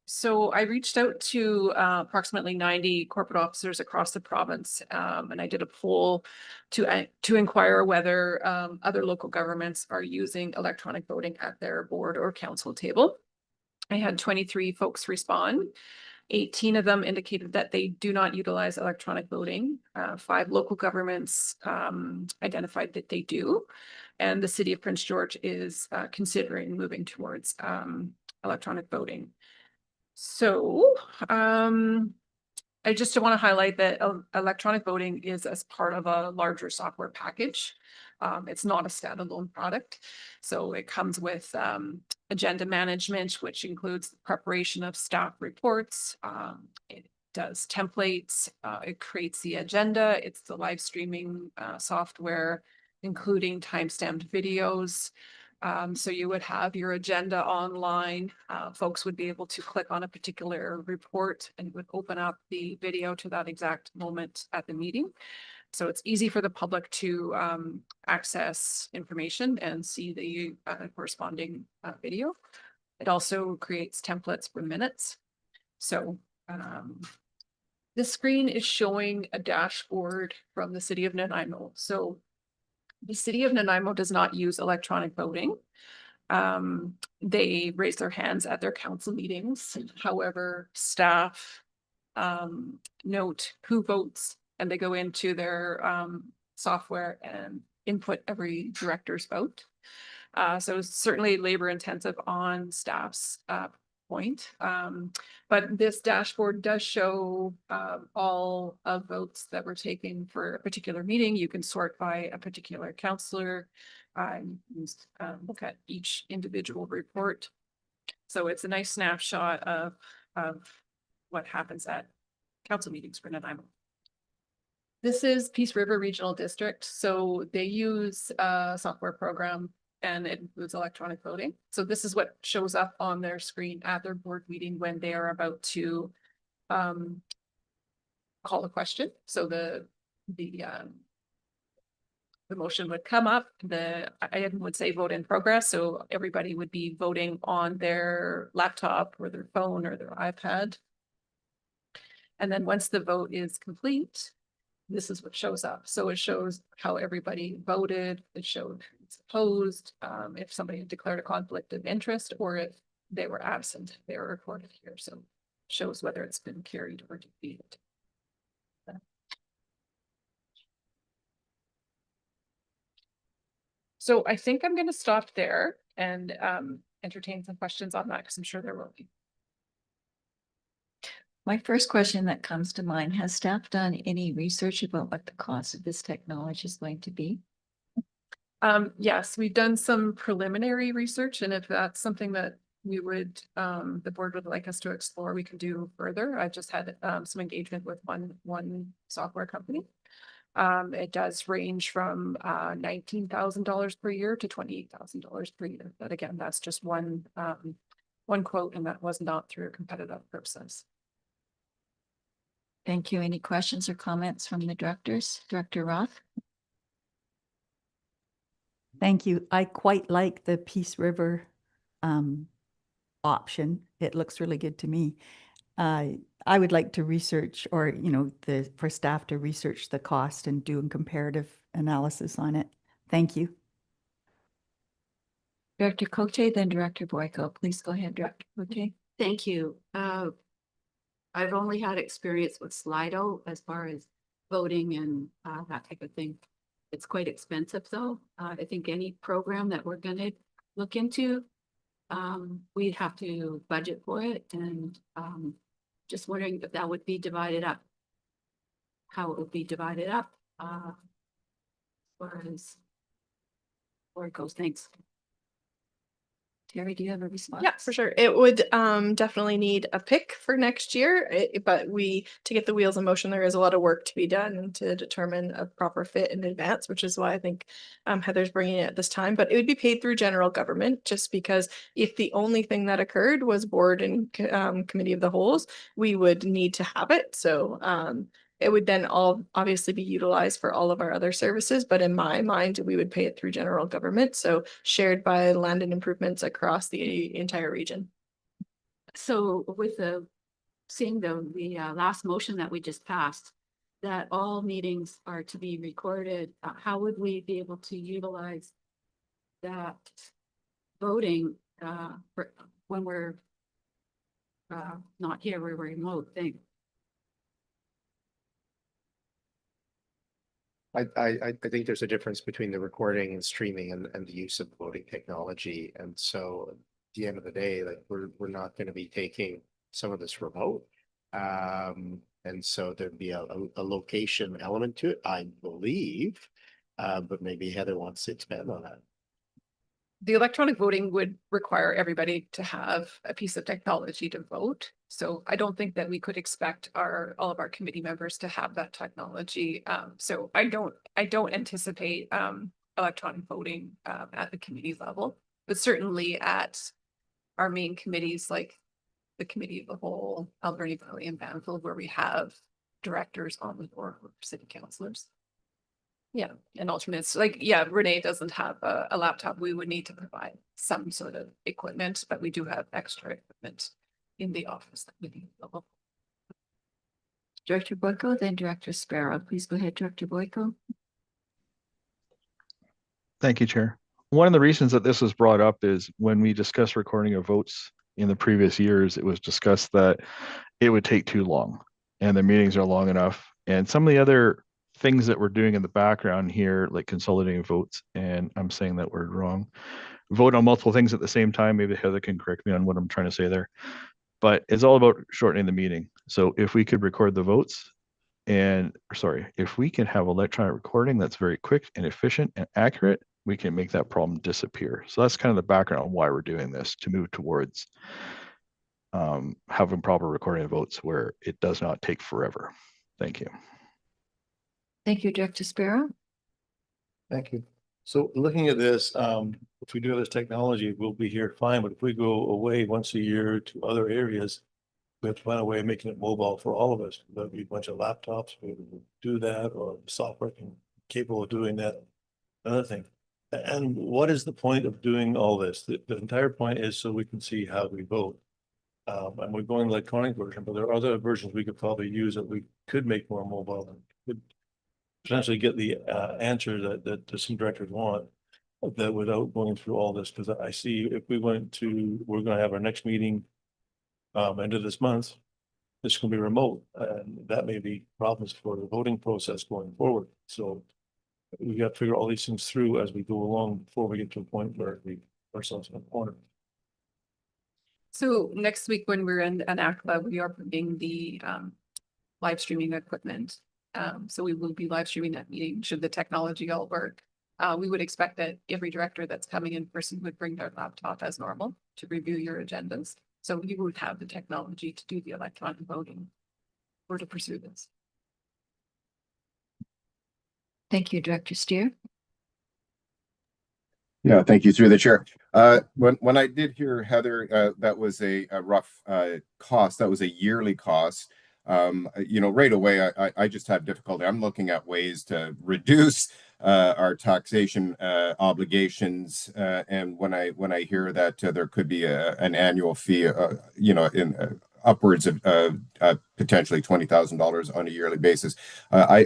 Speaker 11: So I reached out to approximately 90 corporate officers across the province, and I did a poll to inquire whether other local governments are using electronic voting at their board or council table. I had 23 folks respond. 18 of them indicated that they do not utilize electronic voting. 5 local governments identified that they do. And the city of Prince George is considering moving towards electronic voting. So I just want to highlight that electronic voting is as part of a larger software package. It's not a standalone product. So it comes with agenda management, which includes the preparation of staff reports. It does templates. It creates the agenda. It's the live streaming software, including time-stamped videos. So you would have your agenda online. Folks would be able to click on a particular report and would open up the video to that exact moment at the meeting. So it's easy for the public to access information and see the corresponding video. It also creates templates for minutes. So this screen is showing a dashboard from the city of Nanaimo. So the city of Nanaimo does not use electronic voting. They raise their hands at their council meetings. However, staff note who votes, and they go into their software and input every director's vote. So it's certainly labor intensive on staff's point. But this dashboard does show all of votes that were taken for a particular meeting. You can sort by a particular councillor, look at each individual report. So it's a nice snapshot of what happens at council meetings for Nanaimo. This is Peace River Regional District. So they use a software program, and it includes electronic voting. So this is what shows up on their screen at their board meeting when they are about to call a question. So the motion would come up, the item would say vote in progress. So everybody would be voting on their laptop or their phone or their iPad. And then once the vote is complete, this is what shows up. So it shows how everybody voted. It showed who's opposed, if somebody had declared a conflict of interest, or if they were absent, they were recorded here. So it shows whether it's been carried or defeated. So I think I'm going to stop there and entertain some questions on that, because I'm sure there will be.
Speaker 5: My first question that comes to mind, has staff done any research about what the cost of this technology is going to be?
Speaker 11: Yes, we've done some preliminary research, and if that's something that we would, the board would like us to explore, we can do further. I've just had some engagement with one software company. It does range from $19,000 per year to $28,000 per year. But again, that's just one quote, and that was not through a competitive process.
Speaker 5: Thank you. Any questions or comments from the directors? Director Roth?
Speaker 3: Thank you. I quite like the Peace River option. It looks really good to me. I would like to research, or, you know, for staff to research the cost and do a comparative analysis on it. Thank you.
Speaker 5: Director Cote, then Director Boyko. Please go ahead, Director Cote.
Speaker 6: Thank you. I've only had experience with Slido as far as voting and that type of thing. It's quite expensive though. I think any program that we're gonna look into, we'd have to budget for it, and just wondering if that would be divided up. How it would be divided up, as far as where it goes. Thanks.
Speaker 5: Terry, do you have a response?
Speaker 14: Yeah, for sure. It would definitely need a pick for next year, but to get the wheels in motion, there is a lot of work to be done to determine a proper fit in advance, which is why I think Heather's bringing it at this time. But it would be paid through general government, just because if the only thing that occurred was board and committee of the wholes, we would need to have it. So it would then all obviously be utilized for all of our other services, but in my mind, we would pay it through general government, so shared by land and improvements across the entire region.
Speaker 6: So with seeing the last motion that we just passed, that all meetings are to be recorded, how would we be able to utilize that voting when we're not here, we're remote thing?
Speaker 7: I think there's a difference between the recording and streaming and the use of voting technology. And so at the end of the day, like we're not going to be taking some of this remote. And so there'd be a location element to it, I believe. But maybe Heather wants to expand on that.
Speaker 11: The electronic voting would require everybody to have a piece of technology to vote. So I don't think that we could expect all of our committee members to have that technology. So I don't anticipate electronic voting at the committee level, but certainly at our main committees like the Committee of the Whole, Alberni Valley and Banfield, where we have directors on the board or city councilors. Yeah, and alternates, like, yeah, Renee doesn't have a laptop. We would need to provide some sort of equipment, but we do have extra equipment in the office that we need.
Speaker 5: Director Boyko, then Director Sparrow. Please go ahead, Director Boyko.
Speaker 1: Thank you, Chair. One of the reasons that this was brought up is when we discussed recording of votes in the previous years, it was discussed that it would take too long and the meetings are long enough. And some of the other things that we're doing in the background here, like consolidating votes, and I'm saying that word wrong, vote on multiple things at the same time. Maybe Heather can correct me on what I'm trying to say there, but it's all about shortening the meeting. So if we could record the votes if we can have electronic recording that's very quick and efficient and accurate, we can make that problem disappear. So that's kind of the background on why we're doing this, to move towards having proper recording of votes where it does not take forever. Thank you.
Speaker 5: Thank you, Director Sparrow.
Speaker 4: Thank you. So looking at this, if we do have this technology, we'll be here fine, but if we go away once a year to other areas, we have to find a way of making it mobile for all of us. There'll be a bunch of laptops, we will do that, or software capable of doing that. Another thing. And what is the point of doing all this? The entire point is so we can see how we vote. And we're going electronic version, but there are other versions we could probably use that we could make more mobile and could potentially get the answer that some directors want, that without going through all this. Because I see if we we're going to have our next meeting end of this month, this can be remote, and that may be problems for the voting process going forward. So we got to figure all these things through as we go along before we get to a point where we ourselves in a corner.
Speaker 11: So next week when we're in an ACLA, we are bringing the live streaming equipment. So we will be live streaming that meeting should the technology all work. We would expect that every director that's coming in person would bring their laptop as normal to review your agendas. So you would have the technology to do the electronic voting or to pursue this.
Speaker 5: Thank you, Director Steer.
Speaker 13: Yeah, thank you through the chair. When I did hear Heather, that was a rough cost. That was a yearly cost. Right away, I just have difficulty. I'm looking at ways to reduce our taxation obligations. And when I hear that there could be an annual fee, in upwards of potentially $20,000 on a yearly basis. I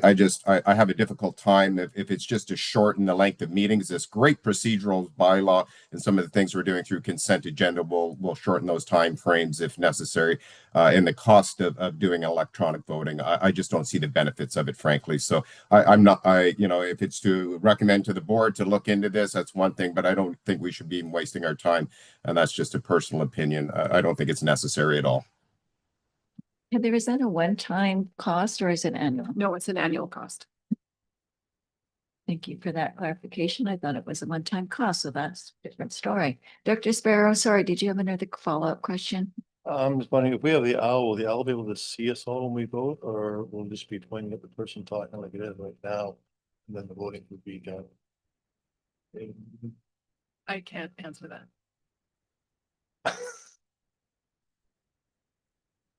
Speaker 13: have a difficult time if it's just to shorten the length of meetings. This great procedural bylaw and some of the things we're doing through consent agenda will shorten those time frames if necessary. And the cost of doing electronic voting, I just don't see the benefits of it, frankly. So if it's to recommend to the board to look into this, that's one thing, but I don't think we should be wasting our time. And that's just a personal opinion. I don't think it's necessary at all.
Speaker 5: Heather, is that a one-time cost or is it annual?
Speaker 11: No, it's an annual cost.
Speaker 5: Thank you for that clarification. I thought it was a one-time cost, so that's a different story. Dr. Sparrow, sorry, did you have another follow-up question?
Speaker 4: I'm just wondering if we have the owl, will the owl be able to see us all when we vote, or will it just be pointing at the person talking like it is right now? And then the voting would be done.
Speaker 11: I can't answer that.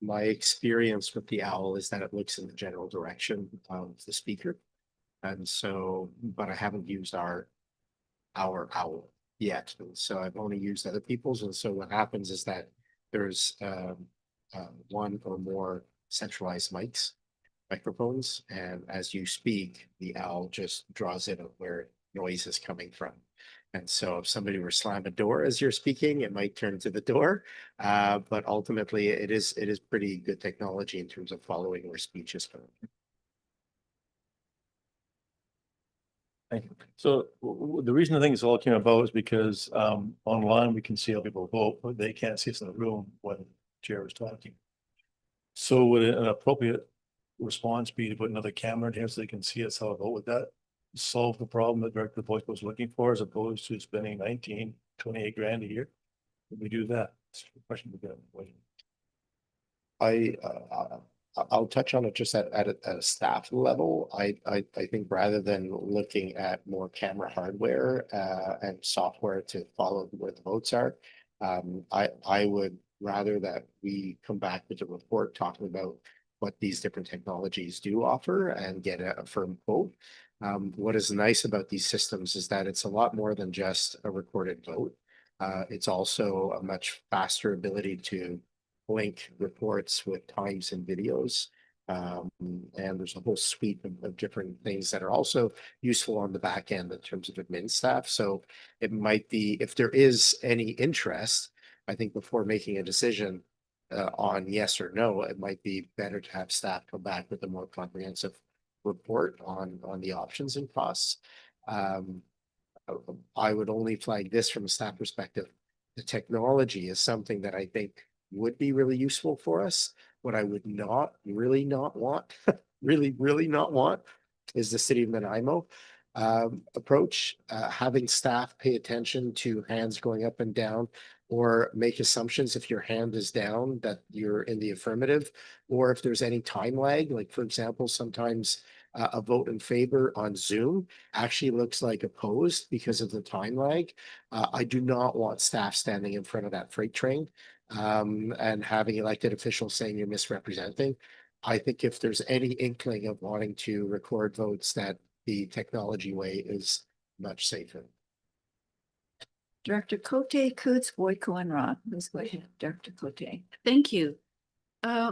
Speaker 7: My experience with the owl is that it looks in the general direction of the speaker. And so, but I haven't used our owl yet. And so I've only used other people's. And so what happens is that there's one or more centralized microphones. And as you speak, the owl just draws in where noise is coming from. And so if somebody were to slam a door as you're speaking, it might turn to the door. But ultimately it is pretty good technology in terms of following where speech is coming.
Speaker 4: Thank you. So the reason I think this all came about is because online we can see how people vote, but they can't see us in the room when the chair is talking. So would an appropriate response be to put another camera in here so they can see us how to vote? Would that solve the problem that Director Boyce was looking for, as opposed to spending 28 grand a year? Would we do that? That's the question we got.
Speaker 7: I'll touch on it just at a staff level. I think rather than looking at more camera hardware and software to follow where the votes are, I would rather that we come back with a report talking about what these different technologies do offer and get a firm quote. What is nice about these systems is that it's a lot more than just a recorded vote. It's also a much faster ability to link reports with times and videos. And there's a whole suite of different things that are also useful on the back end in terms of admin staff. So it might be, if there is any interest, I think before making a decision on yes or no, it might be better to have staff come back with a more comprehensive report on the options and costs. I would only flag this from a staff perspective. The technology is something that I think would be really useful for us. What I would really not want is the city of Nanaimo approach, having staff pay attention to hands going up and down, or make assumptions if your hand is down that you're in the affirmative, or if there's any time lag. Like, for example, sometimes a vote in favor on Zoom actually looks like opposed because of the time lag. I do not want staff standing in front of that freight train and having elected officials saying you're misrepresenting. I think if there's any inkling of wanting to record votes, that the technology way is much safer.
Speaker 5: Director Cote, Coots, Boyko, and Rob. Please go ahead, Director Cote.
Speaker 6: Thank you. I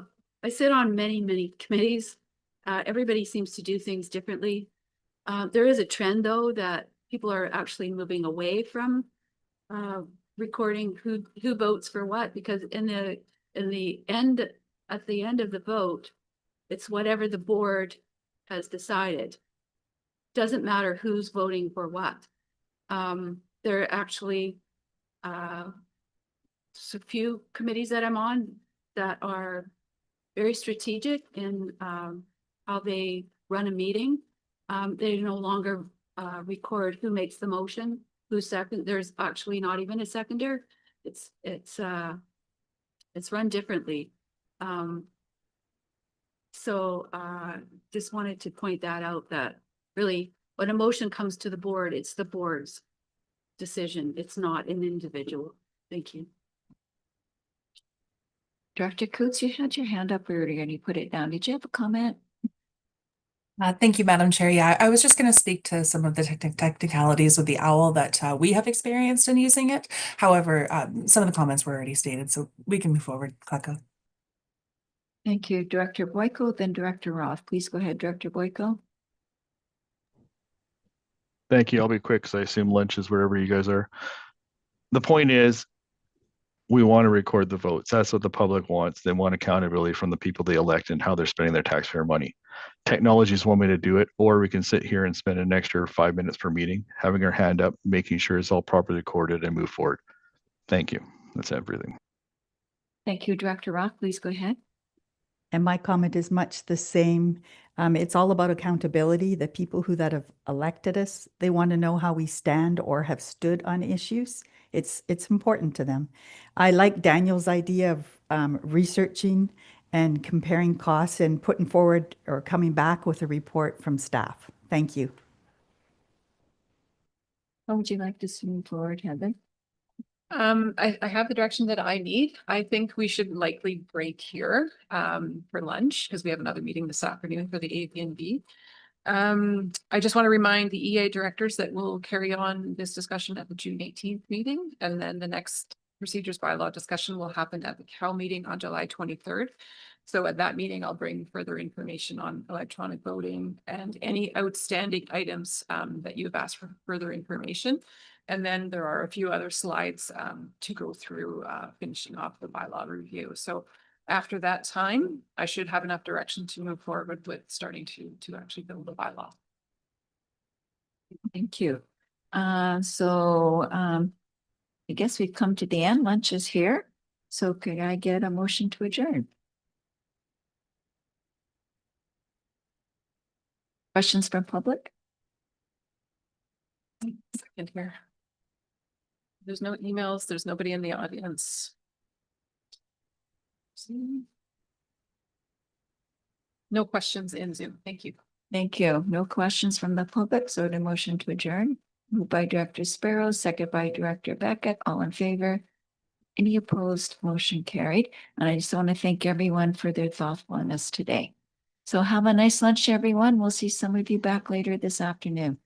Speaker 6: sit on many committees. Everybody seems to do things differently. There is a trend, though, that people are actually moving away from recording who votes for what, because at the end of the vote, it's whatever the board has decided. Doesn't matter who's voting for what. There are actually a few committees that I'm on that are very strategic in how they run a meeting. They no longer record who makes the motion, who's second. There's actually not even a seconder. It's run differently. So just wanted to point that out, that really when a motion comes to the board, it's the board's decision. It's not an individual. Thank you.
Speaker 5: Director Coots, you had your hand up earlier and you put it down. Did you have a comment?
Speaker 8: Thank you, Madam Chair. Yeah, I was just going to speak to some of the technicalities with the OWL that we have experienced in using it. However, some of the comments were already stated, so we can move forward. Clecco.
Speaker 5: Thank you, Director Boyko, then Director Roth. Please go ahead, Director Boyko.
Speaker 1: Thank you. I'll be quick because I assume lunch is wherever you guys are. The point is, we want to record the votes. That's what the public wants. They want accountability from the people they elect and how they're spending their taxpayer money. Technology is one way to do it, or we can sit here and spend an extra 5 minutes per meeting, having our hand up, making sure it's all properly recorded and move forward. Thank you. That's everything.
Speaker 5: Thank you, Director Roth. Please go ahead.
Speaker 3: And my comment is much the same. It's all about accountability. The people that have elected us, they want to know how we stand or have stood on issues. It's important to them. I like Daniel's idea of researching and comparing costs and putting forward or coming back with a report from staff. Thank you.
Speaker 5: How would you like to move forward, Heather?
Speaker 11: I have the direction that I need. I think we should likely break here for lunch because we have another meeting this afternoon for the APNB. I just want to remind the EA directors that we'll carry on this discussion at the June 18th meeting, and then the next procedures bylaw discussion will happen at the CAL meeting on July 23rd. So at that meeting, I'll bring further information on electronic voting and any outstanding items that you've asked for further information. And then there are a few other slides to go through finishing off the bylaw review. So after that time, I should have enough direction to move forward with starting to actually build the bylaw.
Speaker 5: Thank you. I guess we've come to the end. Lunch is here. So could I get a motion to adjourn? Questions from public?
Speaker 11: Second here. There's no emails. There's nobody in the audience. No questions in Zoom. Thank you.
Speaker 5: Thank you. No questions from the public. So the motion to adjourn. Moved by Director Sparrow, second by Director Beckett. All in favor? Any opposed? Motion carried. And I just want to thank everyone for their thoughtfulness today. So have a nice lunch, everyone. We'll see some of you back later this afternoon.